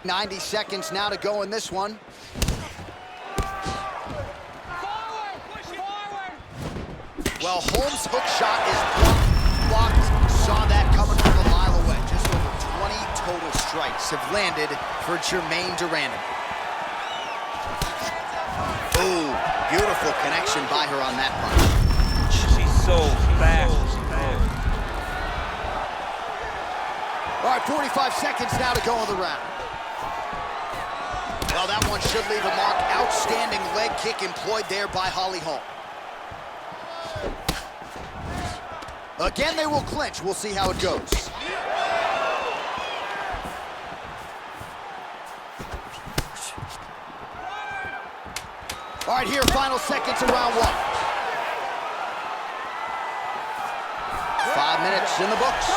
90 seconds now to go in this one. Well, Holm's hook shot is blocked. Saw that coming from a mile away. Just over 20 total strikes have landed for Jermaine Durandam. Ooh, beautiful connection by her on that punch. She's so fast. All right, 45 seconds now to go in the round. Well, that one should leave a mark. Outstanding leg kick employed there by Holly Holm. Again, they will clinch. We'll see how it goes. All right, here, final seconds of round one. 5 minutes in the books.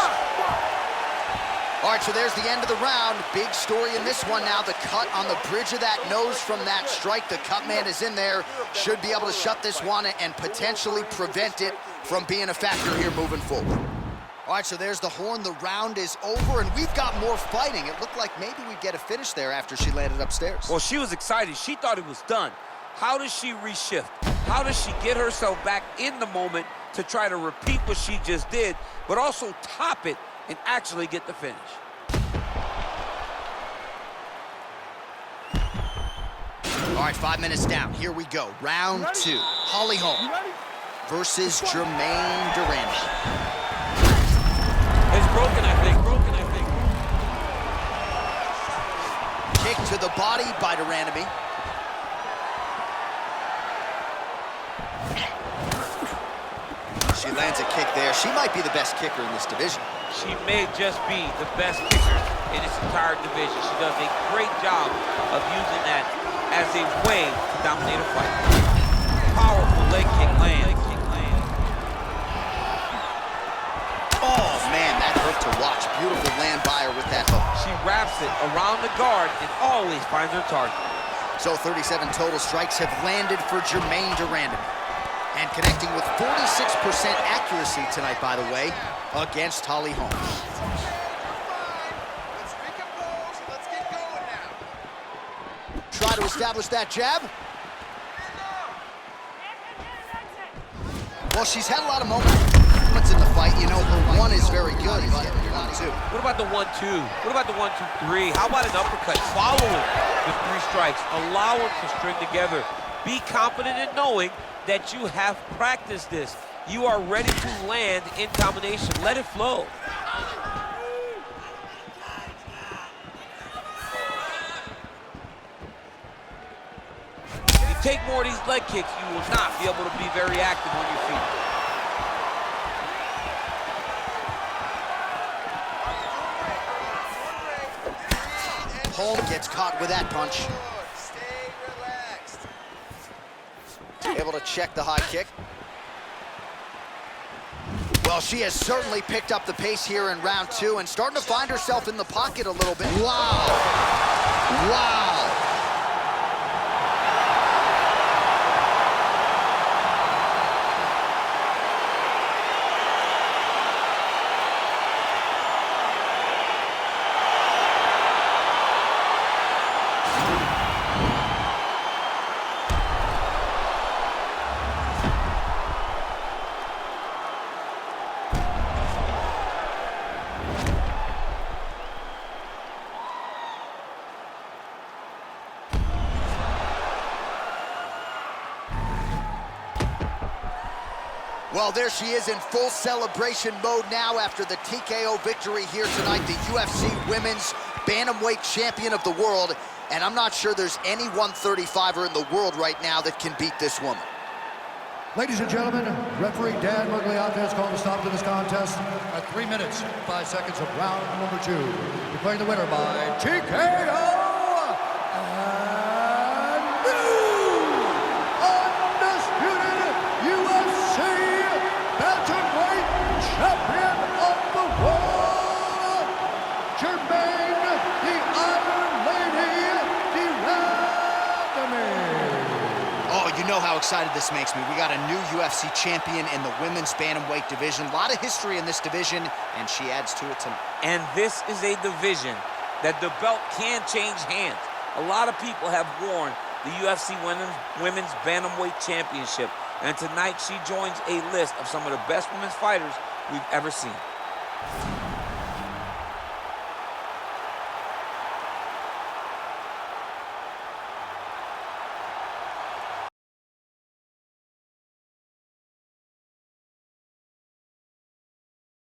All right, so there's the end of the round. Big story in this one now. The cut on the bridge of that nose from that strike. The cut man is in there. Should be able to shut this one and potentially prevent it from being a factor here moving forward. All right, so there's the horn. The round is over, and we've got more fighting. It looked like maybe we'd get a finish there after she landed upstairs. Well, she was excited. She thought it was done. How does she reshift? How does she get herself back in the moment to try to repeat what she just did, but also top it and actually get the finish? All right, 5 minutes down. Here we go. Round two. Holly Holm versus Jermaine Durandam. It's broken, I think. Kick to the body by Durandam. She lands a kick there. She might be the best kicker in this division. She may just be the best kicker in this entire division. She does a great job of using that as a way to dominate a fight. Powerful leg kick land. Oh, man, that hurt to watch. Beautiful land by her with that hook. She wraps it around the guard and always finds her target. So 37 total strikes have landed for Jermaine Durandam. And connecting with 46% accuracy tonight, by the way, against Holly Holm. Let's recompose and let's get going now. Try to establish that jab. Well, she's had a lot of moments in the fight. You know, her one is very good. But not two. What about the 1-2? What about the 1-2-3? How about an uppercut following the 3 strikes? Allow them to string together. Be confident in knowing that you have practiced this. You are ready to land in combination. Let it flow. If you take more of these leg kicks, you will not be able to be very active on your feet. Holm gets caught with that punch. Stay relaxed. Able to check the high kick. Well, she has certainly picked up the pace here in round two and starting to find herself in the pocket a little bit. Wow. Wow. Well, there she is in full celebration mode now after the TKO victory here tonight, the UFC Women's Bantamweight Champion of the world. And I'm not sure there's any 135er in the world right now that can beat this woman. Ladies and gentlemen, referee Dan Murgliata has called a stop to this contest at 3 minutes, 5 seconds of round number 2. Declaring the winner by TKO and new undisputed UFC Bantamweight Champion of the world, Jermaine the Iron Lady DeRandamie. Oh, you know how excited this makes me. We got a new UFC champion in the women's bantamweight division. A lot of history in this division, and she adds to it tonight. And this is a division that the belt can change hands. A lot of people have worn the UFC Women's Bantamweight Championship, and tonight she joins a list of some of the best women's fighters we've ever seen.